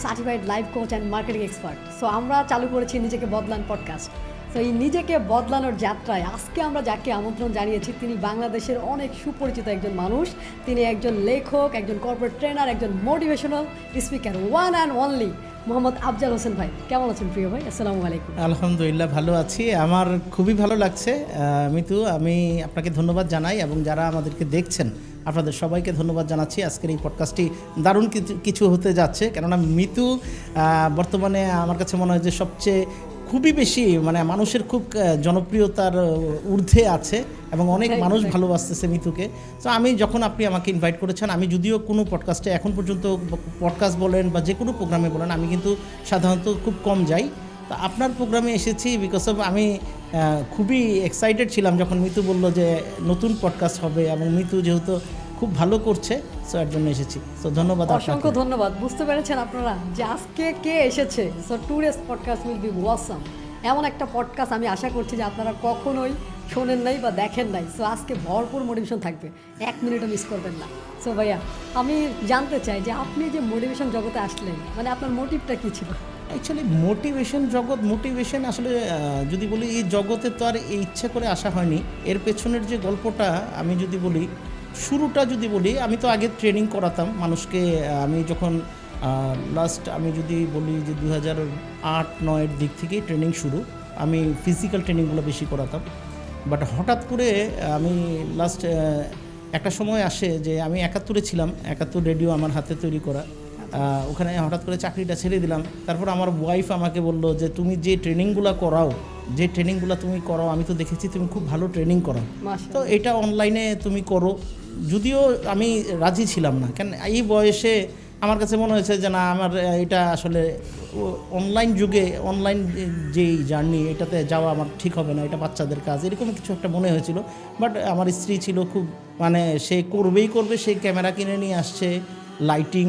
Certified life coach and marketing expert. So আমরা চালু করেছি নিজেকে বদলান পডকাস্ট। তো এই নিজেকে বদলানোর যাত্রায় আজকে আমরা যাকে আমন্ত্রণ জানিয়েছি তিনি বাংলাদেশের অনেক সুপরিচিত একজন মানুষ। তিনি একজন লেখক, একজন কর্পোরেট ট্রেনার, একজন motivational speaker, one and only Mohammad Afzal Hossain ভাই। কেমন আছেন প্রিয় ভাই? আসসালামু আলাইকুম। আলহামদুলিল্লাহ, ভালো আছি। আমার খুবই ভালো লাগছে মিতু। আমি আপনাকে ধন্যবাদ জানাই এবং যারা আমাদেরকে দেখছেন আপনাদের সবাইকে ধন্যবাদ জানাচ্ছি। আজকের এই পডকাস্টটি দারুণ কিছু হতে যাচ্ছে, কেননা মিতু বর্তমানে আমার কাছে মনে হয় যে সবচেয়ে খুবই বেশি মানুষের খুব জনপ্রিয়তার ঊর্ধ্বে আছে এবং অনেক মানুষ ভালোবাসতেছে মিতুকে। তো আমি যখন আপনি আমাকে ইনভাইট করেছেন, আমি যদিও কোনো পডকাস্টে এখন পর্যন্ত পডকাস্ট বলেন বা যে কোনো প্রোগ্রামে বলেন আমি কিন্তু সাধারণত খুব কম যাই, তো আপনার প্রোগ্রামে এসেছি বিকজ অফ আমি খুবই এক্সাইটেড ছিলাম যখন মিতু বলল যে নতুন পডকাস্ট হবে এবং মিতু যেহেতু খুব ভালো করছে, সো এর জন্য এসেছি। সো ধন্যবাদ, অসংখ্য ধন্যবাদ। বুঝতে পেরেছেন আপনারা যে আজকে কে এসেছে। So today's podcast will be awesome. এমন একটা পডকাস্ট আমি আশা করছি যে আপনারা কখনোই শোনেন নাই বা দেখেন নাই। সো আজকে ভরপুর মোটিভেশন থাকবে, 1 মিনিটও মিস করবেন না। সো ভাইয়া, আমি জানতে চাই যে আপনি যে মোটিভেশন জগতে আসলেন, আপনার মোটিভটা কী ছিল? অ্যাকচুয়ালি মোটিভেশন আসলে যদি বলি এই জগতে তো আর এই ইচ্ছে করে আসা হয়নি। এর পেছনের যে গল্পটা আমি যদি বলি, শুরুটা যদি বলি, আমি তো আগে ট্রেনিং করাতাম মানুষকে। আমি যখন আমি যদি বলি যে 2008-09 দিক থেকেই ট্রেনিং শুরু। আমি ফিজিক্যাল ট্রেনিংগুলো বেশি করাতাম, বাট হঠাৎ করে আমি একটা সময় আসে যে আমি 71-এ ছিলাম, 71 রেডিও আমার হাতে তৈরি করা। ওখানে হঠাৎ করে চাকরিটা ছেড়ে দিলাম। তারপর আমার ওয়াইফ আমাকে বললো যে তুমি যে ট্রেনিংগুলো তুমি করাও, আমি তো দেখেছি তুমি খুব ভালো ট্রেনিং করাও, তো এটা অনলাইনে তুমি করো। যদিও আমি রাজি ছিলাম না, কেন এই বয়সে আমার কাছে মনে হয়েছে যে না, আমার এটা আসলে অনলাইন যুগে অনলাইন যেই জার্নি এটাতে যাওয়া আমার ঠিক হবে না, এটা বাচ্চাদের কাজ, এরকম কিছু একটা মনে হয়েছিল। বাট আমার স্ত্রী ছিল খুব সে করবে, সেই ক্যামেরা কিনে নিয়ে আসছে, লাইটিং,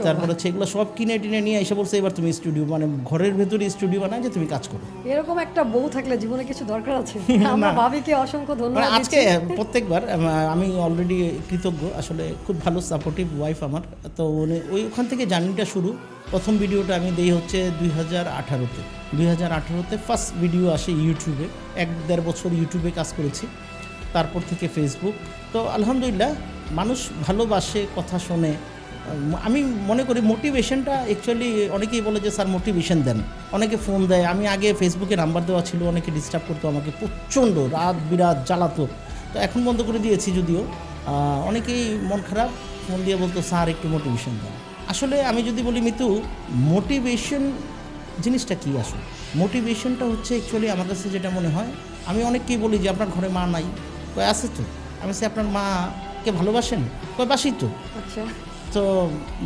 তারপরে সেগুলো সব কিনে টিনে নিয়ে এসে বলছে এবার তুমি স্টুডিও ঘরের ভেতরে স্টুডিও বানায় যে তুমি কাজ করো। এরকম একটা বউ থাকলে জীবনে কিছু দরকার আছে। আমরা ভাবিকে অসংখ্য ধন্যবাদ আজকে প্রত্যেকবার আমি অলরেডি কৃতজ্ঞ, আসলে খুব ভালো সাপোর্টিভ ওয়াইফ আমার। তো ওখান থেকে জার্নিটা শুরু। প্রথম ভিডিওটা আমি দেই হচ্ছে 2018-তে ফার্স্ট ভিডিও আসে ইউটিউবে। 1-1.5 বছর ইউটিউবে কাজ করেছি, তারপর থেকে ফেসবুক। তো আলহামদুলিল্লাহ মানুষ ভালোবাসে, কথা শোনে। আমি মনে করি মোটিভেশনটা অ্যাকচুয়ালি, অনেকেই বলে যে স্যার মোটিভেশন দেন, অনেকে ফোন দেয়। আমি আগে ফেসবুকে নাম্বার দেওয়া ছিল, অনেকে ডিস্টার্ব করতো আমাকে, প্রচণ্ড রাত বিরাত জ্বালাতো। তো এখন বন্ধ করে দিয়েছি, যদিও অনেকেই মন খারাপ ফোন দিয়ে বলতো স্যার একটু মোটিভেশন দেন। আসলে আমি যদি বলি মিতু, মোটিভেশন জিনিসটা কী? আসলে মোটিভেশনটা হচ্ছে অ্যাকচুয়ালি আমার কাছে যেটা মনে হয়, আমি অনেককেই বলি যে আপনার ঘরে মা নাই, কয় আছে তো। আমি সে আপনার মাকে ভালোবাসেন? কয় বাসি তো। আচ্ছা, তো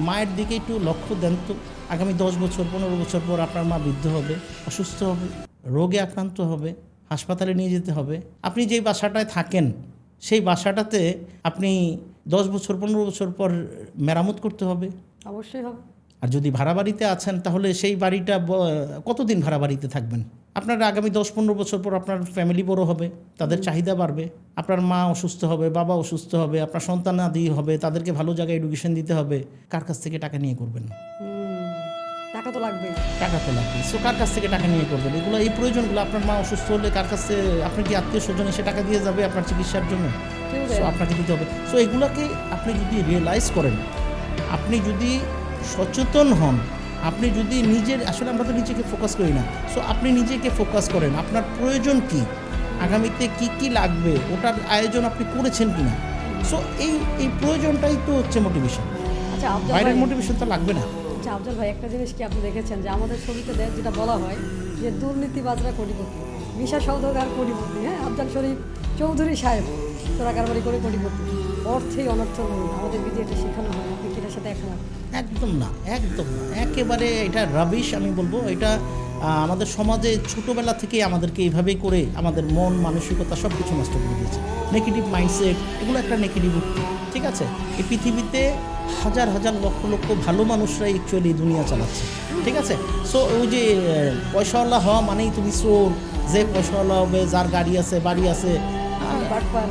মায়ের দিকে একটু লক্ষ্য দেন তো। আগামী 10 বছর 15 বছর পর আপনার মা বৃদ্ধ হবে, অসুস্থ হবে, রোগে আক্রান্ত হবে, হাসপাতালে নিয়ে যেতে হবে। আপনি যেই বাসাটায় থাকেন সেই বাসাটাতে আপনি 10 বছর 15 বছর পর মেরামত করতে হবে, অবশ্যই হবে। আর যদি ভাড়া বাড়িতে আছেন তাহলে সেই বাড়িটা কতদিন ভাড়া বাড়িতে থাকবেন? আপনার আগামী 10-15 বছর পর আপনার ফ্যামিলি বড় হবে, তাদের চাহিদা বাড়বে, আপনার মা অসুস্থ হবে, বাবা অসুস্থ হবে, আপনার সন্তানাদি হবে, তাদেরকে ভালো জায়গায় এডুকেশন দিতে হবে। কার কাছ থেকে টাকা নিয়ে করবেন? টাকা তো লাগবে। সো কার কাছ থেকে টাকা নিয়ে করবেন? এগুলো, এই প্রয়োজনগুলো, আপনার মা অসুস্থ হলে কার কাছে, আপনার কি আত্মীয় স্বজন এসে টাকা দিয়ে যাবে আপনার চিকিৎসার জন্য? সো আপনাকে দিতে হবে। সো এগুলোকে আপনি যদি রিয়েলাইজ করেন, আপনি যদি সচেতন হন, আপনি যদি আসলে আমরা তো নিজেকে ফোকাস করি না, সো আপনি নিজেকে ফোকাস করেন, আপনার প্রয়োজন কি, আগামীতে কি লাগবে, ওটার আয়োজন আপনি করেছেন কিনা। সো এই প্রয়োজনটাই তো হচ্ছে মোটিভেশন। আচ্ছা, বাইরের মোটিভেশন তো লাগবে না। আচ্ছা আফজাল ভাই, একটা জিনিস কি আপনি দেখেছেন যে আমাদের ছবিতে যেটা বলা হয় যে দুর্নীতিবাজরা কোটিপতি, মিশা সওদাগর কোটিপতি, আফজাল শরীফ চৌধুরী সাহেব তোরা কারবারি করে কোটিপতি, অর্থেই অনর্থ নয়। আমাদেরকে যে এটা শেখানো হয়, আপনি কি এটার সাথে একমত? একদম না, একেবারে এটা রাবিশ। আমি বলবো এটা আমাদের সমাজে ছোটোবেলা থেকেই আমাদেরকে এইভাবেই করে আমাদের মন মানসিকতা সব কিছু নষ্ট করে দিয়েছে। নেগেটিভ মাইন্ডসেট, এগুলো একটা নেগেটিভ উক্তি, ঠিক আছে? এই পৃথিবীতে হাজার হাজার লক্ষ লক্ষ ভালো মানুষরাই অ্যাকচুয়ালি দুনিয়া চালাচ্ছে, ঠিক আছে? সো ওই যে পয়সাওয়ালা হওয়া মানেই তুমি চোর, যে পয়সাওয়ালা হবে, যার গাড়ি আছে, বাড়ি আছে,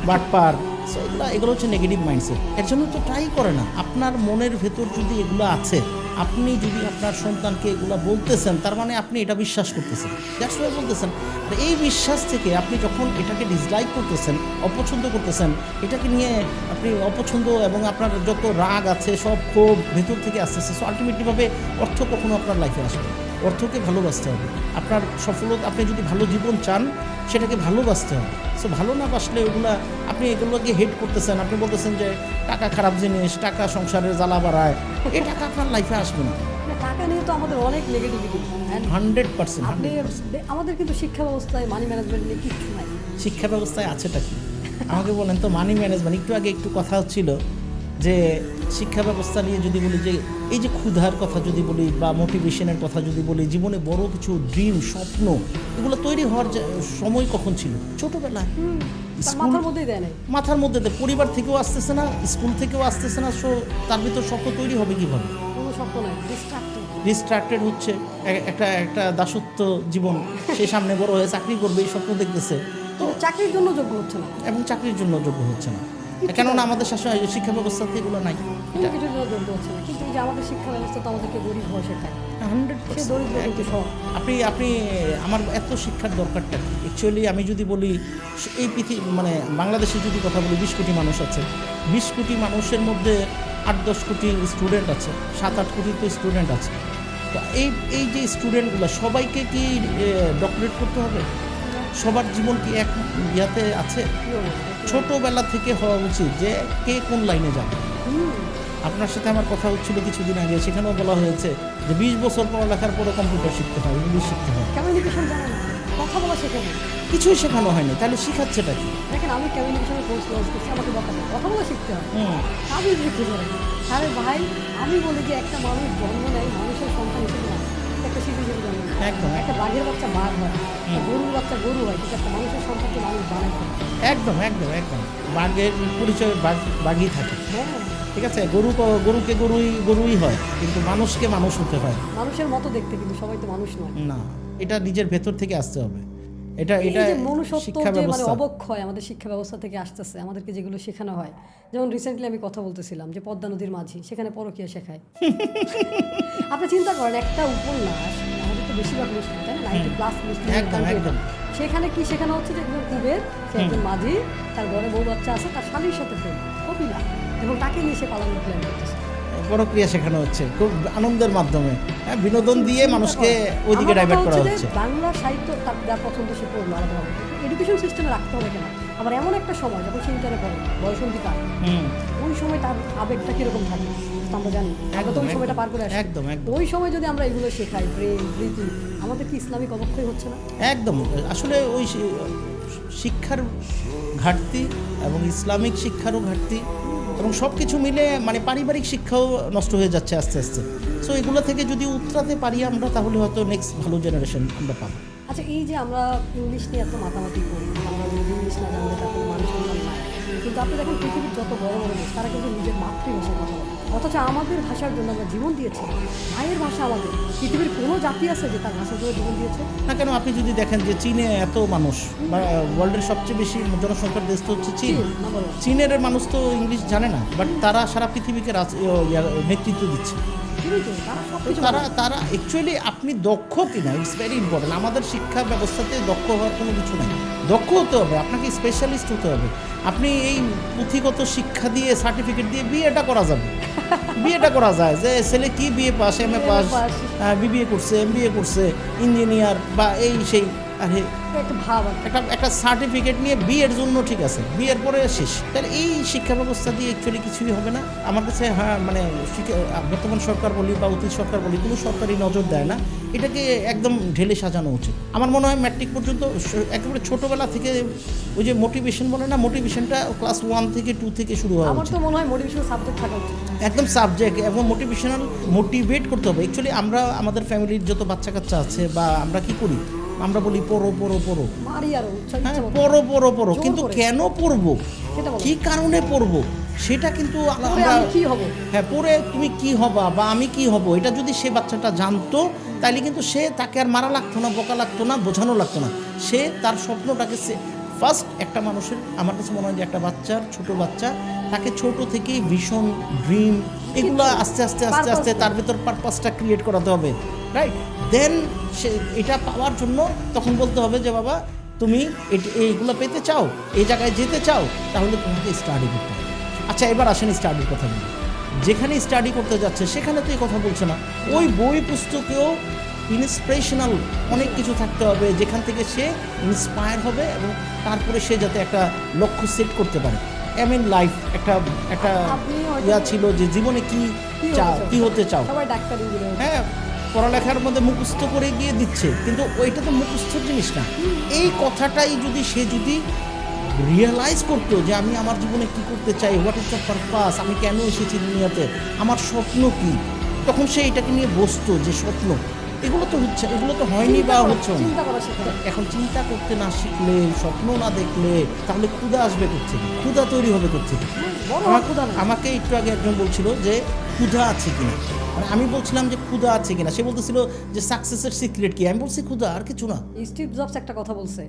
বাটপার, এগুলো হচ্ছে নেগেটিভ মাইন্ডসেট। এর জন্য তো ট্রাই করে না। আপনার মনের ভেতর যদি এগুলো আছে আপনি যদি আপনার সন্তানকে এগুলো বলতেছেন, তার মানে আপনি এটা বিশ্বাস করতেছেন, যার সময় বলতেছেন। আর এই বিশ্বাস থেকে আপনি যখন এটাকে ডিসলাইক করতেছেন, অপছন্দ করতেছেন, এটাকে নিয়ে আপনি অপছন্দ এবং আপনার যত রাগ আছে সব ক্ষোভ ভেতর থেকে আসতেছে। সো আলটিমেটলিভাবে অর্থ কখনো আপনার লাইফে আসবে না। অর্থকে ভালোবাসতে হবে। আপনার সফলতা, আপনি যদি ভালো জীবন চান সেটাকে ভালোবাসতে হবে। সো ভালো না বাসলে ওগুলা আপনি এগুলোকে হেট করতেছেন, আপনি বলতেছেন যে টাকা খারাপ জিনিস, টাকা সংসারের জ্বালা বাড়ায়, এই টাকা আপনার লাইফে আসবে না। টাকা নিয়ে তো আমাদের অনেক নেগেটিভিটি। 100%। আপনি আমাদের কিন্তু শিক্ষা ব্যবস্থায় মানি ম্যানেজমেন্ট নিয়ে কিচ্ছু নাই। শিক্ষা ব্যবস্থায় আছেটা কি আমাকে বলেন তো? মানি ম্যানেজমেন্ট, একটু আগে একটু কথা হচ্ছিল যে শিক্ষা ব্যবস্থা নিয়ে যদি বলি, যে এই যে ক্ষুধার কথা যদি বলি বা মোটিভেশনের কথা যদি বলি, জীবনে বড় কিছু ড্রিম, স্বপ্ন, এগুলো তৈরি হওয়ার সময় কখন ছিল? ছোটোবেলায়। মাথার মধ্যেই দেয় নাই। মাথার মধ্যে দেয়, পরিবার থেকেও আসতেছে না, স্কুল থেকেও আসতেছে না। সো তার ভিতর স্বপ্ন তৈরি হবে কীভাবে? কোনো স্বপ্ন নাই, ডিস্ট্রাক্টেড হচ্ছে। একটা দাসত্ব জীবন, সে সামনে বড় হয়ে চাকরি করবে এই স্বপ্ন দেখতেছে, তো চাকরির জন্য যোগ্য হচ্ছে না এবং চাকরির জন্য যোগ্য হচ্ছে না। কেননা আমাদের শিক্ষা ব্যবস্থাতে এগুলো নাই, কোনো কিছুর জন্য যোগ্য হচ্ছে না। কিন্তু এই যে আমাদের শিক্ষা ব্যবস্থা তো আমাদেরকে গরিব হওয়া শেখায়। 100%। আপনি আমার এত শিক্ষার দরকারটা কি? অ্যাকচুয়ালি আমি যদি বলি, এই পৃথিবী মানে বাংলাদেশে যদি কথা বলি, 20 কোটি মানুষ আছে। 20 কোটি মানুষের মধ্যে 8-10 কোটি স্টুডেন্ট আছে, 7-8 কোটি তো স্টুডেন্ট আছে। তো এই যে স্টুডেন্টগুলো সবাইকে কি ডক্টরেট করতে হবে? সবার জীবন কি এক ইয়াতে আছে? ছোটোবেলা থেকে হওয়া উচিত যে কে কোন লাইনে যাবে। আপনার সাথে আমার কথা হচ্ছিল কিছুদিন আগে, সেখানেও বলা হয়েছে যে 20 বছর পড়ালেখার পরে কম্পিউটার শিখতে হয়, ইংলিশ শিখতে হয়। কমিউনিকেশন জানে না, কথা বলা শেখানো, কিছুই শেখানো হয়নি, তাহলে শিখাচ্ছেটা কি? দেখেন আমি কমিউনিকেশনের কোর্স করছি, আমাকে কথা বলা শিখতে হয়। আমি লিখে যাই, আরে ভাই আমি বলি যে একটা মানুষ জন্ম নেয় মানুষের সন্তান হিসেবে না, একটা শিশু হিসেবে জন্ম নেয়। একদম। একটা বাঘের বাচ্চা বাঘ হয়, গরুর বাচ্চা গরু হয়, কিন্তু একটা মানুষের সন্তানকে মানুষ বানাইতে হয়। একদম। বাঘের পরিচয় বাঘই থাকে। হ্যাঁ, ঠিক আছে, গরুকে গরুই হয়, কিন্তু মানুষকে মানুষ হতে হয়। মানুষের মতো দেখতে, কিন্তু সবাই তো মানুষ নয়। না, এটা নিজের ভেতর থেকে আসতে হবে। এটা মনুষ্যত্ব শিক্ষা যে মানে ব্যবস্থা। অবক্ষয় আমাদের শিক্ষা ব্যবস্থা থেকে আসতেছে, আমাদেরকে যেগুলো শেখানো হয়। যেমন রিসেন্টলি আমি কথা বলতেছিলাম যে পদ্মা নদীর মাঝি, সেখানে পরকীয়া শেখায়। আপনি চিন্তা করেন, একটা উপন্যাস, আমাদের তো বেশিরভাগ মুসলিম, তাই না, 90+ মুসলিম কান্ট্রি, সেখানে কি শেখানো হচ্ছে যে একজন কুবের, সে একজন মাঝি, তার ঘরে বউ বাচ্চা আছে, তার স্বামীর সাথে প্রেম, কপিলা, এবং তাকে নিয়ে সে পালানোর প্ল্যান করতেছে। প্রক্রিয়া শেখানো হচ্ছে খুব আনন্দের মাধ্যমে, বিনোদন দিয়ে মানুষকে ওইদিকে ডাইভার্ট করা হচ্ছে। বাংলা সাহিত্য তার যা পছন্দ সে পড়লো আলাদাভাবে, এডুকেশন সিস্টেমে রাখতে হবে কেন? আবার এমন একটা সময় যখন সে ইন্টারে পড়ে, বয়সন্ধিকাল, ওই সময় তার আবেগটা কিরকম থাকে আমরা জানি, আমরা তো ওই সময়টা পার করে আসি। একদম। ওই সময় যদি আমরা এগুলো শেখাই, প্রেম, প্রীতি, আমাদের কি ইসলামিক অবক্ষয় হচ্ছে না? একদম। আসলে ওই শিক্ষার ঘাটতি এবং ইসলামিক শিক্ষারও ঘাটতি, এবং সব কিছু মিলে মানে পারিবারিক শিক্ষাও নষ্ট হয়ে যাচ্ছে আস্তে আস্তে। সো এগুলো থেকে যদি উতরাতে পারি আমরা, তাহলে হয়তো নেক্সট ভালো জেনারেশন আমরা পাবো। আচ্ছা, এই যে আমরা ইংলিশ নিয়ে এত মাতামাতি করি, আমরা যদি ইংলিশ না জানলে তারপরে মানুষ সম্মান নাই, কিন্তু আপনি দেখেন পৃথিবীর যত বড় বড় দেশ, তারা কিন্তু নিজের মাতৃভাষায় কথা বলে। অথচ আমাদের ভাষার জন্য আমরা জীবন দিয়েছি। মায়ের ভাষা আমাদের। পৃথিবীর কোনো জাতি আছে যে তার ভাষার জন্য জীবন দিয়েছে না? কেন আপনি যদি দেখেন যে চীনে এত মানুষ, বা ওয়ার্ল্ডের সবচেয়ে বেশি জনসংখ্যার দেশ তো হচ্ছে চীন। চীনের মানুষ তো ইংলিশ জানে না, বাট তারা সারা পৃথিবীকে নেতৃত্ব দিচ্ছে। তারা অ্যাকচুয়ালি আপনি দক্ষ কিনা, ইটস ভেরি ইম্পর্টেন্ট। আমাদের শিক্ষা ব্যবস্থাতে দক্ষ হওয়ার কোনো কিছু নেই। দক্ষ হতে হবে, আপনাকে স্পেশালিস্ট হতে হবে। আপনি এই পুঁথিগত শিক্ষা দিয়ে, সার্টিফিকেট দিয়ে বিয়েটা করা যাবে, বিয়েটা করা যায় যে ছেলে কি BA pass, MA pass, BBA করছে, MBA করছে, ইঞ্জিনিয়ার বা এই সেই, আরে একটা সার্টিফিকেট নিয়ে বিয়ের জন্য ঠিক আছে, বিয়ের পরে শেষ। তাহলে এই শিক্ষা ব্যবস্থা দিয়ে অ্যাকচুয়ালি কিছুই হবে না আমার কাছে। হ্যাঁ, মানে বর্তমান সরকার বলি বা অতীত সরকার বলি, কোনো সরকারি নজর দেয় না, এটাকে একদম ঢেলে সাজানো উচিত। আমার মনে হয় ম্যাট্রিক পর্যন্ত একেবারে ছোটোবেলা থেকে ওই যে মোটিভেশন বলে না, মোটিভেশনটা ক্লাস 1 থেকে 2 থেকে শুরু হওয়া উচিত। আমার তো মনে হয় মোটিভেশনাল সাবজেক্ট থাকা উচিত, একদম সাবজেক্ট, এবং মোটিভেট করতে হবে। অ্যাকচুয়ালি আমরা আমাদের ফ্যামিলির যত বাচ্চা কাচ্চা আছে, বা আমরা কি করি, আমরা বলি পড়ো, কিন্তু কেন পড়বো, কি কারণে পড়বো, সেটা কিন্তু আমরা হ্যাঁ পড়ে তুমি কি হবা বা আমি কি হব, এটা যদি সে বাচ্চাটা জানতো, তাইলে কিন্তু তাকে আর মারা লাগতো না, বকা লাগতো না, বোঝানো লাগতো না। সে তার স্বপ্নটাকে ফার্স্ট একটা মানুষের আমার কাছে মনে হয় যে একটা বাচ্চার, ছোট বাচ্চা, তাকে ছোট থেকেই ভিশন, ড্রিম এগুলো আস্তে আস্তে আস্তে আস্তে তার ভেতর পারপাসটা ক্রিয়েট করাতে হবে, রাইট? দেন সে এটা পাওয়ার জন্য তখন বলতে হবে যে বাবা তুমি এইগুলো পেতে চাও, এই জায়গায় যেতে চাও, তাহলে তোমাকে স্টাডি করতে হবে। আচ্ছা এবার আসেন স্টাডির কথা বলি। যেখানে স্টাডি করতে যাচ্ছে সেখানে তো এই কথা বলছে না, ওই বই পুস্তকেও ইন্সপিরেশনাল অনেক কিছু থাকতে হবে যেখান থেকে সে ইন্সপায়ার হবে এবং তারপরে সে যাতে একটা লক্ষ্য সেট করতে পারে। এম ইন লাইফ একটা একটা ইয়া ছিল যে জীবনে কি চাও, কি হতে চাও। সবাই ডাক্তার, হ্যাঁ, পড়ালেখার মধ্যে মুখস্থ করে গিয়ে দিচ্ছে, কিন্তু ওইটা তো মুখস্থর জিনিস না। এই কথাটাই যদি সে যদি রিয়েলাইজ করতো যে আমি আমার জীবনে কি করতে চাই, হোয়াট ইজ দ্য পারপাস, আমি কেন এসেছি দুনিয়াতে, আমার স্বপ্ন কি, তখন সে এটাকে নিয়ে বসতো যে স্বপ্ন। এগুলো তো হচ্ছে, এগুলো তো হয়নি বা হচ্ছে না। এখন চিন্তা করতে না শিখলে, স্বপ্ন না দেখলে, তাহলে ক্ষুধা আসবে কোত্থেকে, ক্ষুধা তৈরি হবে কোত্থেকে? আমাকে একটু আগে একজন বলছিল যে ক্ষুধা আছে কিনা, মানে আমি বলছিলাম যে ক্ষুধা আছে কিনা, সে বলতেছিল যে সাকসেসের সিক্রেট কি, আমি বলছি ক্ষুধা, আর কিছু না। স্টিভ জবস একটা কথা বলছে,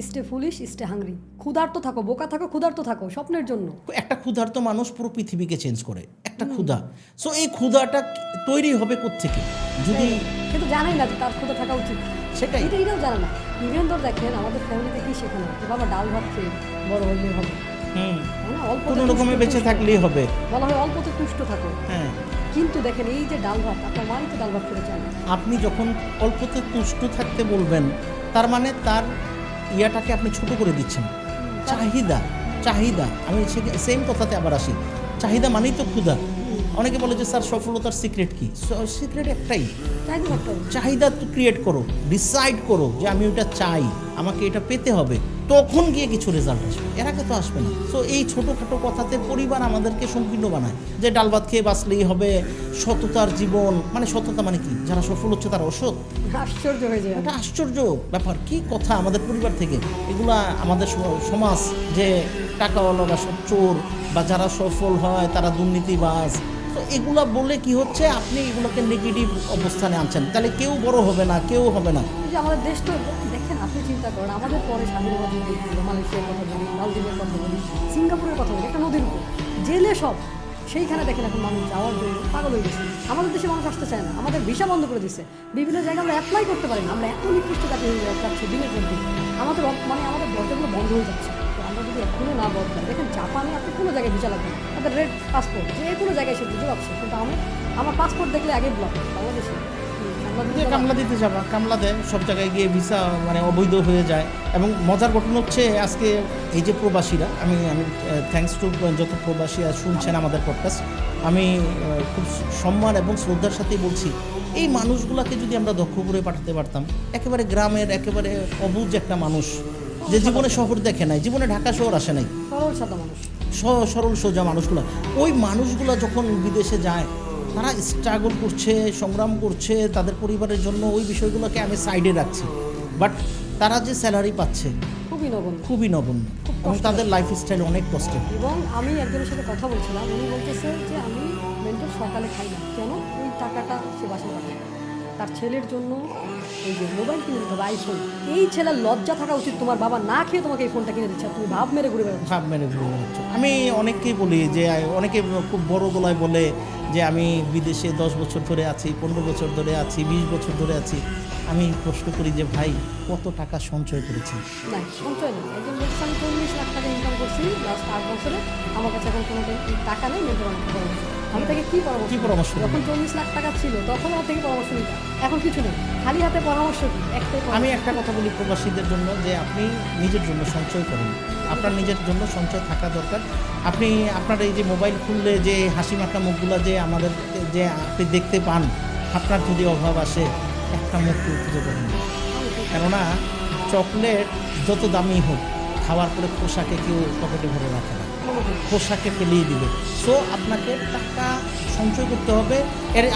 স্টে ফুলিশ স্টে হাংরি। ক্ষুধার্ত থাকো, বোকা থাকো, ক্ষুধার্ত থাকো স্বপ্নের জন্য। একটা ক্ষুধার্ত মানুষ পুরো পৃথিবীকে চেঞ্জ করে, একটা ক্ষুধা। সো এই ক্ষুধাটা তৈরি হবে কোত্থেকে যদি, কিন্তু জানাই না যে তার ক্ষুধা থাকা উচিত, সেটাই এটাও জানে না। ইভেন ধর দেখেন আমাদের ফ্যামিলিতে কি শেখানো হয়, বাবা ডাল ভাত খেয়ে বড় হইলেই হবে, অল্প কোনো রকমে বেঁচে থাকলেই হবে, বলা হয় অল্পতে তুষ্ট থাকো। হ্যাঁ, কিন্তু দেখেন এই যে ডাল ভাত, আপনার মাই তো ডাল ভাত খেতে চায় না। আপনি যখন অল্পতে তুষ্ট থাকতে বলবেন, তার মানে তার ইয়াটাকে আপনি ছোট করে দিচ্ছেন। চাহিদা, চাহিদা, আমি সেম কথাতে আবার আসি, চাহিদা মানেই তো ক্ষুধা। অনেকে বলে যে স্যার সফলতার সিক্রেট কি? সিক্রেট একটাই, চাহিদা ক্রিয়েট করো, ডিসাইড করো যে আমি ওটা চাই, আমাকে এটা পেতে হবে, তখন গিয়ে কিছু রেজাল্ট আসবে, এর আগে তো আসবে না। সো এই ছোটোখাটো কথাতে পরিবার আমাদেরকে সংকীর্ণ বানায় যে ডাল ভাত খেয়ে বাঁচলেই হবে, সততার জীবন, মানে সততা মানে কি? যারা সফল হচ্ছে তারা অসৎ? আশ্চর্য হয়ে যায়, এটা আশ্চর্য ব্যাপার। কি কথা আমাদের পরিবার থেকে এগুলা, আমাদের সমাজ যে টাকাওয়ালারা সব চোর, বা যারা সফল হয় তারা দুর্নীতিবাজ, তো এগুলা বলে কি হচ্ছে, আপনি এগুলোকে নেগেটিভ অবস্থানে আনছেন, তাহলে কেউ বড় হবে না, কেউ হবে না। যে আমাদের দেশ তো দেখেন, আপনি চিন্তা করেন আমাদের পরে স্বাধীনতা যুদ্ধ, মালয়েশিয়ার কথা বলি, মালদ্বীপের কথা বলি, সিঙ্গাপুরের কথা বলি, একটা নদীর উপর জেলে সব, সেইখানে দেখেন এখন মানুষ যাওয়ার জন্য পাগল হয়ে গেছে। আমাদের দেশে মানুষ আসতে চায় না, আমাদের ভিসা বন্ধ করে দিচ্ছে, বিভিন্ন জায়গায় আমরা অ্যাপ্লাই করতে পারি না, আমরা এত নিকৃষ্ট জাতি হয়ে যাচ্ছি দিনের পর দিন, আমাদের মানে আমাদের দরজাগুলো বন্ধ হয়ে যাচ্ছে। তো আমরা যদি এখনও না বদলাই, দেখেন জাপানে আপনি কোনো জায়গায় ভিসা লাগবে, তাদের রেড পাসপোর্ট, যে কোনো জায়গায় সে বুঝে পাচ্ছে, কিন্তু আমার পাসপোর্ট দেখলে আগে ব্লক, বাংলাদেশে কামলা দিতে যাবা, কামলা দেয়, সব জায়গায় গিয়ে ভিসা মানে অবৈধ হয়ে যায়। এবং মজার ঘটনা হচ্ছে আজকে এই যে প্রবাসীরা, আমি থ্যাঙ্কস টু যত প্রবাসী শুনছেন আমাদের পডকাস্ট, আমি খুব সম্মান এবং শ্রদ্ধার সাথেই বলছি, এই মানুষগুলোকে যদি আমরা দক্ষ করে পাঠাতে পারতাম, একেবারে গ্রামের একেবারে অবুঝ একটা মানুষ, যে জীবনে শহর দেখে নাই, জীবনে ঢাকা শহর আসে নাই, সরল সাদা মানুষ, সরল সোজা মানুষগুলো, ওই মানুষগুলো যখন বিদেশে যায়, তারা স্ট্রাগল করছে, সংগ্রাম করছে তাদের পরিবারের জন্য, ওই বিষয়গুলোকে আমি সাইডে রাখছি, বাট তারা যে স্যালারি পাচ্ছে খুবই নগণ্য এবং তাদের লাইফস্টাইল অনেক কষ্টের। এবং আমি একজনের সাথে কথা বলছিলাম, উনি বলতেছে যে আমি মেন্টর সকালে খাই না, কেন? ওই টাকাটা সে বাসায় পাঠায় তার ছেলের জন্য, এই যে মোবাইল কিনে দিতে হবে, আইফোন। এই ছেলের লজ্জা থাকা উচিত, তোমার বাবা না খেয়ে তোমাকে এই ফোনটা কিনে দিচ্ছে, তুমি ভাব মেরে ঘুরে বেড়াচ্ছ। আমি অনেককেই বলি যে, অনেকে খুব বড় গলায় বলে যে আমি বিদেশে 10 বছর ধরে আছি, 15 বছর ধরে আছি, 20 বছর ধরে আছি। আমি প্রশ্ন করি যে ভাই, কত টাকা সঞ্চয় করেছি? না, সঞ্চয় নেই। একজন বলছে আমি 40 লাখ টাকা ইনকাম করছি লাস্ট 8 বছরে, আমার কাছে এখন কোনো টাকা নেই, মেন্টর আমাকে পরামর্শ। আমি তাকে কি পরামর্শ? যখন 40 লাখ টাকা ছিল তখন আমার থেকে পরামর্শ নিতাম, এখন কিছু নেই, খালি হাতে পরামর্শ কি? আমি একটা কথা বলি প্রবাসীদের জন্য, যে আপনি নিজের জন্য সঞ্চয় করেন, আপনার নিজের জন্য সঞ্চয় থাকা দরকার। আপনি আপনার এই যে মোবাইল খুললে যে হাসি মাখা মুখগুলো যে আমাদের যে আপনি দেখতে পান, আপনার যদি অভাব আসে, একটা মুখ খুঁজে করেন, কেননা চকলেট যত দামি হোক, খাওয়ার পরে খোসাকে কেউ পকেটে ভরে রাখে না, খোসাকে ফেলিয়ে দিবে। সো আপনাকে টাকা সঞ্চয় করতে হবে।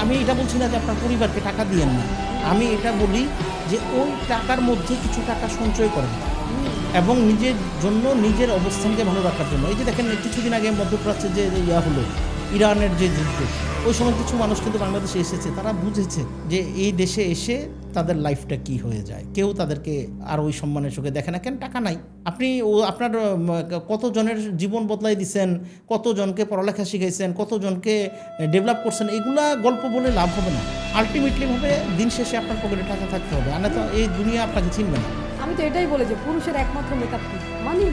আমি এটা বলছি না যে আপনার পরিবারকে টাকা দিয়েন না, আমি এটা বলি যে ওই টাকার মধ্যে কিছু টাকা সঞ্চয় করেন এবং নিজের জন্য, নিজের অবস্থানকে ভালো রাখার জন্য। এই যে দেখেন কিছুদিন আগে মধ্যপ্রাচ্যে যে হলো ইরানের যে যুদ্ধ, ওই সময় কিছু মানুষ কিন্তু বাংলাদেশে এসেছে, তারা বুঝেছে যে এই দেশে এসে তাদের লাইফটা কি হয়ে যায়। কেউ তাদেরকে আর ওই সম্মানের চোখে দেখে না। কেন? টাকা নাই। আপনি আপনার কতজনের জীবন বদলাই দিচ্ছেন, কতজনকে পড়ালেখা শিখাইছেন, কতজনকে ডেভেলপ করছেন, এগুলা গল্প বলে লাভ হবে না। আলটিমেটলি ভাবে দিন শেষে আপনার পকেটে টাকা থাকতে হবে, আর না তো এই দুনিয়া আপনাকে চিনবে না। আমি তো এটাই বলি যে পুরুষের একমাত্র মেকআপ কি মানি।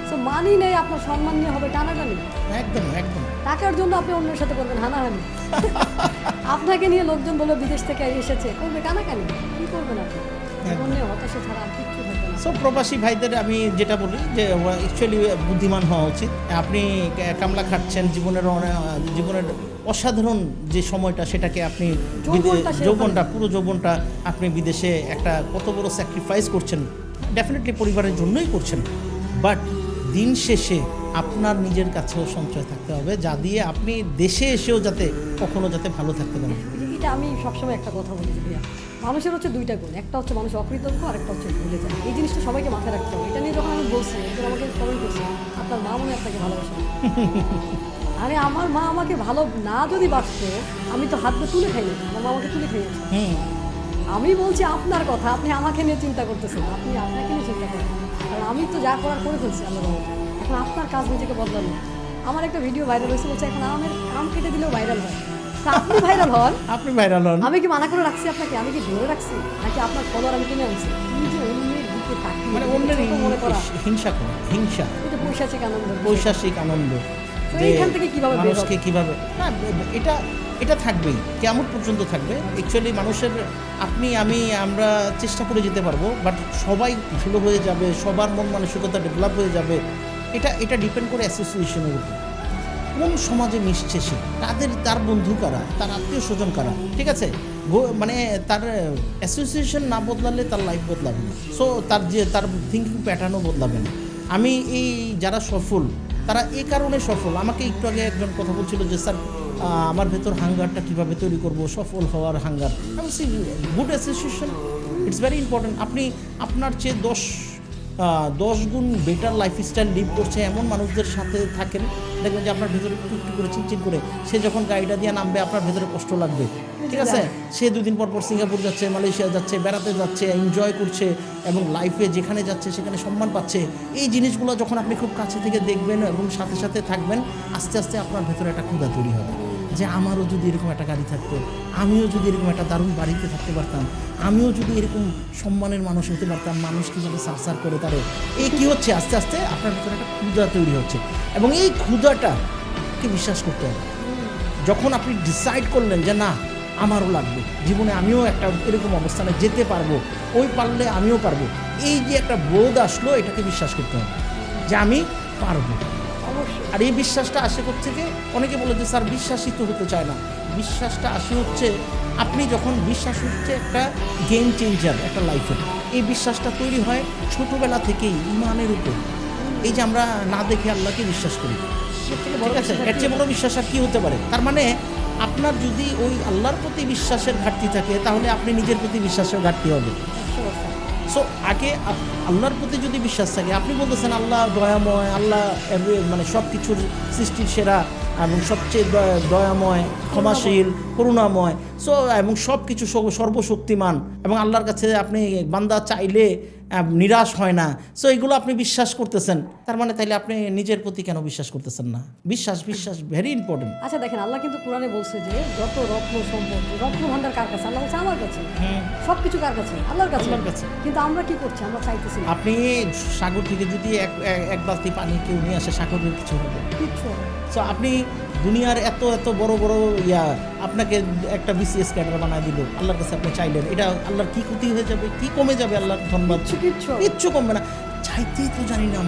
সো মানি নেই, আপনার সম্মান নিয়ে হবে টানাটানি। একদম একদম। টাকার জন্য আপনি অন্যের সাথে করবেন হানাহানি। আপনাকে নিয়ে লোকজন বলে বিদেশ থেকে এসেছে, করবে কানাকানি, কি করবেন আপনি? জীবন নিয়ে হতাশা ছাড়া আর কিচ্ছু থাকবে না। সব প্রবাসী ভাইদের আমি যেটা বলি যে অ্যাকচুয়ালি বুদ্ধিমান হওয়া উচিত। আপনি কামলা খাটছেন, জীবনের অসাধারণ যে সময়টা, সেটাকে আপনি যৌবনটা, পুরো যৌবনটা আপনি বিদেশে একটা কত বড় স্যাক্রিফাইস করছেন, ডেফিনেটলি পরিবারের জন্যই করছেন। বাট দিন শেষে আপনার নিজের কাছেও সঞ্চয় থাকতে হবে, যা দিয়ে আপনি দেশে এসেও কখনো ভালো থাকতে পারেন। এটা আমি সবসময় একটা কথা বলি যে ভাইয়া, মানুষের হচ্ছে দুইটা গুণ, একটা হচ্ছে মানুষ অকৃতজ্ঞ আর একটা হচ্ছে ভুলে যায়। এই জিনিসটা সবাইকে মাথায় রাখতে হবে। এটা নিয়ে যখন আমি বলছি, একজন আমাকে কমেন্ট করছে, আপনার মা মনে আপনাকে ভালোবাসে। আরে আমার মা আমাকে ভালো না যদি বাসতো, আমি তো হাত দিয়ে তুলে খাইনি, আমার মা আমাকে তুলে খাইয়েছে। আমি বলছি আপনার কথা, আপনি আমাকে নিয়ে চিন্তা করতেছেন, আপনি আপনাকে নিয়ে চিন্তা করেন। কারণ আমি তো যা করার করে ফেলছি আল্লাহ রহমতে। এখন আপনার কাজ নিজেকে বদলানো। আমার একটা ভিডিও ভাইরাল হয়েছে, বলছে এখন আমের আম কেটে দিলেও ভাইরাল হয়। তা আপনি ভাইরাল হন, আপনি ভাইরাল হন। আমি কি মানা করে রাখছি আপনাকে? আমি কি ধরে রাখছি? নাকি আপনার ফলোয়ার আমি কিনে আনছি? এই যে অন্যের দিকে তাকিয়ে মানে অন্যের মনে করা, হিংসা করা, হিংসা, এটা পৈশাচিক আনন্দ। পৈশাচিক আনন্দ। তো এইখান থেকে কিভাবে মানুষকে কিভাবে না, এটা থাকবেই, কেমন পর্যন্ত থাকবে। অ্যাকচুয়ালি মানুষের আমরা চেষ্টা করে যেতে পারবো, বাট সবাই ভালো হয়ে যাবে, সবার মন মানসিকতা ডেভেলপ হয়ে যাবে, এটা ডিপেন্ড করে অ্যাসোসিয়েশনের উপর। কোন সমাজে মিশছে সে, তার বন্ধু কারা, তার আত্মীয় স্বজন কারা, ঠিক আছে? মানে তার অ্যাসোসিয়েশন না বদলালে তার লাইফ বদলাবে না। সো তার থিঙ্কিং প্যাটার্নও বদলাবে না। আমি এই যারা সফল, তারা এই কারণে সফল। আমাকে একটু আগে একজন কথা বলছিল যে স্যার আমার ভেতর হাঙ্গারটা কীভাবে তৈরি করব, সফল হওয়ার হাঙ্গার। আমি বলছি good association it's very important. আপনি আপনার চেয়ে 10 গুণ বেটার লাইফস্টাইল লিভ করছে এমন মানুষদের সাথে থাকেন, দেখবেন যে আপনার ভেতরে একটু একটু করে চিনচিন করে, সে যখন গাড়িটা দিয়ে নামবে আপনার ভেতরে কষ্ট লাগবে, ঠিক আছে? সে 2 দিন পর সিঙ্গাপুর যাচ্ছে, মালয়েশিয়া যাচ্ছে, বেড়াতে যাচ্ছে, এনজয় করছে এবং লাইফে যেখানে যাচ্ছে সেখানে সম্মান পাচ্ছে। এই জিনিসগুলো যখন আপনি খুব কাছে থেকে দেখবেন এবং সাথে সাথে থাকবেন, আস্তে আস্তে আপনার ভেতরে একটা ক্ষুধা তৈরি হবে যে আমারও যদি এরকম একটা গাড়ি থাকতো, আমিও যদি এরকম একটা দারুণ বাড়িতে থাকতে পারতাম, আমিও যদি এরকম সম্মানের মানুষ হতে পারতাম। মানুষ কীভাবে সারসার করে তারে, এই কী হচ্ছে, আস্তে আস্তে আপনার ভিতরে একটা ক্ষুধা তৈরি হচ্ছে এবং এই ক্ষুধাটাকে বিশ্বাস করতে হবে। যখন আপনি ডিসাইড করলেন যে না আমারও লাগবে, জীবনে আমিও একটা এরকম অবস্থানে যেতে পারবো, ওই পারলে আমিও পারবো, এই যে একটা বোধ আসলো, এটাকে বিশ্বাস করতে হবে যে আমি পারবো। আর এই বিশ্বাসটা আসে থেকে অনেকে বলে যে স্যার বিশ্বাসিত হতে চায় না। বিশ্বাসটা আসে হচ্ছে আপনি যখন বিশ্বাস হচ্ছে একটা গেম চেঞ্জার একটা লাইফের। এই বিশ্বাসটা তৈরি হয় ছোটোবেলা থেকেই ইমানের উপর। এই যে আমরা না দেখে আল্লাহকে বিশ্বাস করি, ঠিক আছে? এর চেয়ে বড় বিশ্বাস আর কি হতে পারে? তার মানে আপনার যদি ওই আল্লাহর প্রতি বিশ্বাসের ঘাটতি থাকে, তাহলে আপনি নিজের প্রতি বিশ্বাসের ঘাটতি হবে। সো আগে আল্লাহর প্রতি যদি বিশ্বাস থাকে, আপনি বলতেছেন আল্লাহ দয়াময়, আল্লাহ মানে সব কিছুর সৃষ্টির সেরা এবং সবচেয়ে দয়াময়, ক্ষমাশীল, করুণাময়, সো এবং সব কিছু সর্বশক্তিমান, এবং আল্লাহর কাছে আপনি বান্দা চাইলে নিরাশ হয় না। সো এগুলো আপনি বিশ্বাস করতেছেন, তার মানে তাইলে আপনি নিজের প্রতি কেন বিশ্বাস করতেছেন না? বিশ্বাস ভেরি ইম্পর্টেন্ট। আচ্ছা দেখেন, আল্লাহ কিন্তু কোরআনে বলছে যে যত রত্ন সম্পদ, রত্ন ভান্ডার কার কাছে? আল্লাহ বলছে আমার কাছে। সবকিছু কার কাছে? আল্লাহর কাছে। কিন্তু আমরা কি করছি? আমরা চাইতেছি। আপনি সাগর থেকে যদি এক বালতি পানি কেউ নিয়ে আসে, সাগরের কিছু হবে? কিচ্ছু। সো আপনি দুনিয়ার এত বড় আপনাকে একটা বিসিএস ক্যাডার বানায় দিল, আল্লাহর কাছে আপনি চাইলেন, এটা আল্লাহর কি ক্ষতি হয়ে যাবে, কি কমে যাবে? আল্লাহর ধন্যবাদ, কিচ্ছু কমবে না। চাইতেই তো জানি না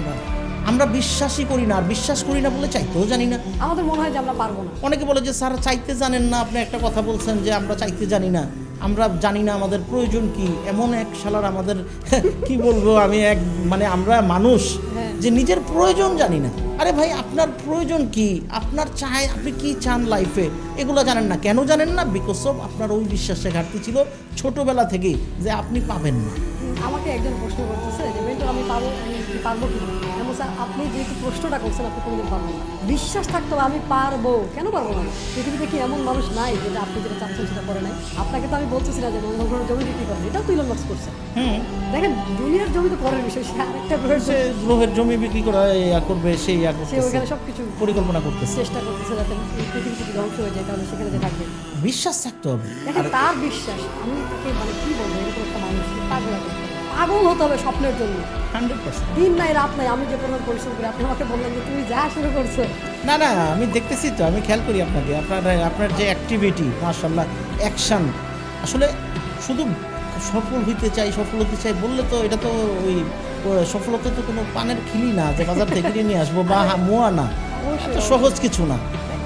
আমরা বিশ্বাসই করি না, আর বিশ্বাস করি না বলে চাইতেও জানি না। আমাদের মনে হয় যে আমরা পারবো না। অনেকে বলে যে স্যার চাইতে জানেন না। আপনি একটা কথা বলছেন যে আমরা চাইতে জানি না, আমরা জানি না আমাদের প্রয়োজন কি। এমন এক শালার আমাদের কি বলবো আমি, মানে আমরা মানুষ যে নিজের প্রয়োজন জানি না। আরে ভাই, আপনার প্রয়োজন কি, আপনি কি চান লাইফে, এগুলো জানেন না। কেন জানেন না? বিকজ অফ আপনার ওই বিশ্বাসের ঘাটতি ছিল ছোটবেলা থেকেই যে আপনি পাবেন না। আমাকে একজন প্রশ্ন করতেছে যে মেন্টর আমি কি পারবো কি না? আমি বলছি, আপনি যেহেতু প্রশ্নটা করছেন আপনি কোনোদিন পারবেন না। বিশ্বাস থাকতে হবে আমি পারবো, কেন পারবো না? পৃথিবীতে কি এমন মানুষ নাই যেটা আপনি যেটা চাচ্ছেন সেটা করে নাই? আপনাকে তো আমি বলতেছি না যে মঙ্গল জমি বিক্রি করেন, এটাও তো ইলন মাস্ক করছে। দেখেন দুনিয়ার জমি তো পরের বিষয়, সে আরেকটা গ্রহের সে গ্রহের জমি বিক্রি করা ইয়া করবে, সেই ইয়া সে করতেছে, ওইখানে সবকিছু পরিকল্পনা করতেছে, চেষ্টা করতেছে যাতে এই পৃথিবী যদি ধ্বংস হয়ে যায় তাহলে সেখানে যে থাকবে। বিশ্বাস থাকতে হবে। দেখেন তার বিশ্বাস, আমি তাকে মানে কি বলবো, এরকম একটা মানুষ পাগল হতে হবে স্বপ্নের জন্য। 100%। দিন নাই রাত নাই আমি যে পরিমাণ পরিশ্রম করি, আপনি আমাকে বললেন যে তুমি যা শুরু করছো। না না, আমি দেখতেছি তো, আমি খেয়াল করি আপনাকে, আপনার যে অ্যাক্টিভিটি, মাশাআল্লাহ, অ্যাকশন, আসলে শুধু সফল হতে চাই বললে তো এটা তো ওই সফলতা তো কোনো পানের খিলি না যে বাজার থেকে কিনে নিয়ে আসবো বা মোয়া না, অবশ্যই এত সহজ কিছু না,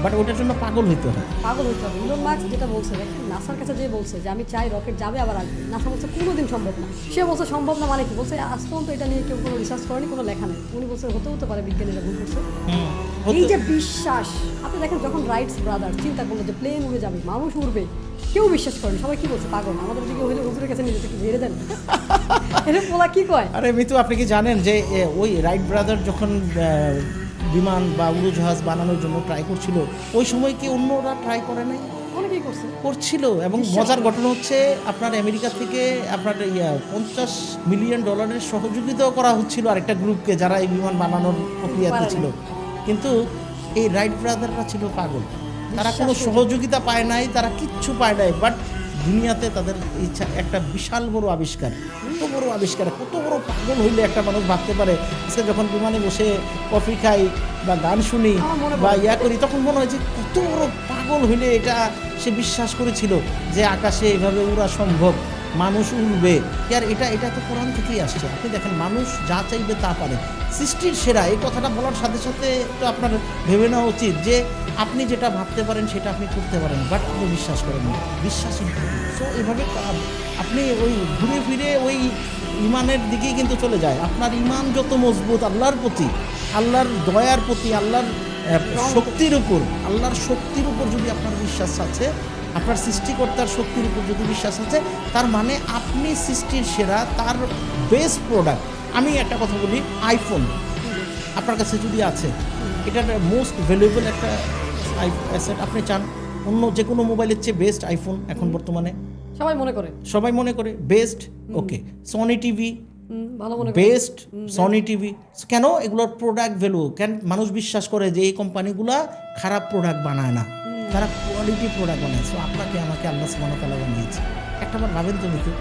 বাট ওইটার জন্য পাগল হইতে হয়। পাগল হতে হবে। ইলন মাস্ক যেটা বলছে, দেখেন নাসার কাছে যে বলছে যে আমি চাই রকেট যাবে আবার আসবে, নাসা বলছে কোনোদিন সম্ভব না। সে বলছে সম্ভব না মানে কি, বলছে আজ পর্যন্ত এটা নিয়ে কেউ কোনো রিসার্চ করেনি, কোনো লেখা নেই। উনি বলছে হতে পারে, বিজ্ঞানীরা ভুল করছে। এই যে বিশ্বাস, আপনি দেখেন যখন রাইটস ব্রাদার চিন্তা করলো যে প্লেন উড়ে যাবে, মানুষ উড়বে, কেউ বিশ্বাস করেনি, সবাই কি বলছে পাগল। আমাদের দিকে হইলে হুজুরের কাছে নিজে থেকে ঝেড়ে দেন, এটা বলা কি কয়। আরে মিতু, আপনি কি জানেন যে ওই রাইট ব্রাদার যখন বিমান বা উড়োজাহাজ বানানোর জন্য ট্রাই করছিল, ওই সময় কি অন্যরা ট্রাই করে নাই? অনেকেই করছিল। এবং মজার ঘটনা হচ্ছে আপনার আমেরিকা থেকে আপনার $50 মিলিয়ন সহযোগিতাও করা হচ্ছিল আরেকটা গ্রুপকে, যারা এই বিমান বানানোর প্রক্রিয়াতে ছিল। কিন্তু এই রাইট ব্রাদাররা ছিল পাগল, তারা কোনো সহযোগিতা পায় নাই, তারা কিচ্ছু পায় নাই, বাট দুনিয়াতে তাদের ইচ্ছা একটা বিশাল বড় আবিষ্কার, কত বড় পাগল হইলে একটা মানুষ ভাবতে পারে। আজকে যখন বিমানে বসে কফি খাই বা গান শুনি বা ইয়া করি, তখন মনে হয় যে কত বড় পাগল হইলে এটা সে বিশ্বাস করেছিল যে আকাশে এভাবে উড়া সম্ভব, মানুষ উড়বে। আর এটা তো কোরআন থেকেই আসছে। আপনি দেখেন, মানুষ যা চাইবে তা পারে, সৃষ্টির সেরা, এই কথাটা বলার সাথে সাথে তো আপনার ভেবে নেওয়া উচিত যে আপনি যেটা ভাবতে পারেন সেটা আপনি করতে পারেন, বাট আপনি বিশ্বাস করেন না, বিশ্বাস ইম্পর্টেন্ট। সো এভাবে আপনি ওই ঘুরে ফিরে ওই ইমানের দিকেই কিন্তু চলে যায়। আপনার ইমান যত মজবুত আল্লাহর প্রতি, আল্লাহর দয়ার প্রতি, আল্লাহর শক্তির উপর যদি আপনার বিশ্বাস আছে, আপনার সৃষ্টিকর্তার শক্তির উপর যদি বিশ্বাস আছে, তার মানে আপনি সৃষ্টির সেরা, তার বেস্ট প্রোডাক্ট। আমি একটা কথা বলি, আইফোন আপনার কাছে যদি আছে, এটার মোস্ট ভ্যালুয়েবল একটা অ্যাসেট। আপনি চান অন্য যে কোনো মোবাইলের চেয়ে বেস্ট আইফোন এখন বর্তমানে সবাই মনে করে best. Okay, Sony TV best, Sony TV কেন? এগুলোর প্রোডাক্ট ভ্যালু কেন মানুষ বিশ্বাস করে যে এই কোম্পানিগুলো খারাপ প্রোডাক্ট বানায় না, তারা কোয়ালিটি প্রোডাক্ট বানায়। সো আপনাকে আমাকে আল্লাহ সুবহানাহু ওয়া তাআলা বানিয়েছে। একটাবার ভাবেন তো দেখি,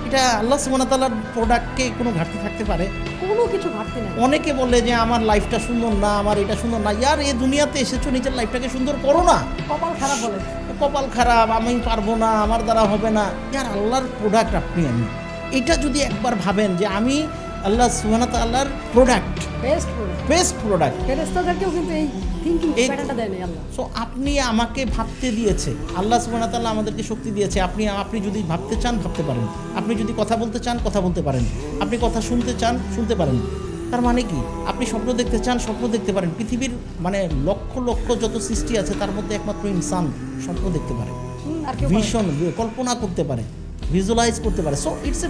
এটা আল্লাহ সুবহানাহু ওয়া তাআলার প্রোডাক্টকে কোনো ঘাটতি থাকতে পারে? কোনো কিছু ঘাটতি নেই। অনেকে বলে যে আমার লাইফটা সুন্দর না, আমার এটা সুন্দর না। ইয়ার, এই দুনিয়াতে এসেছো, নিজের লাইফটাকে সুন্দর করো না। কপাল খারাপ বলে, কপাল খারাপ, আমি পারবো না, আমার দ্বারা হবে না। ইয়ার, আল্লাহর প্রোডাক্ট আপনি, আমি এটা যদি একবার ভাবেন যে আমি আল্লাহ সুবহানাহু ওয়া তাআলার প্রোডাক্ট, বেস্ট প্রোডাক্ট, ফেরেশতাদেরকেও কিন্তু এই থিংকিং প্যাটার্নটা দেয় না আল্লাহ। সো আপনি আমাকে ভাবতে দিয়েছে, আল্লাহ সুবহানাহু ওয়া তাআলা আমাদেরকে শক্তি দিয়েছে। আপনি যদি ভাবতে চান ভাবতে পারেন, আপনি যদি কথা বলতে চান কথা বলতে পারেন, আপনি কথা শুনতে চান শুনতে পারেন। তার মানে কি, আপনি স্বপ্ন দেখতে চান স্বপ্ন দেখতে পারেন। পৃথিবীর মানে লক্ষ লক্ষ যত সৃষ্টি আছে তার মধ্যে একমাত্র ইনসান স্বপ্ন দেখতে পারে, ভীষণ কল্পনা করতে পারে, ভিজুয়ালাইজ করতে পারে। সো ইটস এ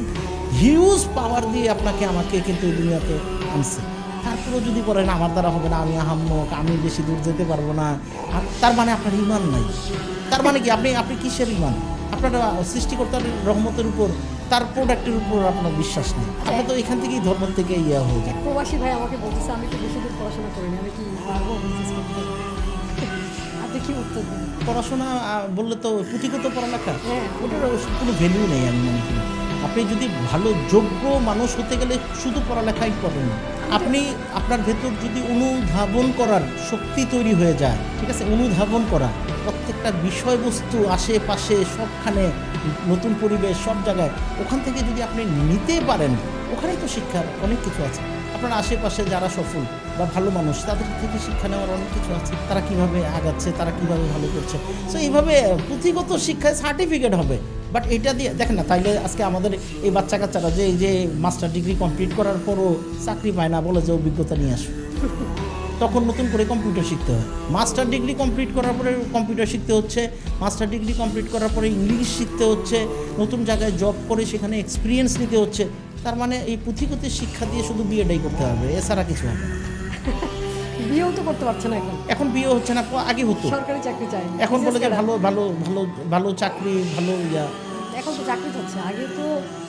হিউজ পাওয়ার দিয়ে আপনাকে আমাকে কিন্তু এই দুনিয়াতে আনছে। তারপরেও যদি বলেন আমার দ্বারা হবে না, আমি আহাম্মক, আমি বেশি দূর যেতে পারবো না, তার মানে আপনার ইমান নাই। তার মানে কি, আপনি কিসের ইমান? আপনার সৃষ্টিকর্তার রহমতের উপর, তার প্রোডাক্টের উপর আপনার বিশ্বাস নেই। আপনি তো এখান থেকেই ধর্ম থেকে ইয়া হয়ে যায়। প্রবাসী ভাই আমাকে বলতেছে আমি তো বেশি দূর পড়াশোনা করিনি, আমি কি পারবো বিজনেস করতে? আপনি কি উত্তর দেন? পড়াশোনা বললে তো পুঁথিগত পড়ালেখা, ওটার কোনো ভ্যালু নেই আমি মনে করি। আপনি যদি ভালো যোগ্য মানুষ হতে গেলে শুধু পড়ালেখা ইম্পর্টেন্ট না, আপনি আপনার ভেতর যদি অনুধাবন করার শক্তি তৈরি হয়ে যায়, ঠিক আছে, অনুধাবন করা প্রত্যেকটা বিষয়বস্তু আশেপাশে সবখানে, নতুন পরিবেশ সব জায়গায়, ওখান থেকে যদি আপনি নিতে পারেন, ওখানেই তো শিক্ষার অনেক কিছু আছে। আপনার আশেপাশে যারা সফল বা ভালো মানুষ, তাদের থেকে শিক্ষা নেওয়ার অনেক কিছু আছে। তারা কিভাবে আগাচ্ছে, তারা কিভাবে ভালো করছে। সো এইভাবে পুঁথিগত শিক্ষায় সার্টিফিকেট হবে, বাট এটা দিয়ে দেখেন না, তাইলে আজকে আমাদের এই বাচ্চা কাচ্চারা যে মাস্টার ডিগ্রি কমপ্লিট করার পরও চাকরি পায় না, বলে যে অভিজ্ঞতা নিয়ে আসো, তখন নতুন করে কম্পিউটার শিখতে হয়। মাস্টার ডিগ্রি কমপ্লিট করার পরে কম্পিউটার শিখতে হচ্ছে, মাস্টার ডিগ্রি কমপ্লিট করার পরে ইংলিশ শিখতে হচ্ছে, নতুন জায়গায় জব করে সেখানে এক্সপিরিয়েন্স নিতে হচ্ছে। তার মানে এই পুঁথিগত শিক্ষা দিয়ে শুধু বিয়েটাই করতে হবে, এছাড়া কিছু হবে না। বিয়েও তো করতে পারছে না এখন বিয়ে হচ্ছে না, আগে হতো। সরকারি চাকরি চাই, এখন বলে যে ভালো ভালো ভালো ভালো চাকরি, ভালো ইয়া। এখন তো চাকরি হচ্ছে, আগে তো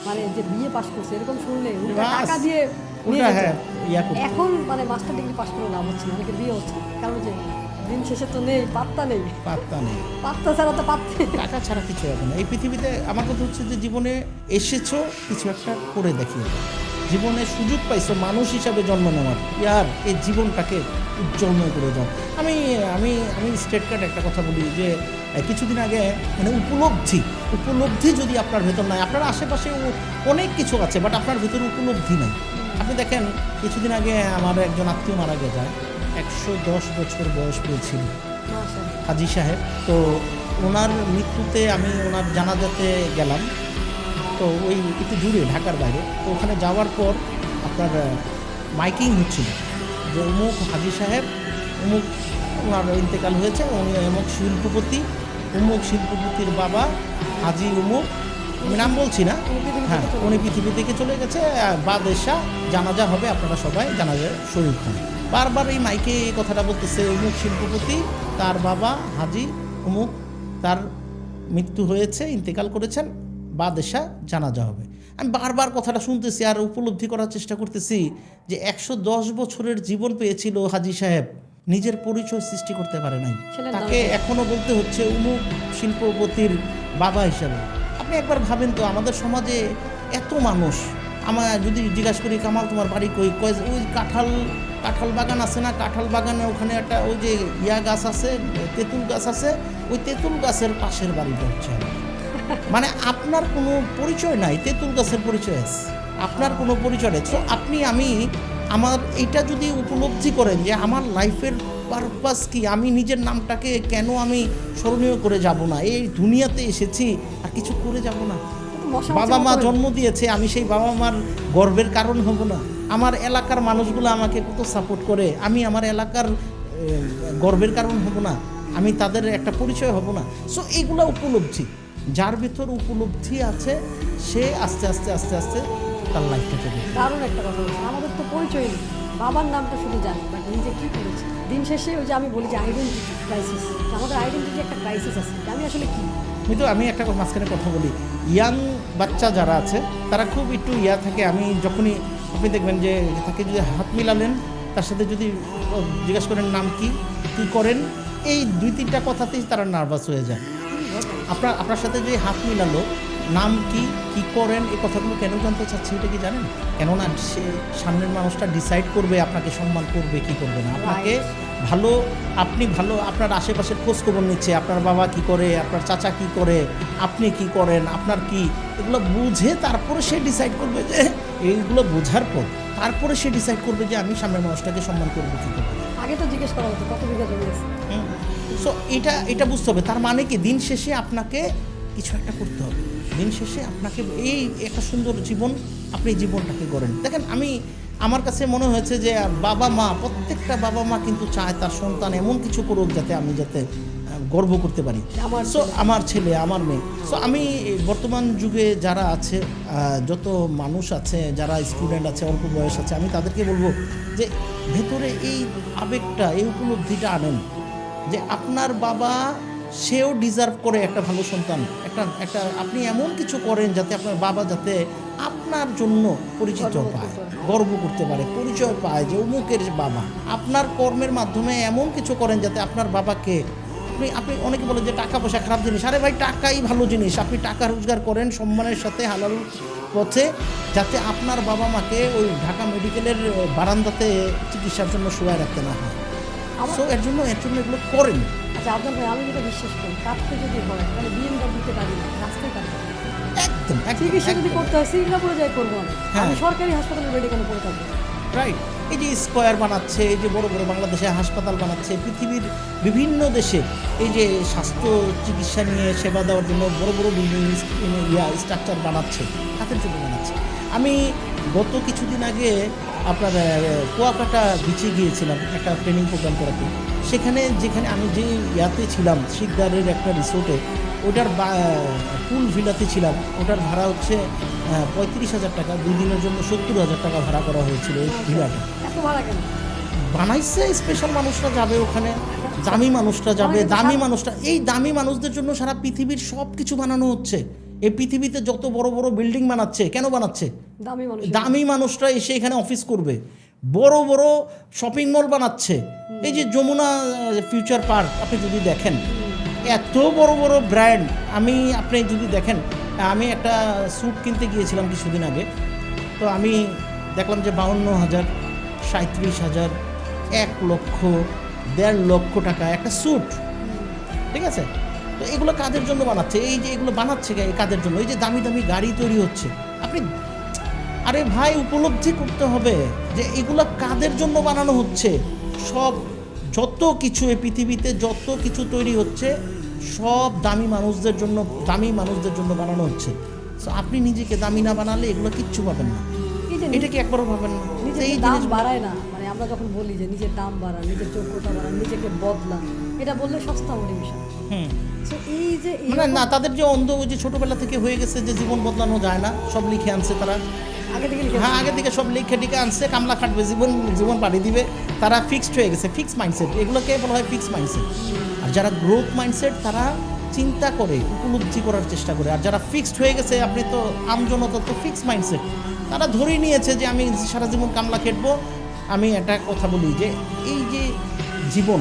মানে যে বিয়ে পাস করছে এরকম শুনলে বাস, টাকা দিয়ে নিয়ে ওটা যেত। হ্যাঁ ইয়া করতো। এখন মানে মাস্টার ডিগ্রি পাস করে লাভ হচ্ছে না, অনেকে বিয়ে হচ্ছে না। কারণ যে দিন শেষে তো নেই, পাত্তা নেই, পাত্তা নেই, পাত্তা ছাড়া তো পাত্তা টাকা ছাড়া কিছু হবে না এই পৃথিবীতে। আমার কথা হচ্ছে যে জীবনে এসেছো কিছু একটা করে দেখিয়ে দাও। জীবনে সুযোগ পাইছো মানুষ হিসাবে জন্ম নেওয়ার, ইয়ার এই জীবনটাকে উজ্জ্বলময় করে দাও। আমি আমি আমি স্ট্রেট কাট একটা কথা বলি যে কিছুদিন আগে মানে উপলব্ধি যদি আপনার ভেতর নাই, আপনার আশেপাশে অনেক কিছু আছে বাট আপনার ভেতর উপলব্ধি নাই। আপনি দেখেন কিছুদিন আগে আমার একজন আত্মীয় মারা গিয়ে যায়, 110 বছর বয়স পেয়েছিল, মাশাআল্লাহ। হাজী সাহেব। তো ওনার মৃত্যুতে আমি ওনার জানাজাতে গেলাম, তো ওই একটু দূরে ঢাকার বাইরে। তো ওখানে যাওয়ার পর আপনার মাইকিং হচ্ছিল যে অমুক হাজী সাহেব, অমুক ওনার ইন্তেকাল হয়েছে, উনি অমুক শিল্পপতি, অমুক শিল্পপতির বাবা হাজী অমুক, আমি নাম বলছি না, হ্যাঁ উনি পৃথিবী থেকে চলে গেছে, বাদশা জানাজা হবে, আপনারা সবাই জানাজায় শরীর খান। বারবার এই মাইকে এই কথাটা বলতেছে, অমুক শিল্পপতি তার বাবা হাজী অমুক, তার মৃত্যু হয়েছে, ইন্তেকাল করেছেন, বাদশা জানাজা হবে। আমি বারবার কথাটা শুনতেছি আর উপলব্ধি করার চেষ্টা করতেছি যে 110 বছরের জীবন পেয়েছিল হাজী সাহেব, নিজের পরিচয় সৃষ্টি করতে পারে নাই, তাকে এখনো বলতে হচ্ছে অমুক শিল্পপতির বাবা হিসাবে। আপনি একবার ভাবেন তো, আমাদের সমাজে এত মানুষ, আমার যদি জিজ্ঞাসা করি কামাল তোমার বাড়ি কই, কয় ওই কাঁঠাল বাগান আছে না, কাঁঠাল বাগানে ওখানে একটা ওই যে ইয়া গাছ আছে, তেঁতুল গাছ আছে, ওই তেঁতুল গাছের পাশের বাড়িটা হচ্ছে আমার। মানে আপনার কোনো পরিচয় নাই, তেঁতুল গাছের পরিচয় আছে, আপনার কোনো পরিচয় নেই। তো আমি আমার এইটা যদি উপলব্ধি করেন যে আমার লাইফের পারপাস কি, আমি নিজের নামটাকে কেন আমি স্মরণীয় করে যাব না, এই দুনিয়াতে এসেছি আর কিছু করে যাব না। বাবা মা জন্ম দিয়েছে, আমি সেই বাবা মার গর্বের কারণ হব না? আমার এলাকার মানুষগুলো আমাকে কত সাপোর্ট করে, আমি আমার এলাকার গর্বের কারণ হব না? আমি তাদের একটা পরিচয় হব না? সো এইগুলো উপলব্ধি, যার ভেতর উপলব্ধি আছে সে আস্তে আস্তে আস্তে আস্তে তার লাইফটা চলে। দারুণ একটা কথা বলছেন, আমাদের তো পরিচয় নেই, বাবার নামটা শুধু জানি বাট নিজে কী করেছে। দিন শেষে ওই যে আমি বলি যে আইডেন্টিটি ক্রাইসিস, আমাদের আইডেন্টিটি একটা ক্রাইসিস আছে, আমি আসলে কি। আমি একটা মাঝখানে কথা বলি, ইয়াং বাচ্চা যারা আছে তারা খুব একটু ইয়া থাকে। আমি যখনই আপনি দেখবেন যে তাকে যদি হাত মিলালেন, তার সাথে যদি জিজ্ঞাসা করেন নাম কি, কী করেন, এই 2-3টা কথাতেই তারা নার্ভাস হয়ে যায়। আপনার সাথে যে হাত মিলালো, নাম কি, কী করেন, এই কথাগুলো কেন জানতে চাচ্ছি এটা কি জানেন? কেননা সে সামনের মানুষটা ডিসাইড করবে আপনাকে সম্মান করবে কি করবে না, আপনাকে আপনি ভালো আপনার আশেপাশের খোঁজখবর নিচ্ছে, আপনার বাবা কি করে, আপনার চাচা কি করে, আপনি কি করেন, আপনার কি, এগুলো বুঝে তারপরে সে ডিসাইড করবে যে এইগুলো বোঝার পর তারপরে সে ডিসাইড করবে যে আমি সামনের মানুষটাকে সম্মান করবো কী করবো। আগে তো জিজ্ঞেস করা হতো কত বিঘা জমি আছে। সো এটা বুঝতে হবে। তার মানে কি, দিন শেষে আপনাকে কিছু একটা করতে হবে, দিন শেষে আপনাকে এই একটা সুন্দর জীবন, আপনি এই জীবনটাকে গড়েন। দেখেন আমার কাছে মনে হয়েছে যে বাবা মা, প্রত্যেকটা বাবা মা কিন্তু চায় তার সন্তান এমন কিছু করুক যাতে আমি গর্ব করতে পারি, আমার ছেলে আমার মেয়ে। সো আমি বর্তমান যুগে যারা আছে, যত মানুষ আছে, যারা স্টুডেন্ট আছে, অল্প বয়স আছে, আমি তাদেরকে বলবো যে ভেতরে এই আবেগটা, এই উপলব্ধিটা আনেন যে আপনার বাবা সেও ডিজার্ভ করে একটা ভালো সন্তান, একটা আপনি এমন কিছু করেন যাতে আপনার বাবা যাতে আপনার জন্য পরিচিত পায়, গর্ব করতে পারে, পরিচয় পায় যে অমুকের বাবা। আপনার কর্মের মাধ্যমে এমন কিছু করেন যাতে আপনার বাবাকে, আপনি অনেকে বলেন যে টাকা পয়সা খারাপ জিনিস, আরে ভাই টাকাই ভালো জিনিস। আপনি টাকা রোজগার করেন সম্মানের সাথে, হালাল পথে, যাতে আপনার বাবা মাকে ওই ঢাকা মেডিকেলের বারান্দাতে চিকিৎসার জন্য শুয়ে রাখতে না হয়। সো এর জন্য এগুলো করেন। আচ্ছা আব্দুল ভাই, আমি যেটা বিশ্বাস করি, কাটতে যদি হয় তাহলে বিএমডব্লিউতে কাটি না, রাস্তায় কাটতে একদম চিকিৎসা যদি করতে হয় সিঙ্গাপুরে যাই করবো, আমি সরকারি হাসপাতালে বেডে কেন পড়ে থাকবো? রাইট। এই যে স্কোয়ার বানাচ্ছে, এই যে বড় বড় বাংলাদেশে হাসপাতাল বানাচ্ছে, পৃথিবীর বিভিন্ন দেশে এই যে স্বাস্থ্য চিকিৎসা নিয়ে সেবা দেওয়ার জন্য বড় বড় বিল্ডিং স্ট্রাকচার বানাচ্ছে, তাদের জন্য বানাচ্ছে। আমি গত কিছুদিন আগে আপনার কুয়াকাটা বিচে গিয়েছিলাম একটা ট্রেনিং প্রোগ্রাম করাতে। সেখানে যেখানে আমি যে ইয়াতে ছিলাম শিকদারের একটা রিসোর্টে, ওটার পুল ভিলাতে ছিলাম, ওটার ভাড়া হচ্ছে 35,000 টাকা, 2 দিনের জন্য 70,000 টাকা ভাড়া করা হয়েছিল ওই ভিলাটা। এত ভাড়া কেন? বানাইছে স্পেশাল মানুষরা যাবে ওখানে, দামি মানুষরা যাবে, দামি মানুষরা, এই দামি মানুষদের জন্য সারা পৃথিবীর সব কিছু বানানো হচ্ছে। এই পৃথিবীতে যত বড় বড় বিল্ডিং বানাচ্ছে, কেন বানাচ্ছে? দামি মানুষ, দামি মানুষরা এসে এখানে অফিস করবে। বড় বড় শপিং মল বানাচ্ছে, এই যে যমুনা ফিউচার পার্ক আপনি যদি দেখেন, এত বড় বড় ব্র্যান্ড। আপনি যদি দেখেন, আমি একটা স্যুট কিনতে গিয়েছিলাম কিছুদিন আগে, তো আমি দেখলাম যে 52,000, 37,000, 1 লক্ষ, 1.5 লক্ষ টাকা একটা স্যুট, ঠিক আছে? তো এগুলো কাদের জন্য বানাচ্ছে? এই যে এগুলো বানাচ্ছে কাদের জন্য? এই যে দামি দামি গাড়ি তৈরি হচ্ছে, আপনি আরে ভাই উপলব্ধি করতে হবে যে এগুলো কাদের জন্য বানানো হচ্ছে। সব যত কিছু এই পৃথিবীতে যত কিছু তৈরি হচ্ছে সব দামি মানুষদের জন্য বানানো হচ্ছে। সো আপনি নিজেকে দামি না বানালে এগুলো কিচ্ছু পাবেন না। এটা কি একবারও ভাবেন না? এই দাম বাড়ায় না, মানে আমরা যখন বলি যে নিজের দাম বাড়ান, নিজের যোগ্যতা বাড়ান, নিজেকে বদলান, এটা বললে সস্তা মোটিভেশন। সো এই যে মানে না, তাদের যে অন্ধ, ওই যে ছোটবেলা থেকে হয়ে গেছে যে জীবন বদলানো যায় না, সব লিখে আনছে তারা, আগে থেকে সব লিখে টিকে আনছে, কামলা খাটবে, জীবন পাড়ি দিবে, তারা ফিক্সড হয়ে গেছে, ফিক্স মাইন্ডসেট। এগুলোকে বলা হয় ফিক্স মাইন্ডসেট। আর যারা গ্রোথ মাইন্ডসেট, তারা চিন্তা করে, উপলব্ধি করার চেষ্টা করে। আর যারা ফিক্সড হয়ে গেছে, আপনি তো আমজনতা তো ফিক্স মাইন্ডসেট, তারা ধরেই নিয়েছে যে আমি সারা জীবন কামলা খেটবো। আমি একটা কথা বলি যে এই যে জীবন,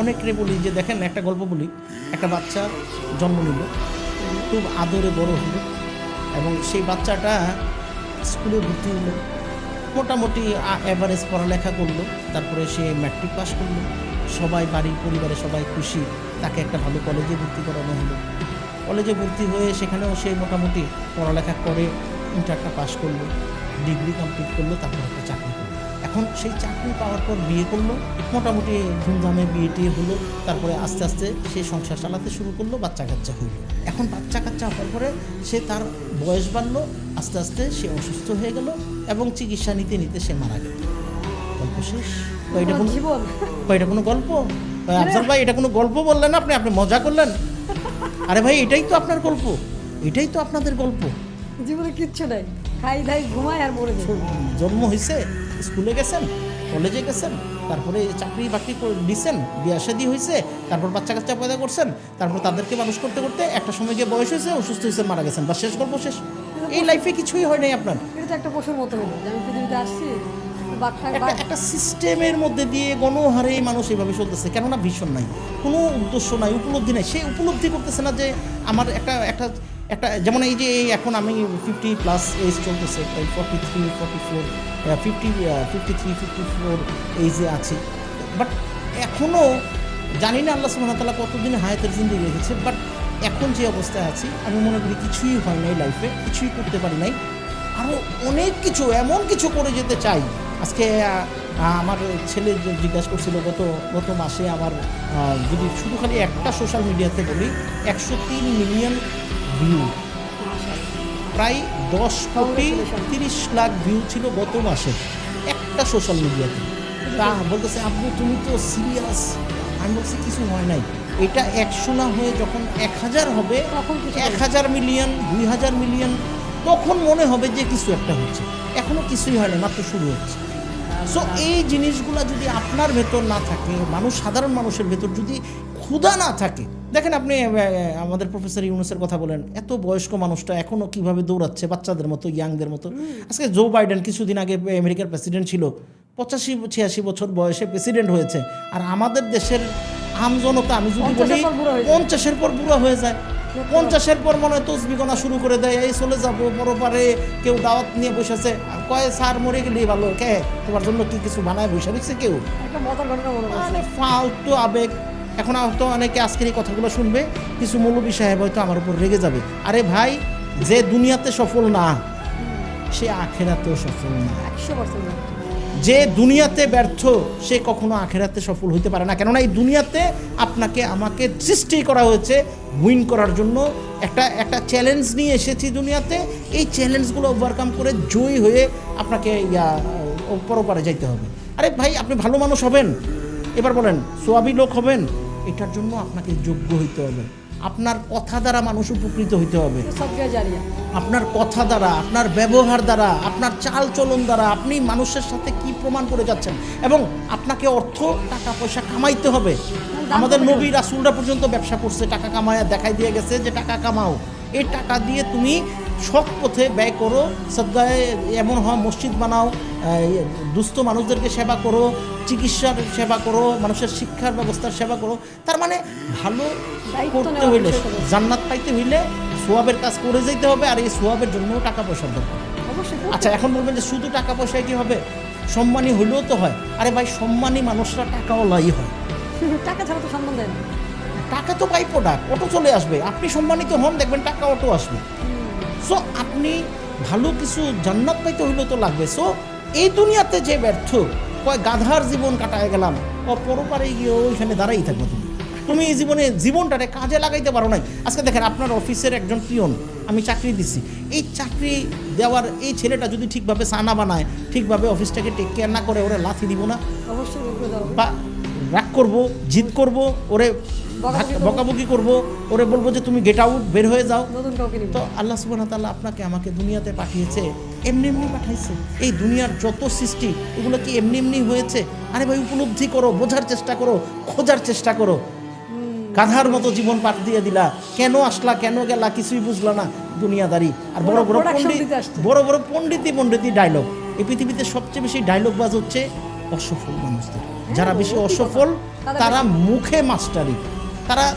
অনেকরে বলি যে দেখেন, একটা গল্প বলি। একটা বাচ্চা জন্ম নিল, খুব আদরে বড় হলো, এবং সেই বাচ্চাটা স্কুলে ভর্তি হলো, মোটামুটি অ্যাভারেজ পড়ালেখা করলো, তারপরে সে ম্যাট্রিক পাস করলো, সবাই পরিবারে সবাই খুশি, তাকে একটা ভালো কলেজে ভর্তি করানো হলো। কলেজে ভর্তি হয়ে সেখানেও সে মোটামুটি পড়ালেখা করে ইন্টারটা পাস করলো, ডিগ্রি কমপ্লিট করলো, তারপর একটা চাকরি করলো। এখন সেই চাকরি পাওয়ার পর বিয়ে করলো, মোটামুটি ধুমধামে বিয়ে টিয়ে হলো, তারপরে আস্তে আস্তে সে সংসার চালাতে শুরু করলো, বাচ্চা কাচ্চা হইলো। এখন বাচ্চা কাচ্চা হওয়ার পরে সে তার বয়স বাড়লো, আস্তে আস্তে সে অসুস্থ হয়ে গেল, এবং চিকিৎসা নিতে নিতে সে মারা গেল। গল্প শেষ। এটা কোনো গল্প? আফজাল ভাই, এটা কোনো গল্প বললেন আপনি? আপনি মজা করলেন? আরে ভাই, এটাই তো আপনার গল্প, এটাই তো আপনাদের গল্প। জীবনে কিচ্ছু নাই, খাই দাই ঘুমাই আর মরে যাই। জন্ম হয়েছে, স্কুলে গেছেন, কলেজে গেছেন, তারপরে চাকরি বাকরি দিচ্ছেন, বিয়ে শাদী হয়েছে, তারপর বাচ্চা কাচ্চা পয়দা করছেন, তারপর তাদেরকে মানুষ করতে করতে একটা সময় গিয়ে বয়স হয়েছে, অসুস্থ হয়েছে, মারা গেছেন, বা শেষ, গল্প শেষ। এই লাইফে কিছুই হয় নাই আপনার। এটা তো একটা পশুর মতো হলো যে আমি পৃথিবীতে আসছি, একটা সিস্টেমের মধ্যে দিয়ে গণহারে মানুষ এইভাবে চলতেছে। কেননা ভিশন নাই, কোনো উদ্দেশ্য নাই, উপলব্ধি নাই। সে উপলব্ধি করতেছে না যে আমার একটা যেমন এই যে এখন আমি 50+ এজ চলতেছে, 43, 44, 53, 54 এইজে আছি। বাট এখনও জানি না আল্লাহ সুবহানাহু ওয়া তাআলা কতদিন হায়াতের জিন্দেগি রেখেছে। বাট এখন যে অবস্থায় আছি, আমি মনে করি কিছুই হয় নাই লাইফে, কিছুই করতে পারি নাই। আরও অনেক কিছু, এমন কিছু করে যেতে চাই। আজকে আমার ছেলে জিজ্ঞাসা করছিল গত মাসে আমার, যদি শুধু খালি একটা সোশ্যাল মিডিয়াতে বলি, 103 মিলিয়ন ভিউ, প্রায় 10,30,00,000 ভিউ ছিল গত মাসে একটা সোশ্যাল মিডিয়াতে। তা বলতেছে, আব্বু তুমি তো সিরিয়াস? আমি বলছি কিছু হয় নাই, এটা 100 না হয়ে যখন 1000 হবে, 1000 মিলিয়ন, 2000 মিলিয়ন, তখন মনে হবে যে কিছু একটা হচ্ছে। এখনও কিছুই হয় না, মাত্র শুরু হচ্ছে। সো এই জিনিসগুলো যদি আপনার ভেতর না থাকে, সাধারণ মানুষের ভেতর যদি ক্ষুধা না থাকে, দেখেন আপনি আমাদের প্রফেসর ইউনুসের কথা বলেন, এত বয়স্ক মানুষটা এখনও কীভাবে দৌড়াচ্ছে বাচ্চাদের মতো, ইয়াংদের মতো। আজকে জো বাইডেন কিছুদিন আগে আমেরিকার প্রেসিডেন্ট ছিল, 85-86 বছর বয়সে প্রেসিডেন্ট হয়েছে। আর আমাদের দেশের আমজনতা, আমি যদি বলি 50-এর পর বুড়া হয়ে যায়, 50-এর পর মনে হয় তসবি গোনা শুরু করে দেয়, এই চলে যাবো পরপারে, কেউ দাওয়াত নিয়ে বসেছে, কয় স্যার মরে গেলে ভালো, কে তোমার জন্য কি কিছু বানায় বসে রেখেছে কেউ? ফালতু আবেগ। এখন হয়তো অনেকে আজকের এই কথাগুলো শুনবে, কিছু মৌলবী সাহেব হয়তো আমার উপর রেগে যাবে। আরে ভাই, যে দুনিয়াতে সফল না, সে আখেরাতেও সফল না। 100% যে দুনিয়াতে ব্যর্থ, সে কখনো আখেরাতে সফল হতে পারে না। কেননা এই দুনিয়াতে আপনাকে আমাকে সৃষ্টি করা হয়েছে উইন করার জন্য। একটা চ্যালেঞ্জ নিয়ে এসেছি দুনিয়াতে, এই চ্যালেঞ্জগুলো ওভারকাম করে জয়ী হয়ে আপনাকে পরপারে যাইতে হবে। আরে ভাই, আপনি ভালো মানুষ হবেন, এবার বলেন সোয়াবি লোক হবেন, এটার জন্য আপনাকে যোগ্য হইতে হবে। আপনার কথা দ্বারা মানুষ উপকৃত হইতে হবে। সদকা জারিয়া। আপনার কথা দ্বারা, আপনার ব্যবহার দ্বারা, আপনার চাল চলন দ্বারা আপনি মানুষের সাথে কি প্রমাণ করে যাচ্ছেন, এবং আপনাকে অর্থ টাকা পয়সা কামাইতে হবে। আমাদের নবী রাসূলরা পর্যন্ত ব্যবসা করছে, টাকা কামায়া দেখাই দিয়ে গেছে যে টাকা কামাও, এই টাকা দিয়ে তুমি সৎ পথে ব্যয় করো, সদকায়ে এমন হয় মসজিদ বানাও, দুস্থ মানুষদেরকে সেবা করো, চিকিৎসার সেবা করো, মানুষের শিক্ষার ব্যবস্থার সেবা করো। তার মানে ভালো করতে হইলে, জান্নাত পাইতে হইলে সোয়াবের কাজ করে যেতে হবে, আর এই সোয়াবের জন্য টাকা পয়সার দরকার। আচ্ছা, এখন বলবেন যে শুধু টাকা পয়সায় কি হবে? সম্মানী হইলেও তো হয়। আরে ভাই, সম্মানী মানুষরা টাকাওয়ালাই হয়। টাকা ছাড়া তো সম্মান দেয় না। টাকা তো বাই প্রোডাক্ট, অটো চলে আসবে। আপনি সম্মানিত হন, দেখবেন টাকা অটো আসবে। সো আপনি ভালো কিছু জান্নাত পাইতে হইলেও তো লাগবে। সো এই দুনিয়াতে যে ব্যর্থ, কয় গাধার জীবন কাটায় গেলাম, পরপারে গিয়ে ওইখানে দাঁড়াই থাকবো। তুমি এই জীবনটারে কাজে লাগাইতে পারো নাই। আজকে দেখেন, আপনার অফিসের একজন পিয়ন, আমি চাকরি দিছি, এই চাকরি দেওয়ার এই ছেলেটা যদি ঠিকভাবে সানা বানায়, ঠিকভাবে অফিসটাকে টেক কেয়ার না করে, ওরে লাথি দিব না? অবশ্যই। বা রাগ করবো, জিদ করবো, ওরে বকাবকি করবো, ওরে বলবো যে তুমি গেট আউট, বের হয়ে যাও। তো আল্লাহ সুবহানাহু ওয়া তাআলা আপনাকে আমাকে দুনিয়াতে পাঠিয়েছে, এমনি এমনি পাঠাইছে। এই দুনিয়ার যত সৃষ্টি, এগুলো কি এমনি এমনি হয়েছে? আরে ভাই, উপলব্ধি করো, বোঝার চেষ্টা করো, খোঁজার চেষ্টা করো। গাধার মতো জীবন পাঠ দিয়ে দিলা, কেন আসলা, কেন গেলা, কিছুই বুঝলা না, দুনিয়াদারি। আর বড় বড় পণ্ডিতি ডায়লগ। এই পৃথিবীতে সবচেয়ে বেশি ডায়লগ বাজ হচ্ছে অসফল মানুষদের। যারা বেশি অসফল, তারা মুখে মাস্টারি,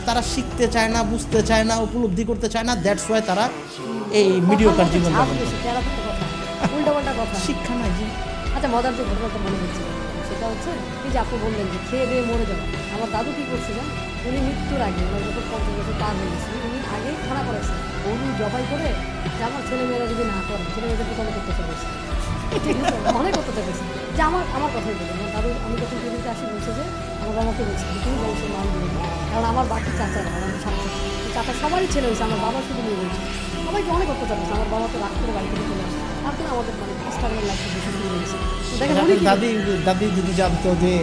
তারা শিখতে চায় না, বুঝতে চায় না, উপলব্ধি করতে চায় না। দ্যাটস ওয়াই তারা এই মিডিওকার জীবন যাপন করে। শিক্ষা নাই। আচ্ছা, মজার যে ঘটনাটা মনে হচ্ছে সেটা হচ্ছে এই যে আপনি বললেন যে খেয়ে দিয়ে মরে যাবে। আমার দাদু কী করছিলেন, উনি মৃত্যুর আগে, ওনার যখন 50 বছর পার হয়ে গেছে, উনি আগেই খানা করেছেন গরু জবাই করে, যে আমার ছেলেমেয়েরা যদি না করে, ছেলেমেয়েদেরকে কোনো করতে চলেছে, ঠিক আছে, মনে করতে চলেছে যে আমার কথাই বলে। আমার দাদু, আমি যখন পৃথিবীতে আসি, বলছে যে আমার বাবাকে বলছে তুমি বংশের নাম দিয়ে, কারণ আমার বাকি চাচারা, আমার সাথে চাচা সবারই ছেলে হয়েছে, আমার বাবা শুধু মেয়ে হয়েছে, সবাইকে অনেক করতে চাচ্ছে। আমার বাবা তো রাগ করে বাড়ি থেকে চলে আসছে, তারপরে আমাদের মানে স্ট্রাগলের লাইফ বেশি শুরু হয়েছে। দাদি যদি জানতো যে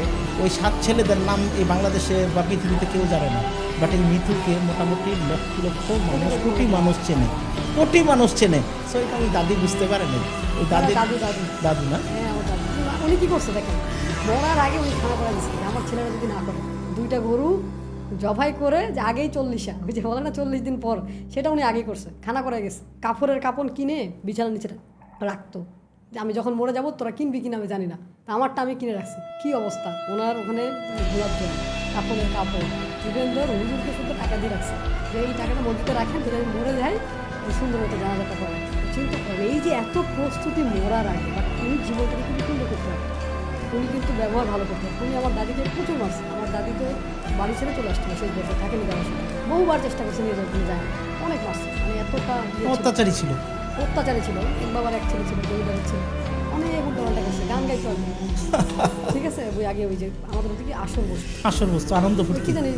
ওই 7 ছেলেদের নাম এই বাংলাদেশে বা পৃথিবীতে কেউ জানে না, বাট এই মিথুকে মোটামুটি লক্ষ লক্ষ মানুষ, কোটি মানুষ চেনে। সো এটা ওই দাদি বুঝতে পারে না। ওই দাদু না, হ্যাঁ আমার দাদু। উনি কী করছে দেখেন, মরার আগে উনি খানা করা দিচ্ছে আমার ছেলেরা যদি না করে, 2টা গরু জবাই করে, যে আগেই 40, ওই যে বলে না 40 দিন পর, সেটা উনি আগেই করছে, খানা করে গেছে। কাপড়ের কাপড় কিনে বিছানার নিচে রাখতো, যে আমি যখন মরে যাবো তোরা কিনবি কিনা আমি জানি না, তা আমারটা আমি কিনে রাখছি। কী অবস্থা ওনার ওখানে, ঘোরার জন্য কাপড়ের কাপড়, ইভেন ধর হুজুরকে শুধু টাকা দিয়ে রাখছে যে এই টাকাটা মসজিদে রাখেন, যদি আমি মরে যাই সুন্দর মতো জানাজাটা করেন। চিন্তা করেন, এই যে এত প্রস্তুতি মরার আগে, বাট উনি জীবনটাকে কিন্তু সুন্দর করতে পারতেন। উনি কিন্তু ব্যবহার ভালো করতেন। উনি আমার দাদিকে প্রচুর মারছে। আমার দাদি তো বাড়ি ছেড়ে চলে আসছিল, শেষ বছর থাকেনি যাওয়ার সময়, বহুবার চেষ্টা করছে নিয়ে যাওয়ার জন্য, যায় অনেক মারছে। মানে এতটা অত্যাচারী ছিল। এক বাবার এক ছেলে ছিল, জমিদারের ছেলে, অনেক উল্টোপাল্টা করছে, গান গাইতে হবে, ঠিক আছে। ওই আগে ওই যে আমাদের ওদিকে আসর বসতো, আনন্দ ফুর্তি, কি জানি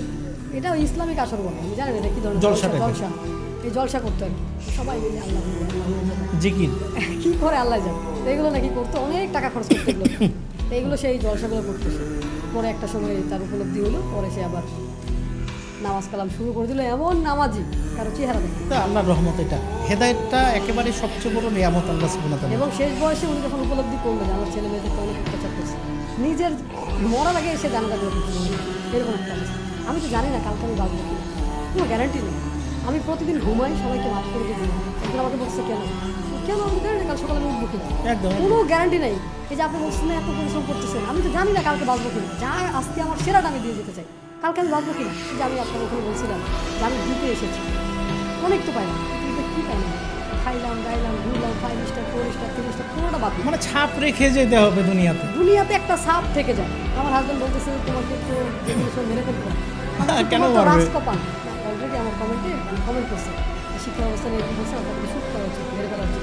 এটা ইসলামিক আসর বলে, আমি জানি না এটা কি ধরনের জলসা, এই জলসা করতো আর কি, সবাই মিলে আল্লাহ জিকির কি করে আল্লাহ জানে, এইগুলো নাকি করতো, অনেক টাকা খরচ করতে এগুলো। এইগুলো সেই জলসাগুলো করতেছে। পরে একটা সময় তার উপলব্ধি হলো, পরে সে আবার নামাজ কালাম শুরু করে দিল। এমন নামাজি কারো চেহারা দেখে, আল্লাহর রহমত। এটা হেদায়েতটা একেবারে সবচেয়ে বড় নিয়ামত আল্লাহ সুবহানাহু ওয়া তাআলা। এবং শেষ বয়সে উনি যখন উপলব্ধি করলো যে আমার ছেলে মেয়েদেরকে অনেক অত্যাচার করছে, নিজের মরার আগে এসে জানাজা করে দিচ্ছিল, এরকম একটা অবস্থা। আমি তো জানি না কালকে আমি বাঁচবো কিনা, কোনো গ্যারান্টি নেই। আমি প্রতিদিন ঘুমাই, সবাইকে মাফ করে দিয়ে ঘুমাই। একদিন আমাকে বলছে কেন আমি জানি না কাল সকালে আমি উঠবো কিনা, কোনো গ্যারান্টি নেই। এই যে আপনি বলছেন এত পরিশ্রম করতেছেন, আমি তো জানি না কালকে বাঁচবো কিনা, যা আজকে আমার সেরাটা আমি দিয়ে যেতে চাই, কালকে আমি বাঁচবো কিনা। যে আমি আপনার ওখানে বলছিলাম যে আমি দিতে এসেছি, অনেক তো পাই না, কিন্তু কী পাই না, খাইলাম গাইলাম ঘুরলাম, 5 স্টার 4 স্টার 3 স্টার, কোনোটা বাদ, মানে ছাপ রেখে যেতে হবে দুনিয়াতে একটা ছাপ থেকে যায়। আমার হাজব্যান্ড বলতেছে তোমাকে তো মেরে ফেলতে কেন রাজকপাল, অলরেডি আমার কমেন্ট করছে, শিক্ষা ব্যবস্থা নিয়ে বলছে আপনাকে শুট করা উচিত, মেরে ফেলা উচিত,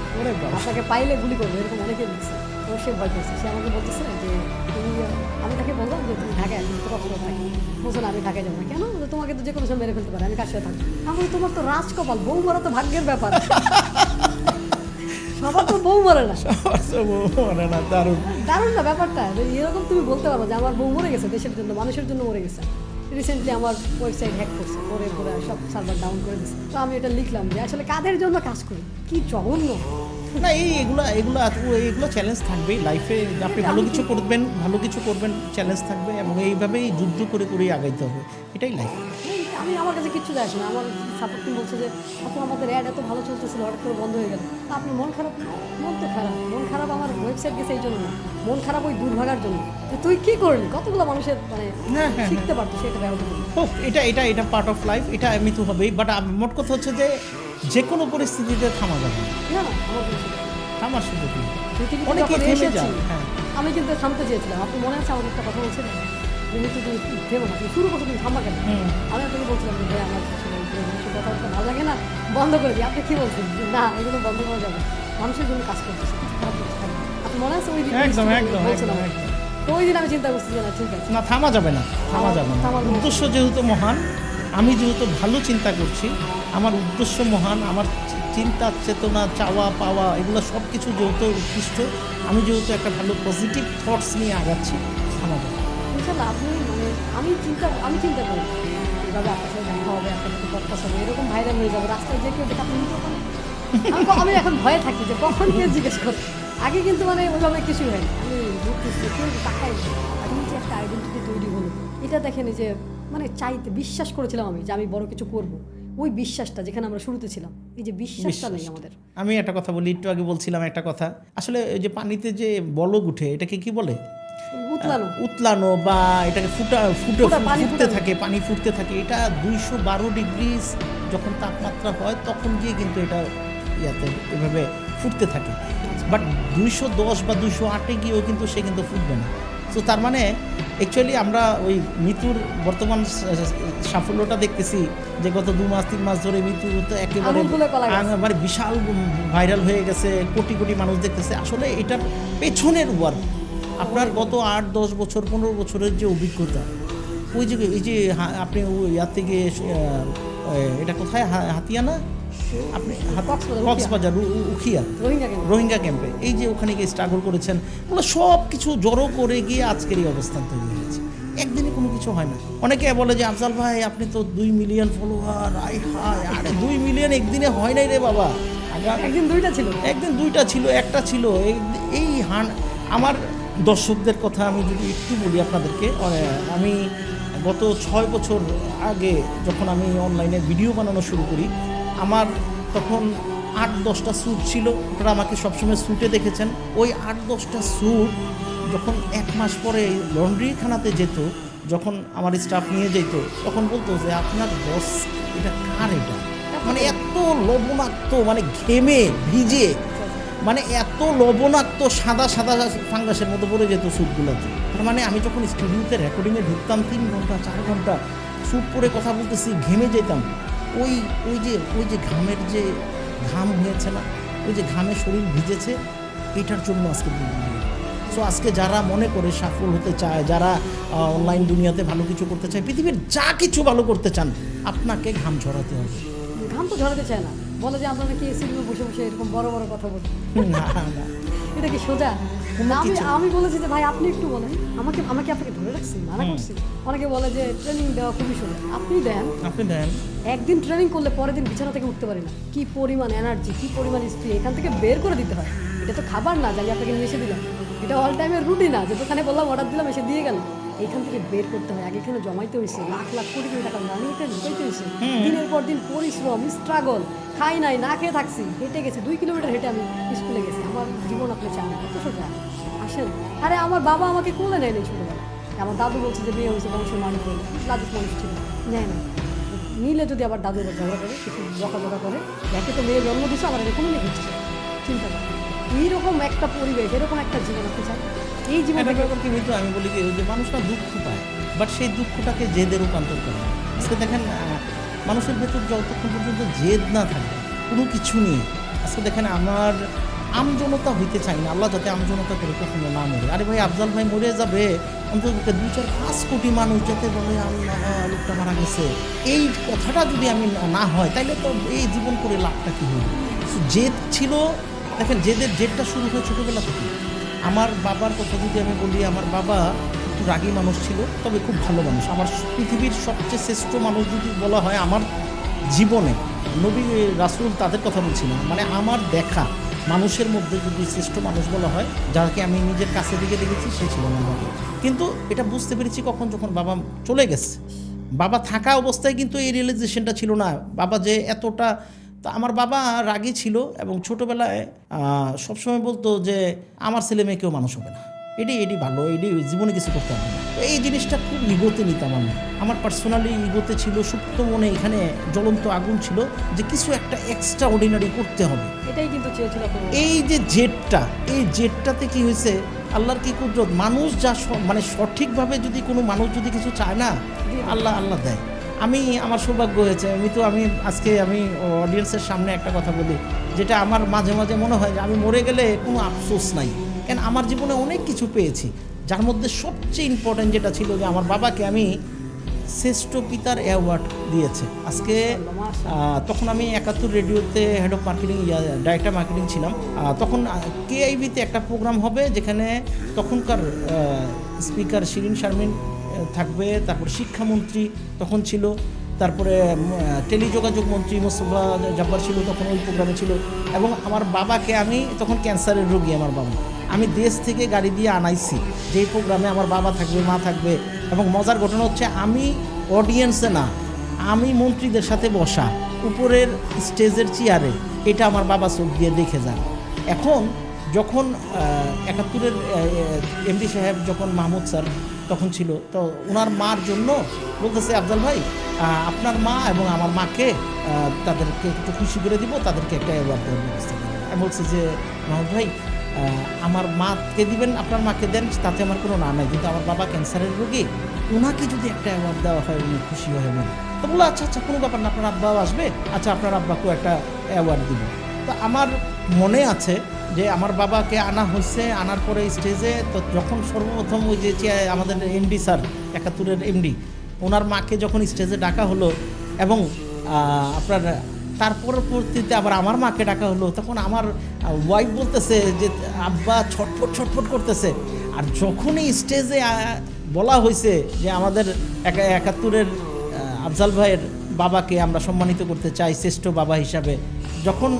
আপনাকে পাইলে গুলি করবো, এরকম অনেকে দিচ্ছে। তো সে ভয় করছে, সে আমাকে বলতেছে যে তুমি, আমি তাকে বললাম যে তুমি ঢাকায় আসবে, তো কখনো থাকি, বলছো না আমি ঢাকায় যাবো না। কেন, তোমাকে তো যে কোনো সময় মেরে ফেলতে পারে, আমি কার সাথে থাকি। আমি তোমার তো রাজকপাল, বউ মরা তো ভাগ্যের ব্যাপার, সবার তো বউ বউ মরে না। সবার চেয়ে বউ মরে না, দারুণ। দারুণ না ব্যাপারটা, এরকম তুমি বলতে পারো যে আমার বউ মরে গেছে, দেশের জন্য মানুষের জন্য মরে গেছে। রিসেন্টলি আমার ওয়েবসাইট হ্যাক করছে, করে সব সার্ভার ডাউন করে দিচ্ছে। তো আমি এটা লিখলাম যে আসলে কাদের জন্য কাজ করি, কি জঘন্য। না এগুলো চ্যালেঞ্জ থাকবেই লাইফে। আপনি ভালো কিছু করবেন, চ্যালেঞ্জ থাকবে, এবং এইভাবেই যুদ্ধ করে করেই আগাইতে হবে, এটাই লাইফ। আমি আমার কাছে কিচ্ছু যায় আসে না। আমার সাপোর্ট টিম বলছে যে আপু আমাদের অ্যাড এত ভালো চলতেছিল, হঠাৎ করে বন্ধ হয়ে গেল। তা আপনি মন খারাপ? মন তো খারাপ, মন খারাপ আমার ওয়েবসাইট গেছে এই জন্য না, মন খারাপ ওই দুর্ভাগার জন্য যে তুই কি করলি, কতগুলো মানুষের মানে শিখতে পারতো সেটা ব্যবহার করলি। হোক, এটা পার্ট অফ লাইফ, এটা এমনি তো হবেই। বাট মোট কথা হচ্ছে যে কোনো পরিস্থিতিতে থামা যাবে না, না আমার কোনো সুযোগ নেই। থামার সুযোগ নেই। পৃথিবীতে অনেকে যখন থেমে এসেছি, যায়, হ্যাঁ। আমি কিন্তু থামতে চেয়েছিলাম। আপনি মনে আছে আমাকে একটা কথা বলছিলেন, তুমি থেমো না, তুমি শুরু করছো, তুমি থামা কেন? আমি আপনাকে বলছিলাম যে ভাই আমার আসলে এই মানুষের কথা বলতে ভালো লাগে না, বন্ধ করে দিই। আপনি কি বলছেন যে না এগুলো বন্ধ করা যাবে, মানুষের জন্য কাজ করতেছে, কিছু খারাপ করতে থাকবে। আপনি মনে আছে ওই দিন বলছিলাম? তো ওই দিন আমি চিন্তা করছি যে না ঠিক আছে, না থামা যাবে না। উদ্দেশ্য যেহেতু মহান, আমি যেহেতু ভালো চিন্তা করছি, আমার উদ্দেশ্য মহান, আমার চিন্তা চেতনা চাওয়া পাওয়া এগুলো সব কিছু যেহেতু উৎকৃষ্ট, আমি যেহেতু একটা ভালো পজিটিভ থটস নিয়ে আগাচ্ছি, থামা যাবে। ইনশাল্লাহ আপনি মানে আমি চিন্তা করি এভাবে আপনার সাথে দেখা হবে, আপনার সাথে পডকাস্ট হবে, এরকম ভাইরাল হয়ে যাবে, রাস্তায় যে কেউ দেখে আপনি নিতে পারেন। আমি এখন ভয়ে থাকি যে কখন কেউ জিজ্ঞেস করে। আগে কিন্তু মানে ওইভাবে কিছু হয়নি, আমি ঘুরতেছি, কেউ তাকাই এখন যে একটা আইডেন্টিটি তৈরি হলো, এটা দেখেন যে মানে চাইতে বিশ্বাস করেছিলাম আমি যে আমি বড় কিছু করব, ওই বিশ্বাসটা যেখানে আমরা শুরুতে ছিলাম, এই যে বিশ্বাসটা নেই আমাদের। আমি একটা কথা বলি, একটু আগে বলছিলাম একটা কথা, আসলে এই যে পানিতে যে বলক উঠে এটাকে কি বলে? উতলানো, বা এটাকে ফুটতে থাকে, পানি ফুটতে থাকে। এটা 212 ডিগ্রি যখন তাপমাত্রা হয় তখন গিয়ে কিন্তু এটা এভাবে ফুটতে থাকে। বাট 210 বা 208-এ গিয়েও কিন্তু সে কিন্তু ফুটবে না। তো তার মানে অ্যাকচুয়ালি আমরা ওই মিতুর বর্তমান সাফল্যটা দেখতেছি যে গত 2-3 মাস ধরে মিতু তো একেবারে বিশাল ভাইরাল হয়ে গেছে, কোটি কোটি মানুষ দেখতেছে। আসলে এটার পেছনের ওয়ার্ক, আপনার গত 8-10 বছর 15 বছরের যে অভিজ্ঞতা, ওই যে এই যে আপনি ইয়ার থেকে এটা কোথায় হাতিয়ানা, আপনি কক্সবাজার উখিয়া রোহিঙ্গা ক্যাম্পে, এই যে ওখানে গিয়ে স্ট্রাগল করেছেন, ওগুলো সব কিছু জড়ো করে গিয়ে আজকের এই অবস্থান তৈরি হয়েছে। একদিনে কোনো কিছু হয় না। অনেকে বলে যে আফজাল ভাই আপনি তো 2 মিলিয়ন ফলোয়ার, আরে 2 মিলিয়ন একদিনে হয় নাই রে বাবা, একদিন দুইটা ছিল, একটা ছিল। এই আমার দর্শকদের কথা আমি যদি একটু বলি আপনাদেরকে, আমি গত 6 বছর আগে যখন আমি অনলাইনে ভিডিও বানানো শুরু করি, আমার তখন 8-10টা স্যুট ছিল। আপনারা আমাকে সবসময় স্যুটে দেখেছেন। ওই 8-10টা স্যুট যখন 1 মাস পরে লন্ড্রিখানাতে যেত, যখন আমার স্টাফ নিয়ে যেত, তখন বলতো যে আপনার বস এটা কার, এটা মানে এত লবণাক্ত, মানে ঘেমে ভিজে, মানে এত লবণাক্ত সাদা সাদা ফাঙ্গাসের মতো পড়ে যেত স্যুটগুলোতে। তার মানে আমি যখন স্টুডিওতে রেকর্ডিংয়ে ঢুকতাম 3 ঘন্টা 4 ঘন্টা স্যুট পরে কথা বলতেছি, ঘেমে যেতাম। ওই যে ঘামের যে ঘাম হয়েছে না, ওই যে ঘামে শরীর ভিজেছে, এটার জন্য আজকে সো আজকে যারা মনে করে সফল হতে চায়, যারা অনলাইন দুনিয়াতে ভালো কিছু করতে চায়, পৃথিবীর যা কিছু ভালো করতে চান, আপনাকে ঘাম ঝরাতে হবে। ঘাম তো ঝরাতে চায় না, বলে যে আমরা নাকি এসি রুমে বসে বসে এরকম বড় বড় কথা বলি। না এটা কি সোজা? আমি বলেছি যে ভাই আপনি একটু বলেন, আমাকে আপনাকে ধরে রাখছি, মানা করছি। অনেকে বলে যে ট্রেনিং দেওয়া খুবই সোজা, আপনি দেন। একদিন ট্রেনিং করলে পরের দিন বিছানা থেকে উঠতে পারি না। কি পরিমাণ এনার্জি, কি পরিমাণ স্ত্রী এখান থেকে বের করে দিতে হয়। এটা তো খাবার না যে আমি আপনাকে নিয়ে এসে দিলাম, এটা অল টাইমের রুটিন না যে দোকানে বললাম অর্ডার দিলাম এসে দিয়ে গেল। এইখান থেকে বের করতে হয়, আগে এখানে জমাইতে হয়েছে লাখ লাখ কোটি কোটি টাকা, মানি এখানে ঢুকাইতে হয়েছে, দিনের পর দিন পরিশ্রম, স্ট্রাগল, খাই নাই, না খেয়ে থাকছি, হেঁটে গেছি 2 কিলোমিটার হেঁটে আমি স্কুলে গেছি। আমার জীবন আপনি চান এত সোজা? আসেন। আরে আমার বাবা আমাকে কোলে নেয়নি ছোটোবেলা, আমার দাদু বলছে যে বিয়ে হয়েছে বংশের মানুষ বলে, লাজুক মানুষ ছিল, নেয় না। নিলে যদি আবার দাদু আবার ঝগড়া করে, কিছু বকা করে, দেখে তো মেয়ে জন্ম দিচ্ছে, আমার এরকমই নিয়ে ঘুরছে। চিন্তা করেন এইরকম একটা পরিবেশ, এরকম একটা জীবন আপনি চান? এই জীবন কিন্তু আমি বলি কি, যে মানুষরা দুঃখ পায়, বাট সেই দুঃখটাকে জেদে রূপান্তর করে। আজকে দেখেন মানুষের ভেতর যতক্ষণ পর্যন্ত জেদ না থাকে কোনো কিছু নিয়ে, আজকে দেখেন আমার আমজনতা হইতে চাই না, আল্লাহ যাতে আমজনতা করে কখনো না মরে। আরে ভাই আফজাল ভাই মরে যাবে, অন্তত 2-4-5 কোটি মানুষ যাতে বলে আল্লাহ লোকটা মারা গেছে, এই কথাটা যদি আমি না হয়, তাইলে তো এই জীবন করে লাভটা কী হইল? জেদ ছিল, দেখেন জেদের জেদটা শুরু হয় ছোটোবেলা থেকে। আমার বাবার কথা যদি আমি বলি, আমার বাবা একটু রাগী মানুষ ছিল, তবে খুব ভালো মানুষ। আমার পৃথিবীর সবচেয়ে শ্রেষ্ঠ মানুষ যদি বলা হয় আমার জীবনে, নবী রাসূল তাদের কথা বলছি না, মানে আমার দেখা মানুষের মধ্যে যদি শ্রেষ্ঠ মানুষ বলা হয়, যাকে আমি নিজের কাছে দিকে দেখেছি, সে ছিল আমার বাবা। কিন্তু এটা বুঝতে পেরেছি কখন, যখন বাবা চলে গেছে। বাবা থাকা অবস্থায় কিন্তু এই রিয়েলাইজেশনটা ছিল না, বাবা যে এতটা। তা আমার বাবা রাগী ছিল এবং ছোটোবেলায় সবসময় বলতো যে আমার ছেলে মেয়ে কেউ মানুষ হবে না, এটি ভালো, এটি জীবনে কিছু করতে হবে না। এই জিনিসটা খুব ইগোতে নিতাম আমি, আমার পার্সোনালি ইগোতে ছিল, সুপ্ত মনে এখানে জ্বলন্ত আগুন ছিল যে কিছু একটা এক্সট্রা অর্ডিনারি করতে হবে। এটাই কিন্তু চেয়েছিল তোমার। এই যে জেদটা, এই জেদটাতে কি হয়েছে, আল্লাহর কি কুদরত, মানুষ যা মানে সঠিকভাবে যদি কোনো মানুষ যদি কিছু চায় না, আল্লাহ দেয়। আমার সৌভাগ্য হয়েছে, আমি আজকে অডিয়েন্সের সামনে একটা কথা বলি, যেটা আমার মাঝে মাঝে মনে হয় যে আমি মরে গেলে কোনো আফসোস নাই, কেন আমার জীবনে অনেক কিছু পেয়েছি, যার মধ্যে সবচেয়ে ইম্পর্ট্যান্ট যেটা ছিল যে আমার বাবাকে আমি শ্রেষ্ঠ পিতার অ্যাওয়ার্ড দিয়েছে আজকে। তখন আমি 71 রেডিওতে head of marketing, director marketing ছিলাম। তখন কেআইভিতে একটা প্রোগ্রাম হবে, যেখানে তখনকার স্পিকার শিরিন শারমিন থাকবে, তারপর শিক্ষামন্ত্রী তখন ছিল, তারপরে টেলিযোগাযোগ মন্ত্রী মোস্তফা জব্বার ছিল তখন ওই প্রোগ্রামে ছিল। এবং আমার বাবাকে আমি তখন ক্যান্সারের রোগী, আমার বাবা, আমি দেশ থেকে গাড়ি দিয়ে আনাইছি যেই প্রোগ্রামে আমার বাবা থাকবে, মা থাকবে। এবং মজার ঘটনা হচ্ছে আমি অডিয়েন্সে না, আমি মন্ত্রীদের সাথে বসা উপরের স্টেজের চেয়ারে, এটা আমার বাবা চোখ দিয়ে দেখে যান। এখন যখন 71-এর এমডি সাহেব যখন মাহমুদ স্যার তখন ছিল, তো ওনার মার জন্য বলতেছে, আফজাল ভাই আপনার মা এবং আমার মাকে তাদেরকে একটু খুশি করে দিব, তাদেরকে একটা অ্যাওয়ার্ড দেওয়ার ব্যবস্থা করবেন। আমি বলছি যে মাহমুদ ভাই আমার মাকে দিবেন, আপনার মাকে দেন, তাতে আমার কোনো না নাই, কিন্তু আমার বাবা ক্যান্সারের রোগী, ওনাকে যদি একটা অ্যাওয়ার্ড দেওয়া হয় উনি খুশি হবেন। তো বললো আচ্ছা কোনো ব্যাপার না, আপনার আব্বাও আসবে, আচ্ছা আপনার আব্বাকেও একটা অ্যাওয়ার্ড দিব। তো আমার মনে আছে যে আমার বাবাকে আনা হয়েছে, আনার পরে স্টেজে তো যখন সর্বপ্রথম ওই যে আমাদের এমডি স্যার 71-এর এমডি, ওনার মাকে যখন স্টেজে ডাকা হলো এবং আপনার তার পরবর্তীতে আবার আমার মাকে ডাকা হলো, তখন আমার ওয়াইফ বলতেছে যে আব্বা ছটফট করতেছে। আর যখনই স্টেজে বলা হয়েছে যে আমাদের 71-এর আফজাল ভাইয়ের বাবাকে আমরা সম্মানিত করতে চাই শ্রেষ্ঠ বাবা হিসাবে, যখন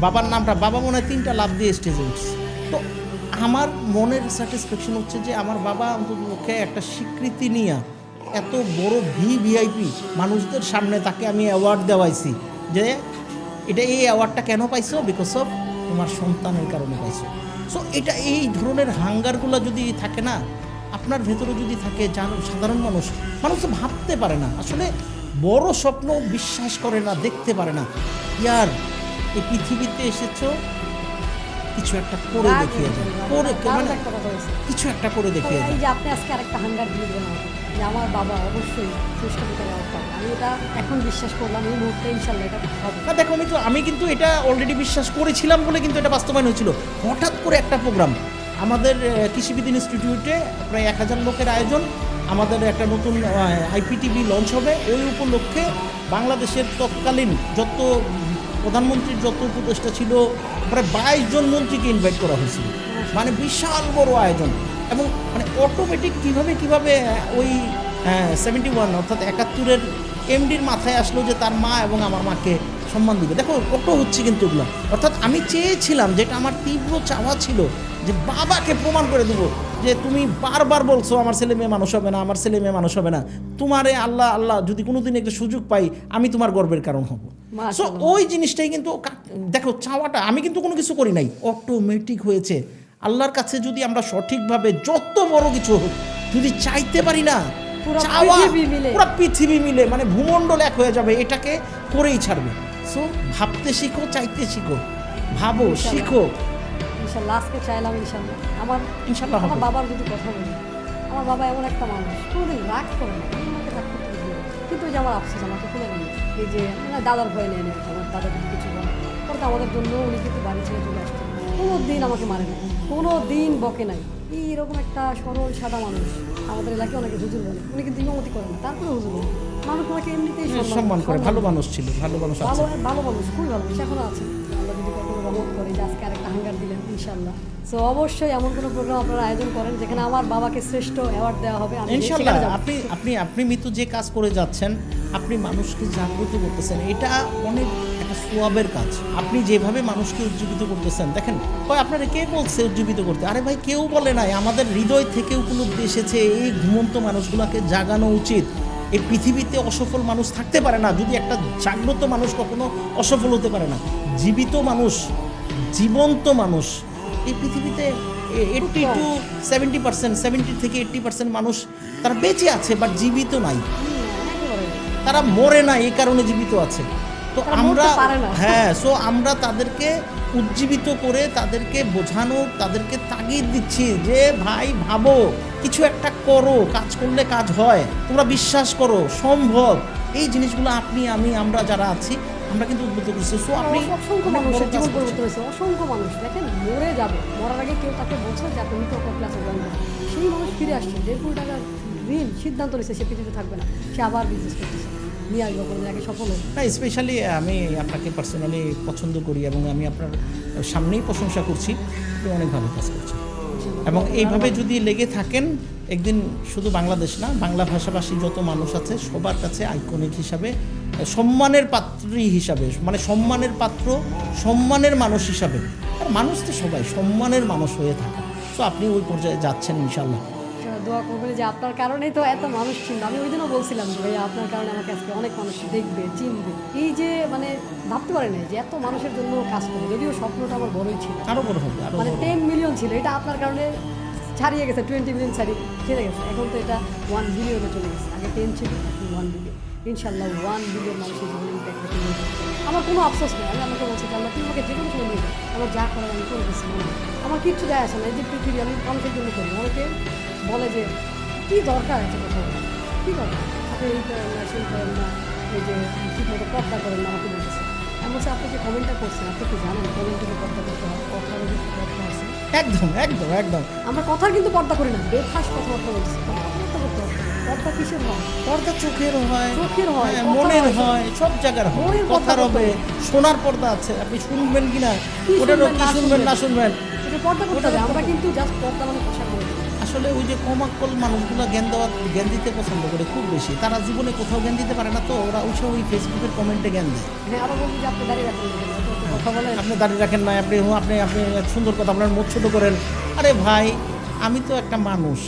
বাবার নামটা, বাবা মনে হয় 3টা লাফ দিয়ে স্টেজে উঠছে। তো আমার মনের স্যাটিসফ্যাকশন হচ্ছে যে আমার বাবা অন্ততপক্ষে একটা স্বীকৃতি নিয়ে এত বড় ভিআইপি মানুষদের সামনে তাকে আমি অ্যাওয়ার্ড দেওয়াইছি, যে এই অ্যাওয়ার্ডটা কেন পাইছো, বিকজ অফ তোমার সন্তানের কারণে পাইছো। সো এই ধরনের হাঙ্গারগুলো যদি থাকে না আপনার ভেতরে, যদি থাকে, সাধারণ মানুষ তো ভাবতে পারে না, আসলে বড় স্বপ্ন বিশ্বাস করে না, দেখতে পারে না। ইয়ার এই পৃথিবীতে এসেছো কিছু একটা করে দেখিয়ে যায়, কিছু একটা করে দেখিয়ে যায়। এই যে আপনি আজকে আরেকটা হাঙ্গার দিয়ে দিলেন যে আমার বাবা অবশ্যই শ্রেষ্ঠ পিতার অ্যাওয়ার্ড পাবে, আমি এটা এখন বিশ্বাস করলাম, এই মুহূর্তে ইনশাল্লাহ এটা হবে না। দেখো আমি কিন্তু এটা অলরেডি বিশ্বাস করেছিলাম বলে কিন্তু এটা বাস্তবায়ন হয়েছিল। হঠাৎ করে একটা প্রোগ্রাম আমাদের কৃষিবিদ ইনস্টিটিউটে প্রায় 1000 লোকের আয়োজন, আমাদের একটা নতুন আইপিটিভি লঞ্চ হবে, ওই উপলক্ষে বাংলাদেশের তৎকালীন যত প্রধানমন্ত্রীর যত উপদেষ্টা ছিল প্রায় 22 জন মন্ত্রীকে ইনভাইট করা হয়েছিল, মানে বিশাল বড় আয়োজন। এবং মানে অটোমেটিক কিভাবে ওই 71 অর্থাৎ 71-এর এমডির মাথায় আসলো যে তার মা এবং আমার মাকে সম্মান দিবে। দেখো অটো হচ্ছে কিন্তু এগুলো, অর্থাৎ আমি চেয়েছিলাম, যেটা আমার তীব্র চাওয়া ছিল, যে বাবাকে প্রমাণ করে দেবো যে তুমি বারবার বলছো আমার ছেলে মেয়ে মানুষ হবে না, আমার ছেলে মেয়ে মানুষ হবে না, তোমারে আল্লাহ যদি কোনোদিন একটা সুযোগ পাই আমি তোমার গর্বের কারণ হব। সো ওই জিনিসটাই কিন্তু দেখো চাওয়াটা, আমি কিন্তু কোনো কিছু করি নাই, অটোমেটিক হয়েছে। আল্লাহর কাছে যদি আমরা সঠিকভাবে যত বড় কিছু হোক যদি চাইতে পারি না, চাওয়া পুরো পৃথিবী মিলে মানে ভূমণ্ডল এক হয়ে যাবে, এটাকে করেই ছাড়বে। সো ভাবতে শিখো, চাইতে শিখো, ভাবো, শিখো। ইনশাল্লাহ আজকে চাইলাম, ইনশাল্লাহ আমার বাবার যদি কথা বলি, আমার বাবা এমন একটা মানুষ কোনোদিন রাগ করে না, আমাকে রাগ করতে দিল, কিন্তু ওই যে আমার আফসোস আমাকে খুলে নেই, এই যে দাদার ভয় নেই নেই, আমার দাদা যদি কিছু বলে পরে আমাদের জন্য উনি কিন্তু বাড়ি ছেড়ে চলে আসতেন, কোনো দিন আমাকে মারে নাই, কোনো দিন বকে নাই। এইরকম একটা সরল সাদা মানুষ, আমাদের এলাকায় অনেকে হুজুর বলে, উনি কিন্তু ইমামতি করেন না, তারপরে হুজুর বলে, মানুষ ওনাকে এমনিতেই সম্মান করে। ভালো মানুষ ছিল, ভালো মানুষ, ভালো মানুষ, খুবই ভালো মানুষ, এখনো আছে। আল্লাহ যদি কখনো রহমত করে যে আজকে আরেকটা হাঙ্গার ইনশাআল্লাহ। সো অবশ্যই এমন কোনো প্রোগ্রাম আপনারা আয়োজন করেন যেখানে আমার বাবাকে শ্রেষ্ঠ অ্যাওয়ার্ড দেওয়া হবে। আমি ইনশাল্লাহ সেখানে যাব। আপনি আপনি আপনি মিতু যে কাজ করে যাচ্ছেন, আপনি মানুষকে জাগ্রত করতেছেন, এটা অনেক একটা সোয়াবের কাজ। আপনি যেভাবে মানুষকে উজ্জীবিত করতেছেন, দেখেন কয় আপনারা কে বলছে উজ্জীবিত করতে? আরে ভাই কেউ বলে নাই, আমাদের হৃদয় থেকে উপলব্ধি এসেছে এই ঘুমন্ত মানুষগুলোকে জাগানো উচিত। এই পৃথিবীতে অসফল মানুষ থাকতে পারে না যদি একটা জাগ্রত মানুষ কখনো অসফল হতে পারে না। জীবিত মানুষ, জীবন্ত মানুষ এই পৃথিবীতে 80 to 70%, 70 থেকে 80% মানুষ তারা বেঁচে আছে বাট জীবিত নাই, একেবারে। তারা মরে না, এই কারণে জীবিত আছে। তো তারা আমরা মরতে পারে না। হ্যাঁ, সো আমরা তাদেরকে উজ্জীবিত করে তাদেরকে বোঝানো, তাদেরকে তাগিদ দিচ্ছি যে ভাই ভাবো, কিছু একটা করো, কাজ করলে কাজ হয়, তোমরা বিশ্বাস করো সম্ভব। এই জিনিসগুলো আপনি আমি আমরা যারা আছি আমরা কিন্তু উদ্বুদ্ধ করছি। সো আপনি অসংখ্য অনেক বড় মানুষের কাজ জীবন করছেন। পরিবর্তন হয়েছে, অসংখ্য মানুষ দেখেন মরে যাবে, মরার আগে কেউ তাকে বলছে যে আপনি মৃত ক্লাসে জয়েন করুন, সেই মানুষ ফিরে আসছে, 1.5 কোটি টাকার ঋণ সিদ্ধান্ত নিয়েছে সে পৃথিবীতে থাকবে না, সে আবার বিজনেস করতেছে, নিয়ে আসবো করে আগে সফল হোক। না, স্পেশালি আমি আপনাকে পার্সোনালি পছন্দ করি এবং আমি আপনার সামনেই প্রশংসা করছি, আপনি অনেক ভালো কাজ করছেন। এবং এইভাবে যদি লেগে থাকেন, একদিন শুধু বাংলাদেশ না, বাংলা ভাষাভাষী যত মানুষ আছে সবার কাছে আইকনিক হিসাবে, সম্মানের পাত্রী হিসাবে, মানে সম্মানের পাত্র, সম্মানের মানুষ হিসাবে, আর মানুষ তো সবাই সম্মানের মানুষ হয়ে থাকে। তো আপনি ওই পর্যায়ে যাচ্ছেন ইনশাল্লাহ। দোয়া করবেন যে আপনার কারণেই তো এত মানুষ চিনবে। আমি ওই দিনও বলছিলাম যে ভাই আপনার কারণে আমাকে আজকে অনেক মানুষ দেখবে, চিনবে। এই যে মানে ভাবতে পারে না যে এত মানুষের জন্য কাজ করে, যদিও স্বপ্নটা আমার বড়ই ছিল, আরও বড় হবে, আরও মানে বড় 10 মিলিয়ন ছিল, এটা আপনার কারণে ছাড়িয়ে গেছে, 20 মিলিয়ন ছেড়ে গেছে, এখন তো এটা 1 বিলিয়নে চলে গেছে। আগে 10 ছিল, এখন 1 বিলিয়ন। ইনশাল্লাহ 1 বিলিয়ন মানুষের জীবনে ইম্প্যাক্ট করতে নিয়ে যাচ্ছে। আমার কোনো আফসোস নেই, আমি আমাকে বলছি যে আল্লাহ তুমি আমাকে যে কোনো সময় নিয়ে যাও, আমার যা করার আমি করে দিচ্ছি, আমার কিচ্ছু যায় আসে না। এই যে পৃথিবী আমি মানুষের জন্য করি, অনেকে বলে যে কী দরকার এত কথা বলা, কী দরকার, আপনি এই করেন না, সেই করেন না, এই যে ঠিক মতো পর্দা করেন না, আমাকে বলতেছে। আমি বলছি আপনি যে কমেন্টটা করছেন, আপনি কি জানেন কমেন্টে পর্দা করতে হয়, কথার পর্দা আছে। একদম একদম একদম। আমরা কথার কিন্তু পর্দা করি না, বেফাস কথাবার্তা বলছি, কথাবার্তা করতে হবে। পর্দা কিসের হয়? পর্দা চোখের হয়, চোখের হয়, হ্যাঁ, কথার মনের হয়, হয়, সব জায়গার হয়। মনের কথার পর্দা হবে, শোনার পর্দা আছে, আপনি শুনবেন কিনা, কি ওটারও শুনবেন, কি না শুনবেন না শুনবেন। এটা পর্দা করতে হবে। আমরা কিন্তু জাস্ট পর্দা মানে পোশাক বলি। আসলে ওই যে কমাক্কল মানুষগুলো জ্ঞান দিতে পছন্দ করে খুব বেশি, তারা জীবনে কোথাও জ্ঞান দিতে পারে না, তো ওরা ওই ফেসবুকের কমেন্টে জ্ঞান দেয়। হ্যাঁ, আরো বলবি যে আপনি দাঁড়িয়ে রাখবেন, কথা বলেন। আপনি দাঁড়িয়ে রাখেন না, আপনি আপনি আপনি সুন্দর কথা, আপনার মুখ ছোটো করেন। আরে ভাই, আমি তো একটা মানুষ,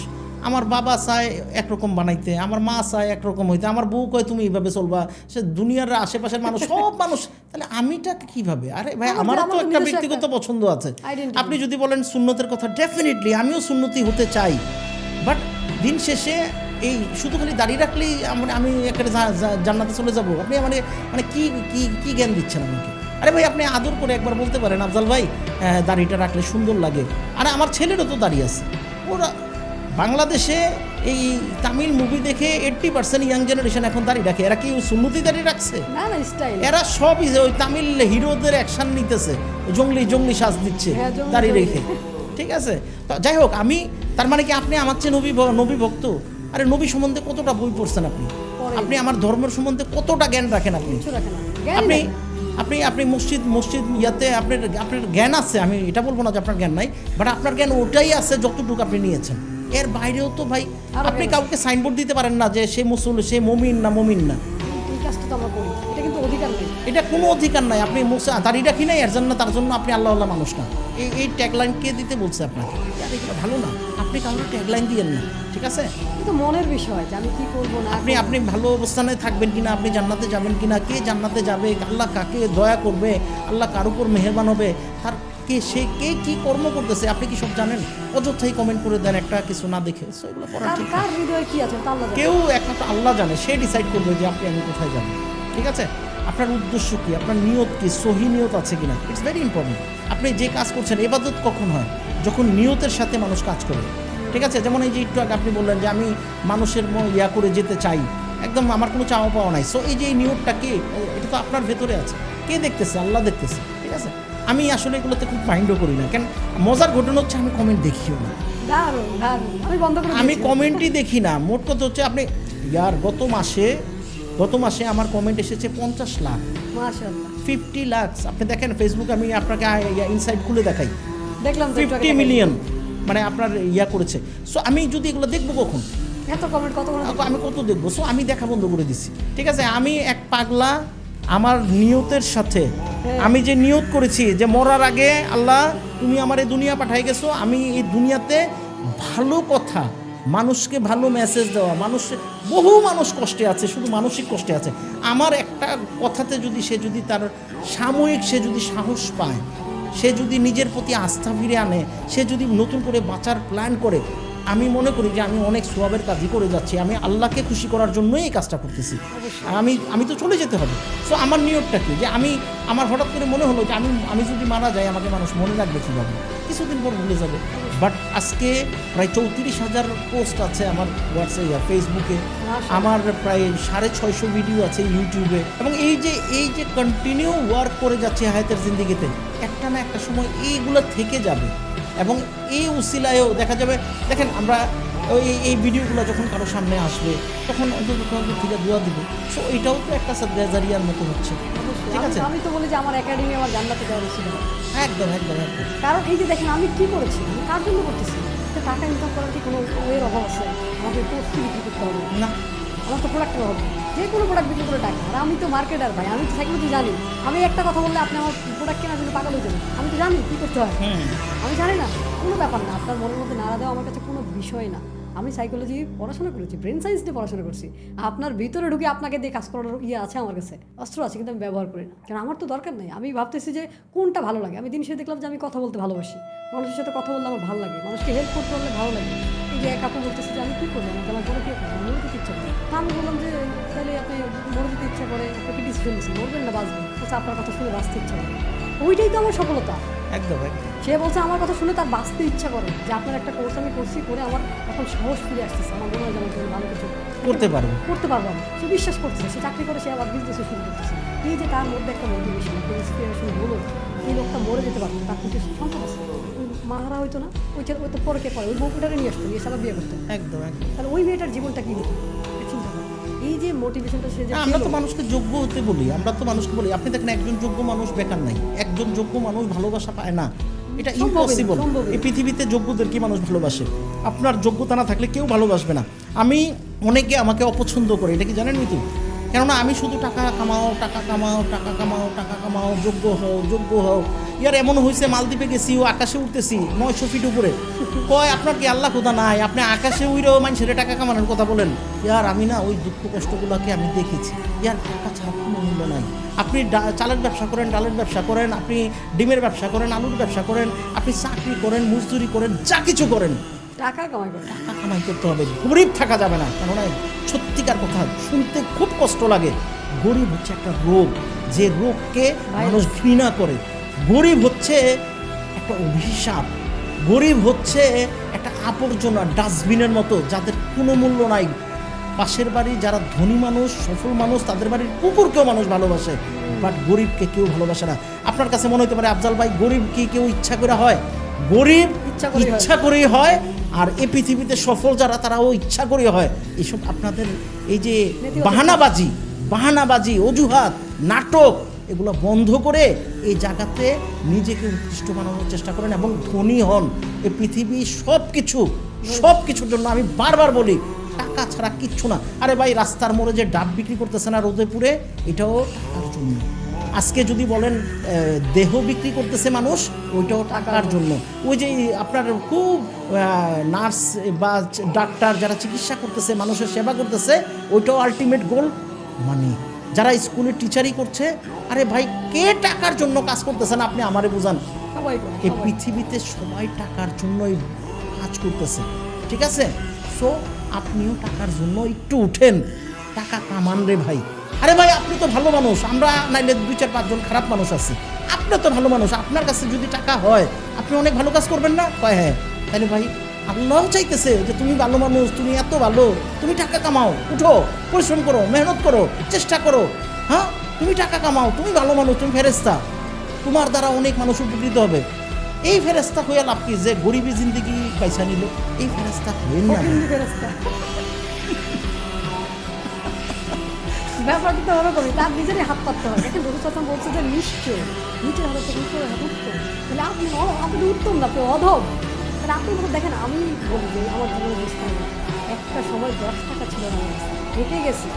আমার বাবা চায় একরকম বানাইতে, আমার মা চায় একরকম হইতে, আমার বউ কয় তুমি এইভাবে চলবা, সে দুনিয়ার আশেপাশের মানুষ সব মানুষ, তাহলে আমিটা কীভাবে? আরে ভাই, আমারও তো একটা ব্যক্তিগত পছন্দ আছে। Identity। আপনি যদি বলেন সুন্নতের কথা, ডেফিনেটলি আমিও সুন্নতি হতে চাই, বাট দিন শেষে এই শুধু খালি দাঁড়িয়ে রাখলেই আমি একটা জান্নাতে চলে যাব? আপনি মানে মানে কি কি কি জ্ঞান দিচ্ছেন আমাকে? আরে ভাই, আপনি আদর করে একবার বলতে পারেন আফজাল ভাই দাড়িটা রাখলে সুন্দর লাগে। আরে আমার ছেলেরও তো দাড়ি আছে, ওরা বাংলাদেশে এই তামিল মুভি দেখে 80% ইয়াং জেনারেশন এখন দাঁড়িয়ে রাখে। এরা কি সুন্নতি দাঁড়িয়ে রাখছে? না না, স্টাইল। এরা সবই ওই তামিল হিরোদের অ্যাকশন নিতেছে, জঙ্গলি সাজ দিচ্ছে হ্যাঁ, জঙ্গলি দাঁড়িয়ে জঙ্গলি। রেখে। ঠিক আছে, তো যাই হোক, আমি তার মানে কি আপনি আমার চেয়ে নবী ভক্ত? আরে নবী সম্বন্ধে কতটা বই পড়ছেন আপনি? পড়ে। আপনি আমার ধর্মের সম্বন্ধে কতটা জ্ঞান রাখেন আপনি? কিছু রাখে না, জ্ঞান আপনি নেই। আপনি আপনি মসজিদ ইয়াতে আপনার জ্ঞান আছে, আমি এটা বলবো না যে আপনার জ্ঞান নাই, বাট আপনার জ্ঞান ওটাই আছে যতটুকু আপনি নিয়েছেন। এর বাইরেও তো ভাই আরো আপনি জ্ঞান কাউকে সাইনবোর্ড দিতে পারেন না যে সে সে মমিন না। এই কাজটা তো আমরা করি, এটা কিন্তু অধিকার নেই। এটা কোনো অধিকার নাই। আপনি দাঁড়িয়ে রাখি নাই এর জন্য, তার জন্য আপনি আল্লাহ মানুষ না। এই ট্যাগলাইন কে দিতে বলছে আপনাকে? এগুলো ভালো না, আপনি কাউকে ট্যাগলাইন দিয়েন না, ঠিক আছে? কিন্তু মনের বিষয় যে আমি কি করবো না আপনি আপনি ভালো অবস্থানে থাকবেন কিনা, আপনি জান্নাতে যাবেন কিনা, কে জান্নাতে যাবে, আল্লাহ কাকে দয়া করবে, আল্লাহ কার উপর মেহেরবান হবে, তার সে কে কি কর্ম করতেছে আপনি কি সব জানেন? অযথাই কমেন্ট করে দেন একটা কিছু না দেখে। সো এগুলো করা ঠিক না। কার হৃদয়ে কি আছে তা আল্লাহ জানে। কেউ একমাত্র আল্লাহ জানে, সে ডিসাইড করবে যে আমি কোথায় যাব। ঠিক আছে, আপনার উদ্দেশ্য কি, আপনার নিয়ত কি, সহি নিয়ত আছে কিনা, ইটস ভেরি ইম্পর্টেন্ট। আপনি যে কাজ করছেন, ইবাদত কখন হয়? যখন নিয়তের সাথে মানুষ কাজ করে। ঠিক আছে, যেমন এই যে একটু আগে আপনি বললেন যে আমি মানুষের ইয়া করে যেতে চাই, একদম আমার কোনো চাওয়া পাওয়া নাই। সো এই যে এই নিয়তটা কে, এটা তো আপনার ভেতরে আছে, কে দেখতেছে? আল্লাহ দেখতেছে। ঠিক আছে, আমি আসলে এগুলোতে খুব মাইন্ডও করি না, কেন মজার ঘটনা হচ্ছে আমি কমেন্ট দেখিও না, দারুণ দারুণ, আমি বন্ধ করে আমি দিয়েছি। কমেন্টই দেখি না। মোট কথা হচ্ছে আপনি গত মাসে আমার কমেন্ট এসেছে 50 লাখ, মাশাআল্লাহ। 50 লাখ। আপনি দেখেন ফেসবুকে, আমি আপনাকে ইনসাইট খুলে দেখাই, দেখলাম তো একটু আগে 50 মিলিয়ন মানে আপনার ইয়া করেছে। সো আমি যদি এগুলো দেখবো কখন, এত কমেন্ট কত বড় আমি কত দেখবো? সো আমি দেখা বন্ধ করে দিছি। ঠিক আছে, আমি এক পাগলা আমার নিয়তের সাথে, আমি যে নিয়ত করেছি যে মরার আগে আল্লাহ তুমি আমার এই দুনিয়া পাঠাই গেছো, আমি এই দুনিয়াতে ভালো কথা, মানুষকে ভালো মেসেজ দেওয়া, বহু মানুষ কষ্টে আছে, শুধু মানসিক কষ্টে আছে, আমার একটা কথাতে যদি সে যদি তার সাময়িক সে যদি সাহস পায়, সে যদি নিজের প্রতি আস্থা ফিরে আনে, সে যদি নতুন করে বাঁচার প্ল্যান করে, আমি মনে করি যে আমি অনেক সোয়াবের কাজই করে যাচ্ছি, আমি আল্লাহকে খুশি করার জন্যই এই কাজটা করতেছি। আমি তো চলে যেতে হবে। সো আমার নিয়তটা কি, যে আমার হঠাৎ করে মনে হলো যে আমি যদি মারা যাই আমাকে মানুষ মনে রাখবে কীভাবে, কিছুদিন পর ভুলে যাবে। বাট আজকে প্রায় 34,000 পোস্ট আছে আমার হোয়াটসঅ্যাপে, ফেসবুকে, আমার প্রায় 650 ভিডিও আছে ইউটিউবে, এবং এই যে কন্টিনিউ ওয়ার্ক করে যাচ্ছে হায়াতের জিন্দিগিতে, একটা না একটা সময় এইগুলো থেকে যাবে। এবং এই উসিলায়ও দেখা যাবে, দেখেন আমরা এই ভিডিওগুলো যখন কারো সামনে আসবে তখন অন্তত থেকে দোয়া দিব। সো এটাও তো একটা সাদগাজারিয়ার মতো হচ্ছে, ঠিক আছে? আমি তো বলি যে আমার একাডেমি আমার জান্নাতে যাওয়া ছিল। একদম একদম একদম। কারণ এই যে দেখেন আমি কি করেছি, আমি কার জন্য করতেছি? টাকা ইনকাম করার কি কোনো ওয়ের অভাব আছে? আমাকে কোর্স বিক্রি করতে হবে না, আমার তো প্রোডাক্টের অভাব, যে কোনো প্রোডাক্ট বিক্রি করে টাকা। আর আমি তো মার্কেটার ভাই, আমি তো সাইকোলজি জানি। আমি একটা কথা বললে আপনি আমার প্রোডাক্ট কেনার জন্য পাগল হয়ে যাবেন, আমি তো জানি কী করতে হয়। আমি জানি না, কোনো ব্যাপার না। আপনার মনের মধ্যে নাড়া দেওয়া আমার কাছে কোনো বিষয় না। আমি সাইকোলজি পড়াশোনা করেছি, ব্রেন সায়েন্স নিয়ে পড়াশোনা করছি। আপনার ভিতরে ঢুকে আপনাকে দিয়ে কাজ করার আছে আমার কাছে, অস্ত্র আছে, কিন্তু আমি ব্যবহার করি না, কারণ আমার তো দরকার নেই। আমি ভাবতেছি যে কোনটা ভালো লাগে। আমি দিন শেষে দেখলাম যে আমি কথা বলতে ভালোবাসি, মানুষের সাথে কথা বললে আমার ভালো লাগে, মানুষকে হেল্প করতে পারলে ভালো লাগে। এই যে এক আপু বলতেছে যে আমি কী করবো, আমার কোনো কে করবো, মরে যেতে ইচ্ছা করে। তা আমি বললাম যে তাহলে আপনি মরে যেতে ইচ্ছা করে, আপনাকে ডিসিশন নিচ্ছেন, মরবেন না বাঁচবেন, বলছে আপনার কথা শুনে বাঁচতে ইচ্ছা করে। ওইটাই তো আমার সফলতা। একদম একদম। সে বলছে আমার কথা শুনে তার বাঁচতে ইচ্ছা করে, যে আপনার একটা কোর্স আমি করছি, করে আমার এখন সাহস ফিরে আসতেছে, আমার মনে হয় যেমন তুমি ভালো কিছু করতে পারবো আমি। সে বিশ্বাস করতেছে, সে চাকরি করে, সে আবার বিজনেসে শুরু করতেছে। এই যে তার মধ্যে একটা মোটিভেশন, একটা ইন্সপিরেশন হলো, এই লোকটা মরে যেতে পারতো, তার কিন্তু সম্ভব আছে, ওই মাহারা হইতো না, ওই তো পরে কে পরে ওই বউটারে নিয়ে আসতো, নিয়ে আবার বিয়ে করতো। একদম একদম। তাহলে ওই মেয়েটার জীবনটা কী হতো চিন্তা করেন। এই যে মোটিভেশনটা সে যে আমরা তো মানুষকে যোগ্য হতে বলি, আমরা তো মানুষকে বলি, আপনি দেখেন একজন যোগ্য মানুষ বেকার নাই, একজন যোগ্য মানুষ ভালোবাসা পায় না, এটা ইম্পসিবল। এই পৃথিবীতে যোগ্যদের কি মানুষ ভালোবাসে? আপনার যোগ্যতা না থাকলে কেউ ভালোবাসবে না। অনেকে আমাকে অপছন্দ করে, এটা কি জানেন মিতু? কেননা আমি শুধু টাকা কামাও টাকা কামাও টাকা কামাও টাকা কামাও, যোগ্য হও। ইয়ার এমন হয়েছে মালদ্বীপে গেছি, ও আকাশে উঠতেছি 900 ফিট উপরে, কয় আপনার কি আল্লাহ খোদা নাই, আপনি আকাশে উইরেও মানুষের টাকা কামানোর কথা বলেন? ইয়ার আমি না ওই দুঃখ কষ্টগুলোকে আমি দেখেছি। ইয়ার টাকা ছাড়া কোনো মূল্য নাই। আপনি চালের ব্যবসা করেন, ডালের ব্যবসা করেন, আপনি ডিমের ব্যবসা করেন, আলুর ব্যবসা করেন, আপনি চাকরি করেন, মজদুরি করেন, যা কিছু করেন, টাকা কামাই করে, টাকা কামাই করতে হবে। গরিব থাকা যাবে না। কেননা সত্যিকার কথা শুনতে খুব কষ্ট লাগে, গরিব হচ্ছে একটা রোগ, যে রোগকে মানুষ ঘৃণা করে। গরিব হচ্ছে একটা অভিশাপ, গরিব হচ্ছে একটা আবর্জনা, ডাস্টবিনের মতো, যাদের কোনো মূল্য নাই। পাশের বাড়ি যারা ধনী মানুষ, সফল মানুষ, তাদের বাড়ির কুকুরকেও মানুষ ভালোবাসে, বাট গরিবকে কেউ ভালোবাসে না। আপনার কাছে মনে হতে পারে আফজাল ভাই, গরিব কি কেউ ইচ্ছা করে হয়? গরিব ইচ্ছা করেই হয়, আর এই পৃথিবীতে সফল যারা তারাও ইচ্ছা করে হয়। এইসব আপনাদের এই যে বাহানাবাজি, অজুহাত, নাটক, এগুলো বন্ধ করে এই জায়গাতে নিজেকে উৎকৃষ্ট বানানোর চেষ্টা করেন এবং ধনী হন। এই পৃথিবী সব কিছুর জন্য আমি বারবার বলি, টাকা ছাড়া কিচ্ছু না। আরে ভাই, রাস্তার মোড়ে যে ডাব বিক্রি করতেছে না রোদে পুড়ে, এটাও টাকার জন্য। আজকে যদি বলেন দেহ বিক্রি করতেছে মানুষ, ওইটাও টাকার জন্য। ওই যে আপনার খুব নার্স বা ডাক্তার যারা চিকিৎসা করতেছে, মানুষের সেবা করতেছে, ওইটাও আলটিমেট গোল মানি। যারা স্কুলে টিচারই করছে, আরে ভাই, কে টাকার জন্য কাজ করতেছে না? আপনি আমারে বুঝান। এই পৃথিবীতে সবাই টাকার জন্যই কাজ করতেছে, ঠিক আছে? সো আপনিও টাকার জন্য একটু উঠেন, টাকা কামান রে ভাই। আরে ভাই, আপনি তো ভালো মানুষ, আমরা নাইলে 2-4-5 জন খারাপ মানুষ আছে, আপনি তো ভালো মানুষ, আপনার কাছে যদি টাকা হয় আপনি অনেক ভালো কাজ করবেন না? কয় হ্যাঁ। তাহলে ভাই, আল্লাহ চাইতেছে যে তুমি ভালো মানুষ, তুমি এত ভালো, তুমি টাকা কামাও, উঠো, পরিশ্রম করো, মেহনত করো, চেষ্টা করো। হ্যাঁ, তুমি টাকা কামাও, তুমি ভালো মানুষ, তুমি ফেরেশতা, তোমার দ্বারা অনেক মানুষ উপকৃত হবে। এই ফেরেশতা হয়ে লাভ কি? যে গরিবী জিন্দিগি পয়সা নিল, এই ফেরেশতা হইল না। ব্যাপারটা তো ওরকমই, তার নিজেরই হাত পাততে হয়। দেখেন রসুল সাল্লাল্লাহু বলছে যে নিশ্চয় নিচের হাত থেকে উপরের হাত উত্তম, তাহলে আপনি তো উত্তম না, আপনি অধম। তাহলে আপনি মতো দেখেন, আমি বলি যে আমার জীবনে বুঝতাম না, একটা সময় 10 টাকা ছিল না, হেঁটে গেছি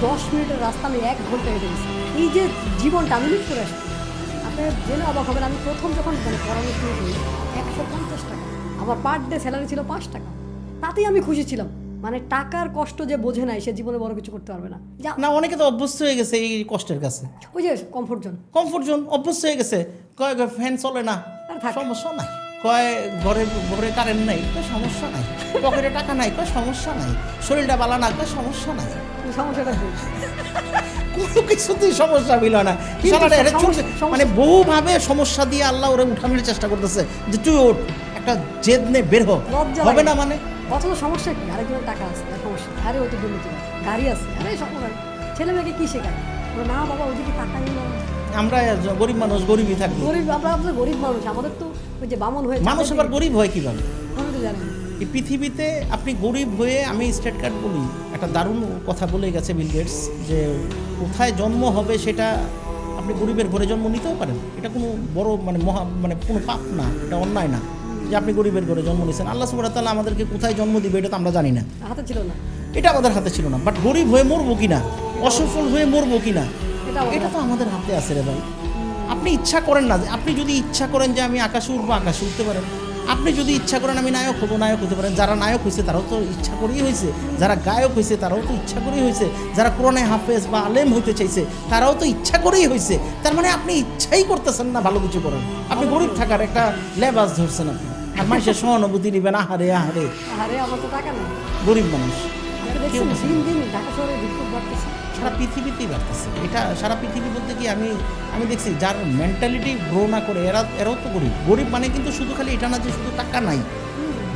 10 মিনিটের রাস্তা আমি 1 ঘন্টা হেঁটে গেছি। এই যে জীবনটা আমি লিড করে আসছি, আপনি জেনে অবাক হবেন, আমি প্রথম যখন পড়ানো শুরু করি 150 টাকা, আমার পার ডে স্যালারি ছিল 5 টাকা, তাতেই আমি খুশি ছিলাম। মানে টাকার কষ্ট যে বোঝে নাই সে জীবনে বড় কিছু করতে পারবে না। না, অনেকে তো অভ্যস্ত হয়ে গেছে এই কষ্টের কাছে, ওই যে কমফোর্ট জোন, কমফোর্ট জোন অভ্যস্ত হয়ে গেছে। কয় ফ্যান চলে না, আর থাক। সমস্যা নাই। কয় ঘরে ঘরে কারেন্ট নাই, কয় সমস্যা নাই। পকেটে টাকা নাই, কয় সমস্যা নাই। শরীরটা বালা না, কয় সমস্যা নাই। সমস্যাটা কি? কোনো কিছুতেই সমস্যা মিল না। সারাটা এটা চলছে, মানে বহুভাবে সমস্যা দিয়ে আল্লাহ ওরে উঠানোর চেষ্টা করতেছে যে তুই ওঠ, একটা জেদ নে, বের হ। লজ্জা হবে লাগে। না মানে অথচ সমস্যা কি? আরেকজনের টাকা আছে, তার সমস্যা, আরে ওই তো দুর্নীতি, গাড়ি আছে, আরে সমস্যা। ছেলে মেয়েকে কি শেখায়? বলে, না বাবা ওদিকে টাকাই না। আমরা গরিব মানুষ, গরিবই থাকবো। গরিব, আমরা গরিব মানুষ, আমাদের তো ওই যে বামন হয়ে মানুষ আবার গরিব হয় কিভাবে? আমি তো জানি না। এই পৃথিবীতে আপনি গরিব হয়ে, আমি স্টেট কার্ড বলি, একটা দারুণ কথা বলে গেছে বিল গেটস, যে কোথায় জন্ম হবে সেটা আপনি গরিবের ঘরে জন্ম নিতেও পারেন। এটা কোনো বড় মানে কোনো পাপ না, এটা অন্যায় না যে আপনি গরিবের ঘরে জন্ম নিয়েছেন। আল্লাহ সুবহানাহু ওয়া তাআলা আমাদেরকে কোথায় জন্ম দিবে এটা তো আমরা জানি না, হাতে ছিল না, এটা আমাদের হাতে ছিল না। বাট গরিব হয়ে মরবো কিনা, অসফল হয়ে মরবো কিনা, এটা তো আমাদের হাতে আছে রে ভাই। আপনি ইচ্ছা করেন না, আপনি যদি ইচ্ছা করেন যে আমি আকাশে উঠবো, আকাশে উঠতে পারেন। আপনি যদি ইচ্ছা করেন আমি নায়ক হবো, নায়ক হতে পারেন। যারা নায়ক হয়েছে তারাও তো ইচ্ছা করেই হয়েছে, যারা গায়ক হয়েছে তারাও তো ইচ্ছা করেই হয়েছে, যারা কোরআনে হাফেজ বা আলেম হইতে চাইছে তারাও তো ইচ্ছা করেই হয়েছে। তার মানে আপনি ইচ্ছাই করতেছেন না ভালো কিছু করেন, আপনি গরিব থাকার একটা লেবাস ধরছেন আপনি। আর মানুষের সহানুভূতি নেবেন, আহারে আহারে আরে আমার তো টাকা নেই, গরিব মানুষ। দেখছেন দিন দিন ঢাকা শহরে বিক্ষোভ বাড়তেছে, সারা পৃথিবীতেই বাড়তেছে এটা। সারা পৃথিবী বলতে কি, আমি দেখছি যার মেন্টালিটি গ্রো না করে এরাও তো গরিব। গরিব মানে কিন্তু শুধু খালি এটা না যে শুধু টাকা নাই,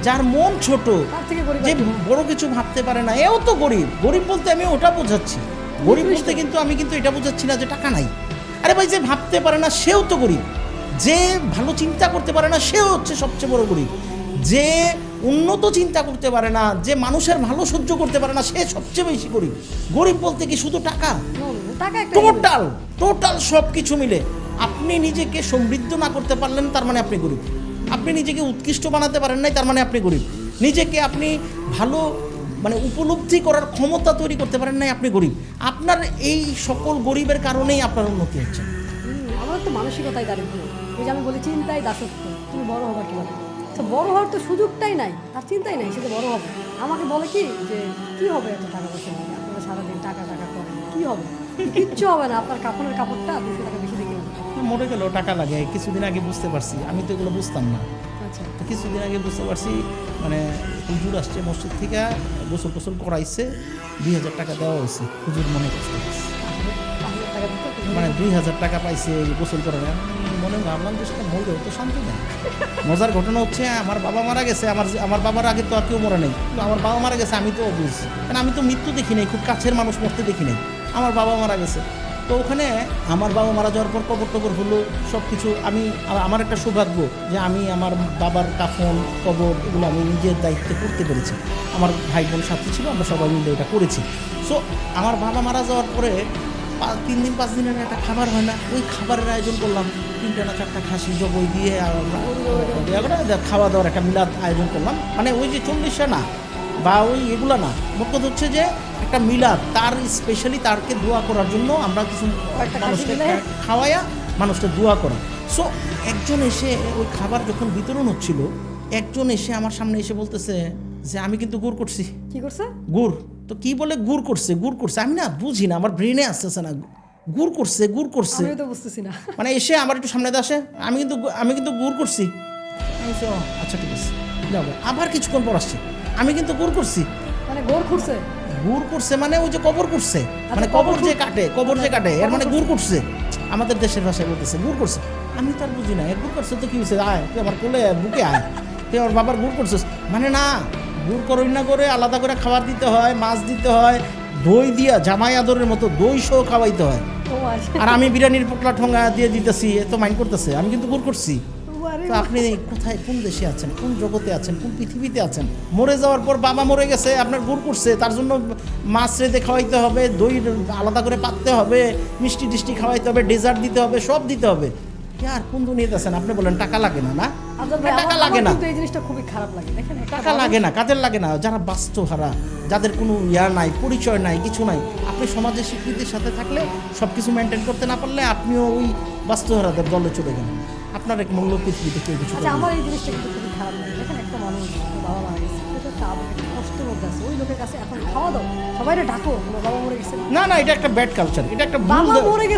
যার মন ছোট, তার থেকে গরিব যে বড় কিছু ভাবতে পারে না, এও তো গরিব। গরিব বলতে আমি ওটা বোঝাচ্ছি, গরিব বলতে কিন্তু আমি কিন্তু এটা বোঝাচ্ছি না যে টাকা নাই। আরে ভাই, যে ভাবতে পারে না সেও তো গরিব, যে ভালো চিন্তা করতে পারে না সেও হচ্ছে সবচেয়ে বড় গরিব, যে উন্নত চিন্তা করতে পারে না, যে মানুষের ভালো সহ্য করতে পারে না, সে সবচেয়ে বেশি গরিব। গরিব বলতে কি শুধু টাকা? টাকা একটা টোটাল সব কিছু মিলে। আপনি নিজেকে সমৃদ্ধ না করতে পারলেন তার মানে আপনি গরিব। আপনি নিজেকে উৎকৃষ্ট বানাতে পারেন নাই তার মানে আপনি গরিব। নিজেকে আপনি ভালো উপলব্ধি করার ক্ষমতা তৈরি করতে পারেন নাই, আপনি গরিব। আপনার এই সকল গরিবের কারণেই আপনার উন্নতি হচ্ছে। আমার তো মানসিকতাই দারিদ্র। ওই যে আমি বলি চিন্তাই দাসত্ব, তুমি বড় হবা কীভাবে? তো বড় হওয়ার তো সুযোগটাই নাই, তার চিন্তাই নাই, সে তো বড় হবে। আমাকে বলে কি যে কী হবে এত টাকা পয়সা নিয়ে, আপনারা সারাদিন টাকা টাকা করেন, কী হবে? কিচ্ছু হবে না, আপনার কাপড়ের কাপড়টা 200 টাকা বেশি দেখে মরে গেলেও টাকা লাগে। কিছুদিন আগে বুঝতে পারছি, আমি তো এগুলো বুঝতাম না। আচ্ছা, তো কিছুদিন আগে বুঝতে পারছি, হুজুর আসছে মসজিদ থেকে, গোসল টোসল করাইছে, 2000 টাকা দেওয়া হয়েছে। হুজুর মনে কষ্ট পাইছে, 5,000 টাকা দিতে 2000 টাকা পাইছে গোসল করে। মনে ভাবলাম যে সেটা মরলেও তো শান্তি নেই। মজার ঘটনা হচ্ছে, আমার বাবা মারা গেছে, আমার বাবার আগে তো আর কেউ মরে নেই। তো আমার বাবা মারা গেছে, আমি তো বুঝছি, কারণ আমি তো মৃত্যু দেখি নাই, খুব কাছের মানুষ মরতে দেখি নাই। আমার বাবা মারা গেছে, তো ওখানে আমার বাবা মারা যাওয়ার পর কবর টবর হলো সব কিছু। আমার একটা সৌভাগ্য যে আমি আমার বাবার কাফন কবর এগুলো আমি নিজের দায়িত্বে করতে পেরেছি। আমার ভাই বোন সাথে ছিল, আমরা সবাই মিলে এটা করেছি। সো আমার বাবা মারা যাওয়ার পরে 3 দিন 5 দিনের একটা খাবার হয় না, ওই খাবারের আয়োজন করলাম। 3টা না 4টা খাসি জবই দিয়ে খাওয়া দাওয়ার একটা মিলাদ আয়োজন করলাম। ওই যে 40 না বা ওই এগুলো না, মোট কথা হচ্ছে যে একটা মিলাদ, তার স্পেশালি তারকে দোয়া করার জন্য আমরা কিছু মানুষকে খাওয়াইয়া মানুষটা দোয়া করা। সো একজন এসে ওই খাবার যখন বিতরণ হচ্ছিল, একজন এসে আমার সামনে এসে বলতেছে যে আমি কিন্তু গুড় করছি। কি করছে? গুড়। তো কি বলে গুড় করছে? আমি না বুঝি না, আমার ব্রেনে আসতেছে না। গুড় করছে আমি তো বুঝতেছি না। এসে আমার একটু সামনে আসে, আমি কিন্তু গুড় করছি। আমি তো আচ্ছা ঠিক আছে, আবার কিছুক্ষণ পর আসছে, আমি কিন্তু গুড় করছি। গুড় করছে ওই যে কবর করছে, কবর যে কাটে এর গুড় করছে। আমাদের দেশের ভাষায় বলতেছে গুড় করছে। আমি তো আর বুঝি না, গুড় করছে তো কি হয়েছে, আয় তুই আমার কোলে বুকে আয়, তুই আমার বাবার গুড় করছিস। না, গুড় করই না করে আলাদা করে খাবার দিতে হয়, মাছ দিতে হয়, দই দিয়া জামাই আদরের মতো দই সহ খাওয়াইতে হয়। আর আমি বিরিয়ানির পোটলা ঠোঙা দিয়ে দিতেছি, এত মাইন্ড করতেছে, আমি কিন্তু গুড় করছি। তো আপনি কোথায়, কোন দেশে আছেন, কোন জগতে আছেন, কোন পৃথিবীতে আছেন? মরে যাওয়ার পর বাবা মরে গেছে, আপনার গুড় করছে, তার জন্য মাছ রেঁধে খাওয়াইতে হবে, দই আলাদা করে পাততে হবে, মিষ্টি টিষ্টি খাওয়াইতে হবে, ডেজার্ট দিতে হবে, সব দিতে হবে। আর কোন দুনিয়াতে আছেন? আপনি বলেন টাকা লাগে না? না, টাকা লাগে না। এই জিনিসটা খুবই খারাপ লাগে। দেখেন টাকা লাগে না, কাদের লাগে না? যারা বাস্তবহারা, যাদের কোনো নাই, পরিচয় নাই, কিছু নাই। আপনি সমাজের স্বীকৃতির সাথে থাকলে, সব কিছু মেনটেন করতে না পারলে আপনিও ওই বাস্তবহারাদের দলে চলে গেলেন। আপনার এক মূল্য পৃথিবীতে কেউ কিছু করে না। আমার এই জিনিসটা কিন্তু খুবই খারাপ লাগে। দেখেন একটা মানুষ বাবা মারা গেছে, সেটা একটা কষ্টের মধ্যে আছে, ওই লোকের কাছে এখন খাওয়া দাও, সবাই ডাকো তোমার বাবা মরে গেছে। না না, এটা একটা ব্যাড কালচার, এটা একটা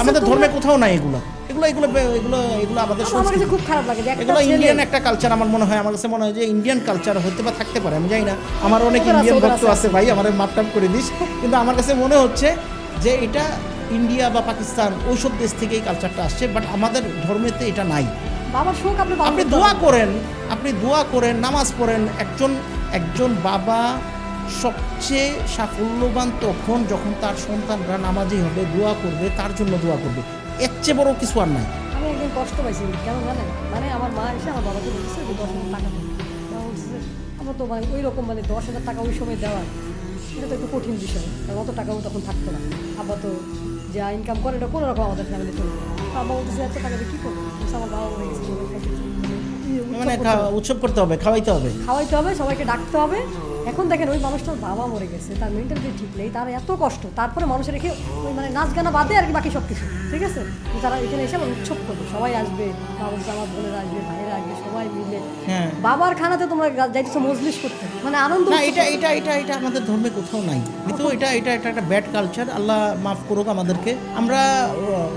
আমাদের ধর্মে কোথাও নাই এগুলো এগুলো এগুলো এগুলো এগুলো আমাদের সংস্কৃতি। খুব খারাপ লাগে এগুলো ইন্ডিয়ান একটা কালচার। আমার মনে হয়, আমার কাছে মনে হয় যে ইন্ডিয়ান কালচার হতে বা থাকতে পারে, আমি জানি না। আমার অনেক ইন্ডিয়ান ভক্ত আছে ভাই, আমার মাপটাপ করে দিস, কিন্তু আমার কাছে মনে হচ্ছে যে এটা ইন্ডিয়া বা পাকিস্তান ওইসব দেশ থেকে এই কালচারটা আসছে, বাট আমাদের ধর্মেতে এটা নাই। বাবার শোক আপনি দোয়া করেন, নামাজ পড়েন। একজন বাবা সবচেয়ে সাফল্যবান তখন যখন তার সন্তানরা নামাজি হবে, দোয়া করবে, তার জন্য দোয়া করবে। এর চেয়ে বড় কিছু আর নাই। আমি একদিন কষ্ট পাইছি, কেন জানেন? মানে আমার মা এসে আমার বাবাকে বলছে যে 10,000 টাকা দেবে। বাবা বলছে আমার তো মানে ওই রকম মানে 10,000 টাকা ওই সময় দেওয়া, এটা তো একটু কঠিন বিষয়, কারণ অত টাকাও তখন থাকতো না। আব্বা তো যা ইনকাম করে এটা কোনো রকম আমাদের ফ্যামিলি চলবে। আব্বা বলতেছে এত টাকা দিয়ে কী করবো? আমার বাবা মরে গেছে, মানে উৎসব করতে হবে, খাওয়াইতে হবে, সবাইকে ডাকতে হবে। এখন দেখেন ওই মানুষটার বাবা মরে গেছে, তার মেন্টালিটি ঠিক নেই, তার এত কষ্ট, তারপরে মানুষের রেখে ওই মানে নাচ গানা বাদে আর কি বাকি সব কিছু ঠিক আছে, তারা এখানে এসে আবার উৎসব করবে, সবাই আসবে, বাবুর আমার বোনেরা আসবে, ভাইয়েরা আসবে, সবাই মিলে বাবার খানাতে তোমরা যাইতেছো মজলিস করতে, মানে আনন্দ। না, এটা আমাদের ধর্মে কোথাও নাই। কিন্তু এটা একটা ব্যাড কালচার। আল্লাহ মাফ করুক আমাদেরকে। আমরা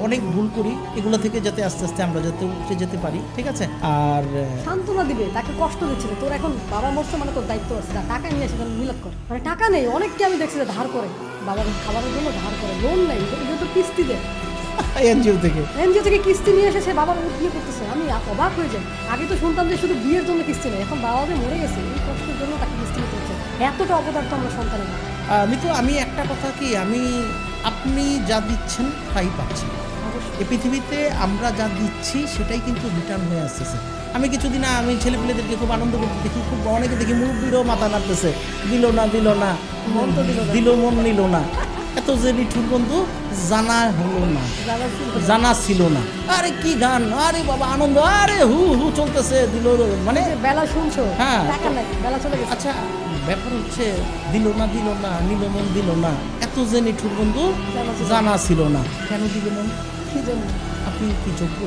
অনেক ভুল করি, এগুলো থেকে যাতে আস্তে আস্তে আমরা যাতে উঠে যেতে পারি, ঠিক আছে। আর সান্ত্বনা দিবে, তাকে কষ্ট দিচ্ছিল, তোর এখন বাবা মরছে মানে তোর দায়িত্ব আছে, টাকা নিয়ে আসে মিলাদ কর, মানে টাকা নেই, অনেককে আমি দেখছি ধার করে বাবার খাবারের জন্য ধার করে, লোন নেই, এগুলো তো কিস্তি দেয় এনজিও থেকে কিস্তি নিয়ে এসে সে বাবার বিয়ে করতেছে। আমি অবাক হয়ে যাই। আগে তো শুনতাম যে শুধু বিয়ের জন্য কিস্তি নেই, এখন বাবা যে মরে গেছে এই কষ্টের জন্য তাকে কিস্তি নিতে হচ্ছে। এতটা অপদার্থ আমরা সন্তানের না। আমি একটা কথা কি, আপনি যা দিচ্ছেন তাই পাচ্ছেন। এই পৃথিবীতে আমরা যা দিচ্ছি সেটাই কিন্তু রিটার্ন হয়ে আসতেছে। আমি কিছুদিন আমি ছেলেপিলেদেরকে খুব আনন্দ করতে দেখি, খুব অনেকে দেখি মুরব্বীরও মাথা নাড়তেছে, দিল না মন নিল না, এত যে নিঠুর বন্ধু, জানা হলো না, জানা ছিল না। আরে কি গান, আরে বাবা আনন্দ, আরে হু হু চলতেছে, দিল মানে বেলা শুনছো, হ্যাঁ বেলা চলে গেছে। আচ্ছা, ব্যাপার হচ্ছে দিল না নিল মন দিল না, এত যে নিঠুর বন্ধু, জানা ছিল না। কেন দিবে মন? কি জন্য? আপনি কি যোগ্য?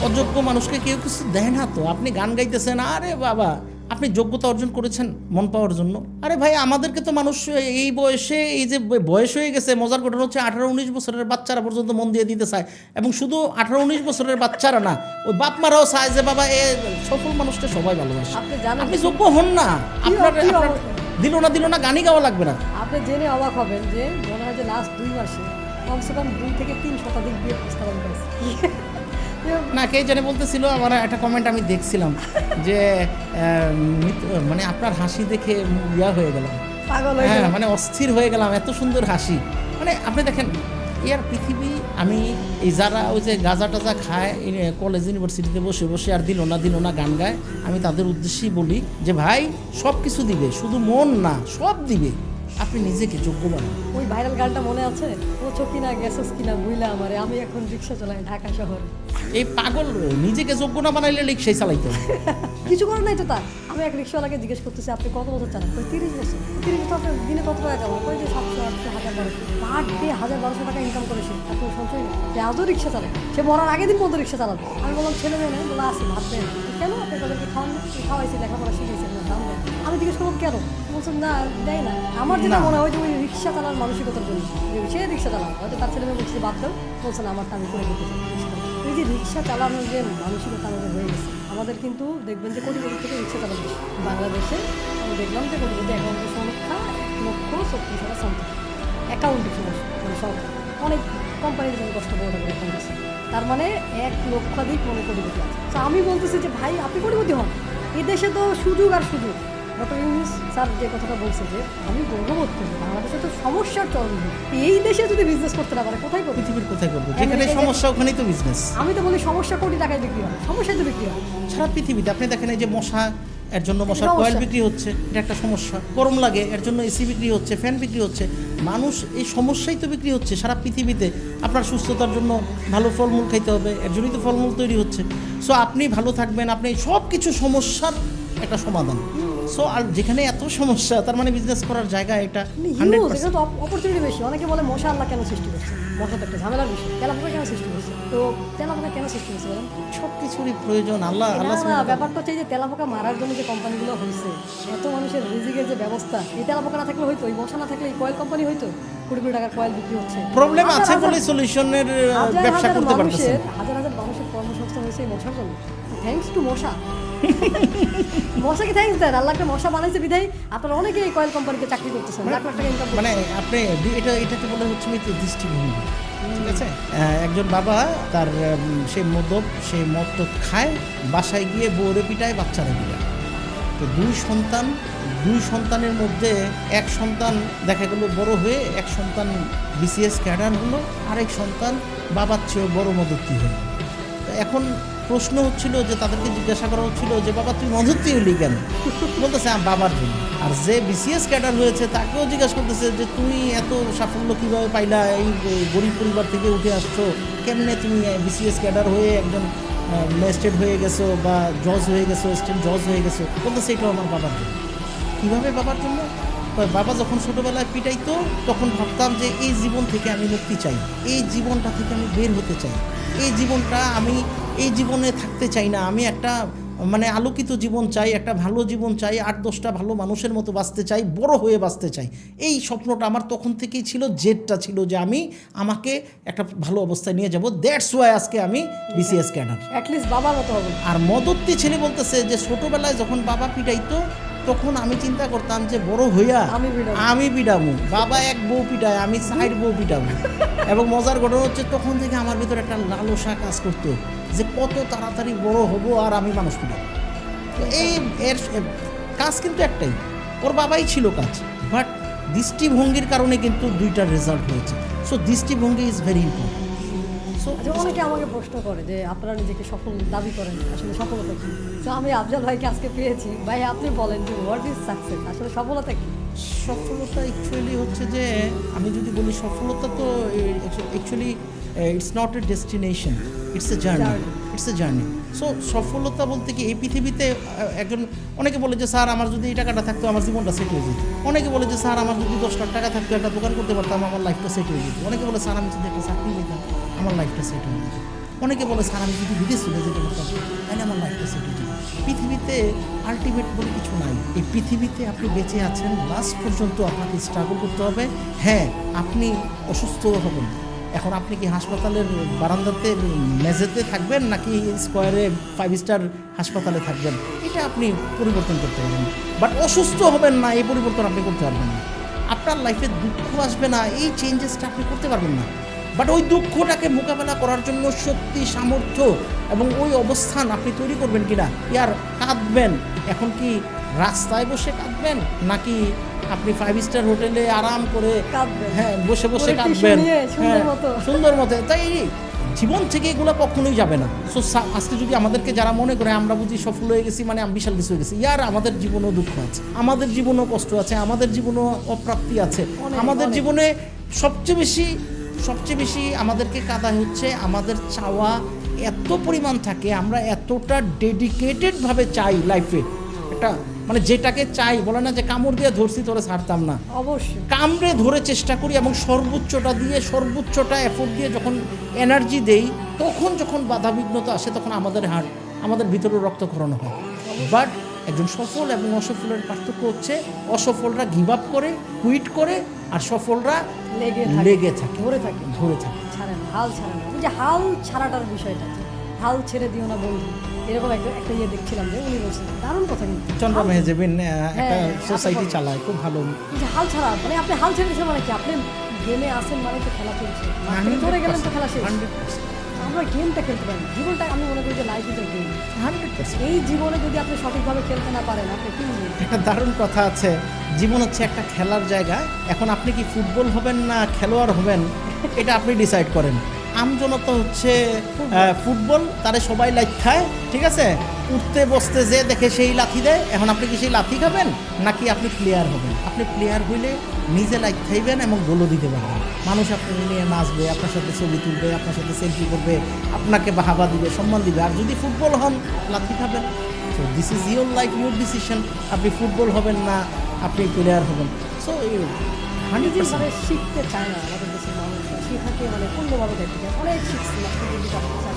অযোগ্য মানুষকে কেউ কিছু দেয় না তো। আপনি গান গাইতেছেন, আরে বাবা আপনি যোগ্যতা অর্জন করেছেন মন পাওয়ার জন্য। আরে ভাই, আমাদেরকে তো মানুষ এই বয়সে, এই যে বয়স হয়ে গেছে, মজার ঘটনা হচ্ছে 18-19 বছরের বাচ্চারা পর্যন্ত মন দিয়ে দিতে চায়। এবং শুধু 18-19 বছরের বাচ্চারা না, ওই বাপ মারাও চায় যে বাবা এ সফল মানুষকে সবাই ভালোবাসে। আপনি যোগ্য হন না, আপনার দিল না গানই গাওয়া লাগবে না। আপনি জেনে অবাক হবেন যে মনে হয় যে লাস্ট 2 মাসে কমসে কম 2 থেকে 3 শতাধিক বিয়ে প্রস্তাব করেছে। না, কে জানে বলতেছিল, আমার একটা কমেন্ট আমি দেখছিলাম যে মানে আপনার হাসি দেখে ইয়া হয়ে গেলাম, হ্যাঁ মানে অস্থির হয়ে গেলাম, এত সুন্দর হাসি। মানে আপনি দেখেন ইয়ার পৃথিবী, আমি এই যারা ওই যে গাঁজা টাজা খায় কলেজ ইউনিভার্সিটিতে বসে বসে আর দিল না গান গায়, আমি তাদের উদ্দেশ্যেই বলি যে ভাই সব কিছু দিবে, শুধু মন না, সব দিবে, আপনি নিজেকে যোগ্য বানান। ওই ভাইরাল গানটা মনে আছে, ও চকিনা গেছস কিনা বুইলা আমারে, আমি এখন রিক্সা চালাই ঢাকা শহরে। এই পাগল নিজেকে যোগ্য না বানাইলে রিক্সাই চালাইতে হবে। কিছু করার নাই তো তার। আমি এক রিক্সাওয়ালাকে জিজ্ঞেস করতেছি আপনি কত বছর চালান? 30 বছর। 30 বছর আপনার দিনে কত টাকা কামান? কই যে 700, 800, 1000, 1200 পার ডে 1000-1200 টাকা ইনকাম করেছে। আপনার সঞ্চয় নেই, সে আজও রিক্সা চালায়, সে মরার আগের দিন পর্যন্ত রিক্সা চালাবে। আমি বললাম ছেলে মেয়ে নেই, বলে আছে ভাত দেন। কেন? আপনি তাদেরকে খাওয়াইছি, লেখাপড়া শিখিয়েছেন না, দাম দেন। আমি জিজ্ঞেস করলাম কেন? বলছেন না দেয় না। আমার যেটা মনে হয় যে ওই রিক্সা চালার মানসিকতার জন্য, সে রিক্সা চালান, হয়তো তার ছেলে মেয়ে বলছে বাদ দাও, বলছে না আমারটা আমি করে দিতে চাই। এই যে রিক্সা চালানোর যে মানসিকতা আমাদের হয়ে গেছে, আমাদের কিন্তু দেখবেন যে কোটিপতি থেকে রিক্সা চালানো বেশি। বাংলাদেশে আমি দেখলাম যে কোটিপতি অ্যাকাউন্টের সংখ্যা 1,40,000 সামথিং অ্যাকাউন্টের মানে সংখ্যা, অনেক কোম্পানির জন্য কষ্ট করে ওটা অ্যাকাউন্ট আছে, তার মানে 1 লক্ষাধিক মনে কোটিপতি আছে। তো আমি বলতেছি যে ভাই আপনি কোটিপতি হন, এই দেশে তো সুযোগ আর সুযোগ, ডক্টর ইউনূস স্যার যে কথাটা বলছে যে আমি গর্ববোধ করি বাংলাদেশে তো সমস্যার চরম, এই দেশে যদি বিজনেস করতে না পারে কোথায় করবে? পৃথিবীর কোথায় করবো? যেখানে সমস্যা ওখানেই তো বিজনেস। আমি তো বলি সমস্যা কোটি টাকায় বিক্রি হয়, সমস্যায় তো বিক্রি হয় সারা পৃথিবীতে। আপনি দেখেন এই যে মশা, এর জন্য মশার সমস্যা। কয়েল বিক্রি হচ্ছে, এটা একটা সমস্যা। গরম লাগে, এর জন্য এসি বিক্রি হচ্ছে, ফ্যান বিক্রি হচ্ছে। মানুষ এই সমস্যাই তো বিক্রি হচ্ছে সারা পৃথিবীতে। আপনার সুস্থতার জন্য ভালো ফলমূল খাইতে হবে, এর জন্যই তো ফলমূল তৈরি হচ্ছে। সো আপনি ভালো থাকবেন, আপনি সব কিছু সমস্যার একটা সমাধান। সো আর যেখানে এত সমস্যা, তার মানে বিজনেস করার জায়গা এটা 100%। এখানে তো অপরচুনিটি বেশি। অনেকে বলে মশা আল্লাহ কেন সৃষ্টি করছে, মশা তো একটা ঝামেলার বিষয়। তেলাপোকা কেন সৃষ্টি করছে? তো তেলাপোকা কেন সৃষ্টি করছে বলেন? সব কিছুরই প্রয়োজন আল্লাহ না, আল্লাহ না, সুবহানাহু ওয়া তাআলা। ব্যাপারটা হচ্ছে এই যে তেলাপোকা মারার জন্য যে কোম্পানিগুলো হয়েছে, এত মানুষের রিজিকের যে ব্যবস্থা, এই তেলাপোকা না থাকলে হয়তো, এই মশা না থাকলে এই কয়েল কোম্পানি হয়তো কোটি কোটি টাকার কয়েল বিক্রি হচ্ছে। প্রবলেম হাজার আছে হাজার- বলে সলিউশনের হাজার ব্যবসা হাজার করতে পারতেছেন। হাজার হাজার মানুষের কর্মসংস্থান হয়েছে এই মশার জন্য। থ্যাঙ্কস টু মশা। মশাকে থ্যাঙ্কস দেন, আল্লাহকে মশা বানাইছে বিধায় আপনারা অনেকে এই কয়েল কোম্পানিতে চাকরি করতেছেন, লাখ লাখ টাকা ইনকাম মানে করতেছেন। আপনি এটাকে বলে হচ্ছে মিত্র দৃষ্টিভঙ্গি, ঠিক আছে? একজন বাবা তার সে মদ টদ খায়, বাসায় গিয়ে বউরে পিটায়, বাচ্চারা পিটায়। তো দুই সন্তানের মধ্যে এক সন্তান দেখা গেল বড় হয়ে, এক সন্তান বিসিএস ক্যাডার হলো, আরেক সন্তান বাবার চেয়ে বড় মদতি হলো। তো এখন প্রশ্ন হচ্ছিল যে তাদেরকে জিজ্ঞাসা করা হচ্ছিল যে বাবা তুই মদতি হলি কেন? বলতেছে বাবার জন্য। আর যে বিসিএস ক্যাডার হয়েছে তাকেও জিজ্ঞাসা করতেছে যে তুমি এত সাফল্য কীভাবে পাইলা, এই গরিব পরিবার থেকে উঠে আসছো, কেমনে তুমি বিসিএস ক্যাডার হয়ে একজন ম্যাজিস্ট্রেট হয়ে গেছো বা জজ হয়ে গেছো, স্টেট জজ হয়ে গেছো? বলতেছে এটাও আমার বাবার জন্য। কীভাবে বাবার জন্য? বাবা যখন ছোটোবেলায় পিটাইতো তখন ভাবতাম যে এই জীবন থেকে আমি মুক্তি চাই, এই জীবনটা থেকে আমি বের হতে চাই, এই জীবনটা আমি এই জীবনে থাকতে চাই না, আমি একটা মানে আলোকিত জীবন চাই, একটা ভালো জীবন চাই, 8-10টা ভালো মানুষের মতো বাঁচতে চাই, বড় হয়ে বাঁচতে চাই। এই স্বপ্নটা আমার তখন থেকেই ছিল, জেদটা ছিল যে আমাকে একটা ভালো অবস্থায় নিয়ে যাব। দ্যাটস ওয়াই আজকে আমি বিসিএস ক্যাডার। অ্যাটলিস্ট বাবার মতো হবে। আর মদত্তি ছেলে বলতেছে যে ছোটোবেলায় যখন বাবা পিটাইতো তখন আমি চিন্তা করতাম যে বড় হইয়া আমি পিটাবো, বাবা এক বউ পিটায়, আমি 4 বউ পিটাবো। এবং মজার ঘটনা হচ্ছে তখন থেকে আমার ভিতরে একটা লালসা কাজ করতো যে কত তাড়াতাড়ি বড় হব আর আমি মানুষ পিটাবো। তো এর কাজ কিন্তু একটাই, ওর বাবাই ছিল কাজ, বাট দৃষ্টিভঙ্গির কারণে কিন্তু 2টা রেজাল্ট হয়েছে। সো দৃষ্টিভঙ্গি ইজ ভেরি ইম্পর্টেন্ট। সো আচ্ছা, অনেকে আমাকে প্রশ্ন করে যে আপনারা নিজেকে সফল দাবি করেন, আসলে সফলতা কি? তো আমি আফজাল ভাইকে আজকে পেয়েছি। ভাই আপনি বলেন যে হোয়াট ইজ সাকসেস, আসলে সফলতা কি? সফলতা অ্যাকচুয়ালি হচ্ছে যে আমি যদি বলি সফলতা তো actually it's not a destination, it's a journey. So সফলতা বলতে কি এই পৃথিবীতে অনেকে বলে যে স্যার আমার যদি এই টাকাটা থাকতো আমার জীবনটা সেট হয়ে যেত। অনেকে বলে যে স্যার আমার যদি 10 লাখ টাকা থাকতো একটা দোকান করতে পারতাম আমার লাইফটা সেট হয়ে যেত। অনেকে বলে স্যার আমি যদি একটা চাকরি পেতাম আমার লাইফটা সেট হয়ে যেত। অনেকে বলে স্যার আমি যদি বিদেশ চলে যেতে পারতাম তাহলে আমার লাইফটা সেট হয়ে যেত। পৃথিবীতে আলটিমেট বলে কিছু নাই। এই পৃথিবীতে আপনি বেঁচে আছেন, লাস্ট পর্যন্ত আপনাকে স্ট্রাগল করতে হবে। হ্যাঁ, আপনি অসুস্থ হবেন। এখন আপনি কি হাসপাতালের বারান্দাতে মেঝেতে থাকবেন নাকি স্কোয়ারে 5 স্টার হাসপাতালে থাকবেন, এটা আপনি পরিবর্তন করতে পারবেন। বাট অসুস্থ হবেন না, এই পরিবর্তন আপনি করতে পারবেন না। আপনার লাইফে দুঃখ আসবে না, এই চেঞ্জেসটা আপনি করতে পারবেন না। বাট ওই দুঃখটাকে মোকাবেলা করার জন্য শক্তি, সামর্থ্য এবং ওই অবস্থান আপনি তৈরি করবেন কিনা। ইয়ার কাঁদবেন, এখন কি রাস্তায় বসে কাঁদবেন নাকি আপনি 5 স্টার হোটেলে আরাম করে হ্যাঁ বসে বসে কাঁদবেন সুন্দর মতো? তাই জীবন থেকে এগুলো কখনোই যাবে না। সো আজকে যদি আমাদেরকে যারা মনে করে আমরা বুঝি সফল হয়ে গেছি মানে আমি বিশাল কিছু হয়ে গেছি, ইয়ার আমাদের জীবনেও দুঃখ আছে, আমাদের জীবনেও কষ্ট আছে, আমাদের জীবনেও অপ্রাপ্তি আছে। আমাদের জীবনে সবচেয়ে বেশি আমাদেরকে কাঁদা হচ্ছে আমাদের চাওয়া এত পরিমাণ থাকে, আমরা এতটা ডেডিকেটেডভাবে চাই লাইফে, একটা মানে যেটাকে চাই, বলে না যে কামড় দিয়ে ধরছি তোরে ছাড়তাম না, অবশ্যই কামড়ে ধরে চেষ্টা করি এবং সর্বোচ্চটা এফোর্ট দিয়ে যখন এনার্জি দেই, তখন যখন বাধাবিঘ্নতা আসে তখন আমাদের ভিতরে রক্তক্ষরণ হয়। বাট একজন সফল এবং অসফলের পার্থক্য হচ্ছে অসফলরা গিভ আপ করে, কুইট করে, আর সফলরা লেগে থাকে, ধরে থাকে, ছাড়ে না, হাল ছাড়ে না। যে হাল ছাড়াটার বিষয়টা, হাল ছেড়ে দিও না বন্ধু, এরকম একটা ইয়ে দেখছিলাম যে উনি বলছেন, দারুণ কথা। কিন্তু চন্দ্রা মেহজাবিন একটা সোসাইটি চালায়, খুব ভালো। যে হাল ছাড়া মানে আপনি হাল ছেড়ে দিয়েছেন মানে কি? আপনি গেমে আসেন মানে তো খেলা চলছে, ধরে গেলেন তো খেলা শেষ। আমরা গেমটা খেলতে পারি, জীবনটা আমি মনে করি যে লাইফ ইজ এ গেম। 100%। এই জীবনে যদি আপনি সঠিকভাবে খেলতে না পারেন আপনি কি বুঝবেন? একটা দারুণ কথা আছে, জীবন হচ্ছে একটা খেলার জায়গা। এখন আপনি কি ফুটবল হবেন না খেলোয়াড় হবেন এটা আপনি ডিসাইড করেন। আমজনতা হচ্ছে ফুটবল, তারে সবাই লাইট খায়, ঠিক আছে, উঠতে বসতে যে দেখে সেই লাথি দেয়। এখন আপনি কি সেই লাথি খাবেন নাকি আপনি প্লেয়ার হবেন? আপনি প্লেয়ার হইলে নিজে লাইট খাইবেন এবং গোলও দিতে পারবেন। মানুষ আপনাকে নিয়ে নাচবে, আপনার সাথে ছবি তুলবে, আপনার সাথে সেলফি করবে, আপনাকে বাহাবা দিবে, সম্মান দিবে। আর যদি ফুটবল হন লাথি খাবেন। So this is your life, your decision. আপনি ফুটবল হবেন না আপনি প্লেয়ার হবেন। সো নিজে মানে শিখতে চায় না আমাদের দেশের মানুষরা, শেখাকে মানে অন্যভাবে দেখতে চায়। অনেক শিখছি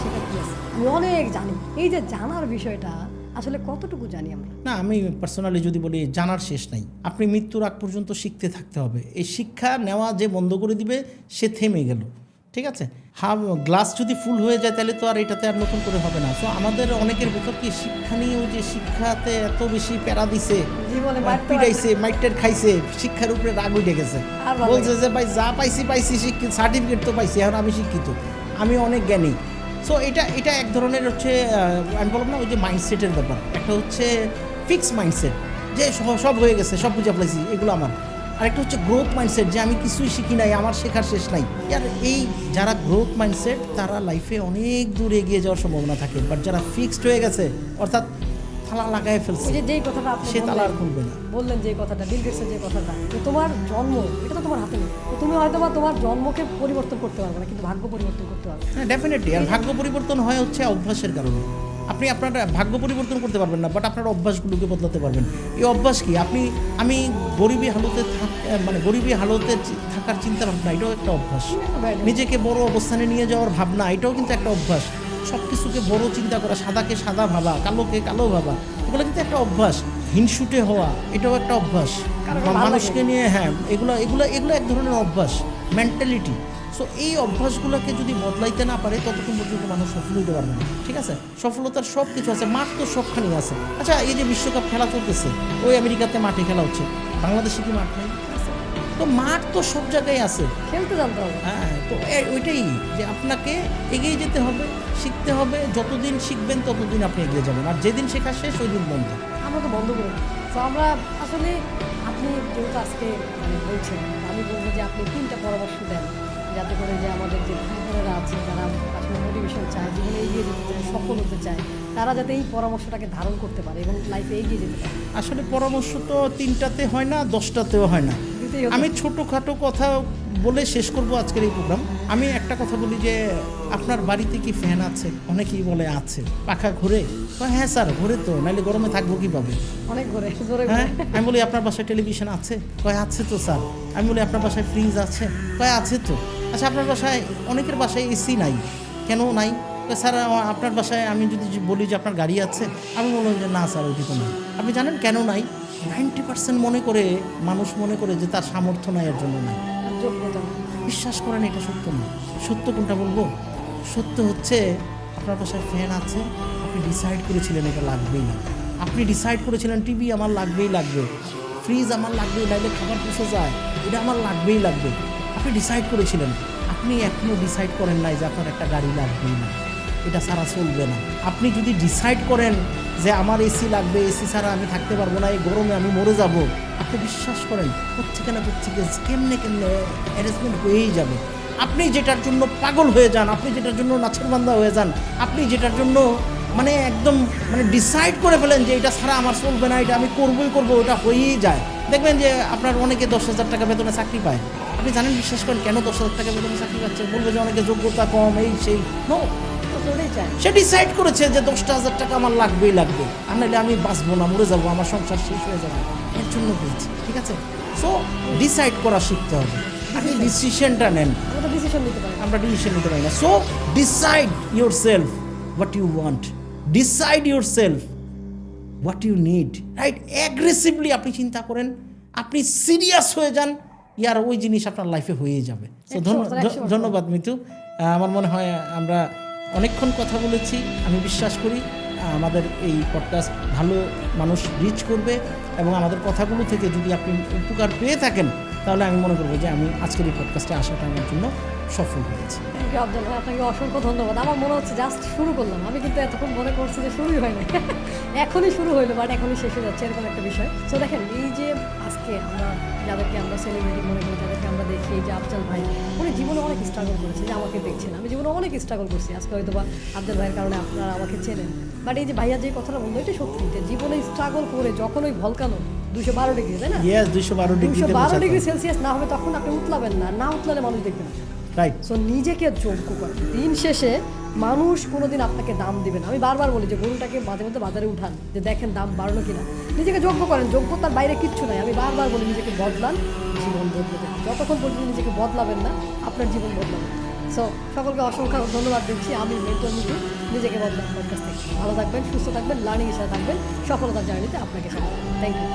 সেটা কি আছে আমি অনেক জানি। এই যে জানার বিষয়টা আসলে কতটুকু জানি আমরা? না, আমি পার্সোনালি যদি বলি জানার শেষ নাই। আপনি মৃত্যুর আগ পর্যন্ত শিখতে থাকতে হবে। এই শিক্ষা নেওয়া যে বন্ধ করে দিবে সে থেমে গেল, ঠিক আছে। গ্লাস যদি ফুল হয়ে যায় তাহলে তো আর এটাতে আর নতুন করে হবে না। সো আমাদের অনেকের ভেতর কি শিক্ষা নিয়ে ওই যে শিক্ষাতে এত বেশি প্যারা দিছে, পিটাইছে, মাইটের খাইছে, শিক্ষার উপরে রাগ উঠে গেছে। বলছে যে ভাই যা পাইছি শিক্ষিত, সার্টিফিকেট তো পাইছি, এখন আমি শিক্ষিত, আমি অনেক জ্ঞানী। সো এটা এক ধরনের হচ্ছে আমি বললাম না ওই যে মাইন্ডসেটের ব্যাপার। একটা হচ্ছে ফিক্স মাইন্ডসেট যে সব হয়ে গেছে, সব বুঝে ফেলেছি, এগুলো আমার। আরেকটা হচ্ছে গ্রোথ মাইন্ডসেট যে আমি কিছুই শিখি নাই, আমার শেখার শেষ নাই। আর এই যারা গ্রোথ মাইন্ডসেট তারা লাইফে অনেক দূর এগিয়ে যাওয়ার সম্ভাবনা থাকে। বাট যারা ফিক্সড হয়ে গেছে অর্থাৎ তালা লাগায় ফেলছে, যেই কথাটা আপনি সে তালা আর খুলবে না। বললেন যে কথাটা, বিল গেটসের যে কথাটা, তোমার জন্ম এটা তো তোমার হাতে নেই। তুমি হয়তো বা তোমার জন্মকে পরিবর্তন করতে পারবে না, কিন্তু ভাগ্য পরিবর্তন করতে পারবে। হ্যাঁ, ডেফিনেটলি। আর ভাগ্য পরিবর্তন হয় হচ্ছে অভ্যাসের কারণে। আপনি আপনার ভাগ্য পরিবর্তন করতে পারবেন না, বাট আপনার অভ্যাসগুলোকে বদলাতে পারবেন। এই অভ্যাস কি? আমি গরিবী হালতে মানে গরিবী হালতে থাকার চিন্তা ভাবনা, এটাও একটা অভ্যাস। নিজেকে বড় অবস্থানে নিয়ে যাওয়ার ভাবনা, এটাও কিন্তু একটা অভ্যাস। সব কিছুকে বড় চিন্তা করা, সাদাকে সাদা ভাবা, কালোকে কালো ভাবা, এগুলো কিন্তু একটা অভ্যাস। হিংসুটে হওয়া, এটাও একটা অভ্যাস। মানুষকে নিয়ে, হ্যাঁ, এগুলো এগুলো এগুলো এক ধরনের অভ্যাস, মেন্টালিটি। সো এই অভ্যাসগুলোকে যদি বদলাইতে না পারে ততক্ষণ পর্যন্ত মানুষ সফল হইতে পারবে না, ঠিক আছে। সফলতার সব কিছু আছে, মাঠ তো সবখানি আছে। আচ্ছা, এই যে বিশ্বকাপ খেলা চলতেছে, ওই আমেরিকাতে মাঠে খেলা হচ্ছে, বাংলাদেশে কি মাঠ নেই? তো মাঠ তো সব জায়গায় আছে, খেলতে জানতে হবে। হ্যাঁ, তো ওইটাই যে আপনাকে এগিয়ে যেতে হবে, শিখতে হবে। যতদিন শিখবেন ততদিন আপনি এগিয়ে যাবেন, আর যেদিন শেখা শেষ ওই দিন বন্ধ। আমরা তো বন্ধ করে দিই। তো আমরা আসলে আপনি যেহেতু আজকে মানে বলছেন, আমি বলবো যে আপনি 3টা পরামর্শ দেন যাতে করে যে আমাদের যে ভাইবোনেরা আছে যারা আসলে মোটিভেশন চায়, জীবনে এগিয়ে যেতে চায়, সফল হতে চায়, তারা যাতে এই পরামর্শটাকে ধারণ করতে পারে এবং লাইফে এগিয়ে যেতে পারে। আসলে পরামর্শ তো 3টাতে হয় না, 10টাতেও হয় না। আমি ছোটোখাটো কথা বলে শেষ করব আজকের এই প্রোগ্রাম। আমি একটা কথা বলি যে আপনার বাড়িতে কি ফ্যান আছে? অনেকেই বলে আছে। পাখা ঘুরে? হ্যাঁ স্যার ঘুরে তো, নাহলে গরমে থাকবো কীভাবে? অনেক ঘুরে, জোরে। হ্যাঁ, আমি বলি আপনার বাসায় টেলিভিশন আছে? কয় আছে তো স্যার। আমি বলি আপনার বাসায় ফ্রিজ আছে? কয় আছে তো। আচ্ছা, আপনার বাসায়, অনেকের বাসায় এসি নাই, কেন নাই? স্যার আপনার বাসায়, আমি যদি বলি যে আপনার গাড়ি আছে, আমি বললাম যে না স্যার ওইটি তো নাই। আপনি জানেন কেন নাই? 90% মনে করে, মানুষ মনে করে যে তার সামর্থ্য নাই, এর জন্য নাই। বিশ্বাস করেন এটা সত্য না। সত্য কোনটা বলবো? সত্য হচ্ছে আপনার বাসায় ফ্যান আছে, আপনি ডিসাইড করেছিলেন এটা লাগবেই না। আপনি ডিসাইড করেছিলেন টিভি আমার লাগবেই লাগবে, ফ্রিজ আমার লাগবেই, নাইলে খাবার পুষে যায়, এটা আমার লাগবেই লাগবে। আপনি ডিসাইড করেছিলেন। আপনি এখনও ডিসাইড করেন নাই যে আপনার একটা গাড়ি লাগবেই না, এটা ছাড়া চলবে না। আপনি যদি ডিসাইড করেন যে আমার এসি লাগবে, এসি ছাড়া আমি থাকতে পারবো না, এই গরমে আমি মরে যাব, আপনি বিশ্বাস করেন কোত্থেকে না কোত্থেকে কেমনে অ্যারেঞ্জমেন্ট হয়েই যাবে। আপনি যেটার জন্য পাগল হয়ে যান, আপনি যেটার জন্য নাছরবান্দা হয়ে যান, আপনি যেটার জন্য মানে একদম মানে ডিসাইড করে ফেলেন যে এটা ছাড়া আমার চলবে না, এটা আমি করবোই করবো, ওটা হয়েই যায়। দেখবেন যে আপনার অনেকে 10,000 টাকা বেতনে চাকরি পায়। আপনি জানেন, বিশ্বাস করেন কেন 10,000 টাকা বেতনে চাকরি পাচ্ছে? বলবে যে অনেকে যোগ্যতা কম, এই সেই। নো, সে ডিসাইড করেছে যে 10,000 টাকা আমার লাগবেই লাগবে, আর নাহলে আমি বাঁচবো না, মরে যাবো, আমার সংসার শেষ হয়ে যাবে, এর জন্য পেয়েছি, ঠিক আছে। সো ডিসাইড করা শিখতে হবে। আপনি ডিসিশনটা নেন। আমরা ডিসিশন নিতে পারি না। So decide yourself what you want, decide yourself what you need, right? Aggressively আপনি চিন্তা করেন, আপনি সিরিয়াস হয়ে যান, ইয়ার ওই জিনিস আপনার লাইফে হয়েই যাবে। তো ধন্যবাদ মিতু। আমার মনে হয় আমরা অনেকক্ষণ কথা বলেছি। আমি বিশ্বাস করি আমাদের এই পডকাস্ট ভালো মানুষ রিচ করবে, এবং আমাদের কথাগুলো থেকে যদি আপনি উপকার পেয়ে থাকেন তাহলে আমি মনে করবো যে আমি আজকের এই পডকাস্টে আসাটা আমার জন্য সফল হয়েছি। থ্যাংক ইউ আফজাল ভাই, আপনাকে অসংখ্য ধন্যবাদ। আমার মনে হচ্ছে জাস্ট শুরু করলাম, আমি কিন্তু এতক্ষণ মনে করছি যে শুরুই হয়নি এখনই শুরু হইলো, বাট এখনই শেষ হয়ে যাচ্ছে, এরকম একটা বিষয়। তো দেখেন এই যে আজকে আমরা যাদেরকে আমরা সেলিব্রিটি মনে করি, যাদেরকে আমরা দেখি, এই যে আফজাল ভাই উনি জীবনে অনেক স্ট্রাগল করেছে, যে আমাকে দেখছেন আমি জীবনে অনেক স্ট্রাগল করছি, আজকে হয়তো বা আফজাল ভাইয়ের কারণে আপনারা আমাকে চেনেন। বাট এই যে ভাইয়া যে কথাটা বললো এটা সত্যি, যে জীবনে স্ট্রাগল করে যখন ওই ভলকানো 212 ডিগ্রি, তাই না? ইয়েস, 212 ডিগ্রি সেলসিয়াস না হবে তখন আপনি উতলাবেন না উতলালে মানুষ দেখবে না। রাইট। সো নিজেকে যোগ্য করেন, দিন শেষে মানুষ কোনোদিন আপনাকে দাম দিবে না। আমি বারবার বলি যে গরুটাকে মাঝে মধ্যে বাজারে উঠান, যে দেখেন দাম বাড়লো কিনা, নিজেকে যোগ্য করেন, যোগ্যতার বাইরে কিচ্ছু নাই। আমি বারবার বলি নিজেকে বদলান, জীবন বদলে দেবেন। যতক্ষণ পর্যন্ত নিজেকে বদলাবেন না আপনার জীবন বদলাবে। সো সকলকে অসংখ্য ধন্যবাদ দিচ্ছি। আমি মেন্টর মিটু, নিজেকে বদলান পডকাস্ট থেকে। ভালো থাকবেন, সুস্থ থাকবেন, লার্নিং এর সাথে থাকবেন, সফলতার জার্নিতে আপনাকে স্বাগত। Thank you.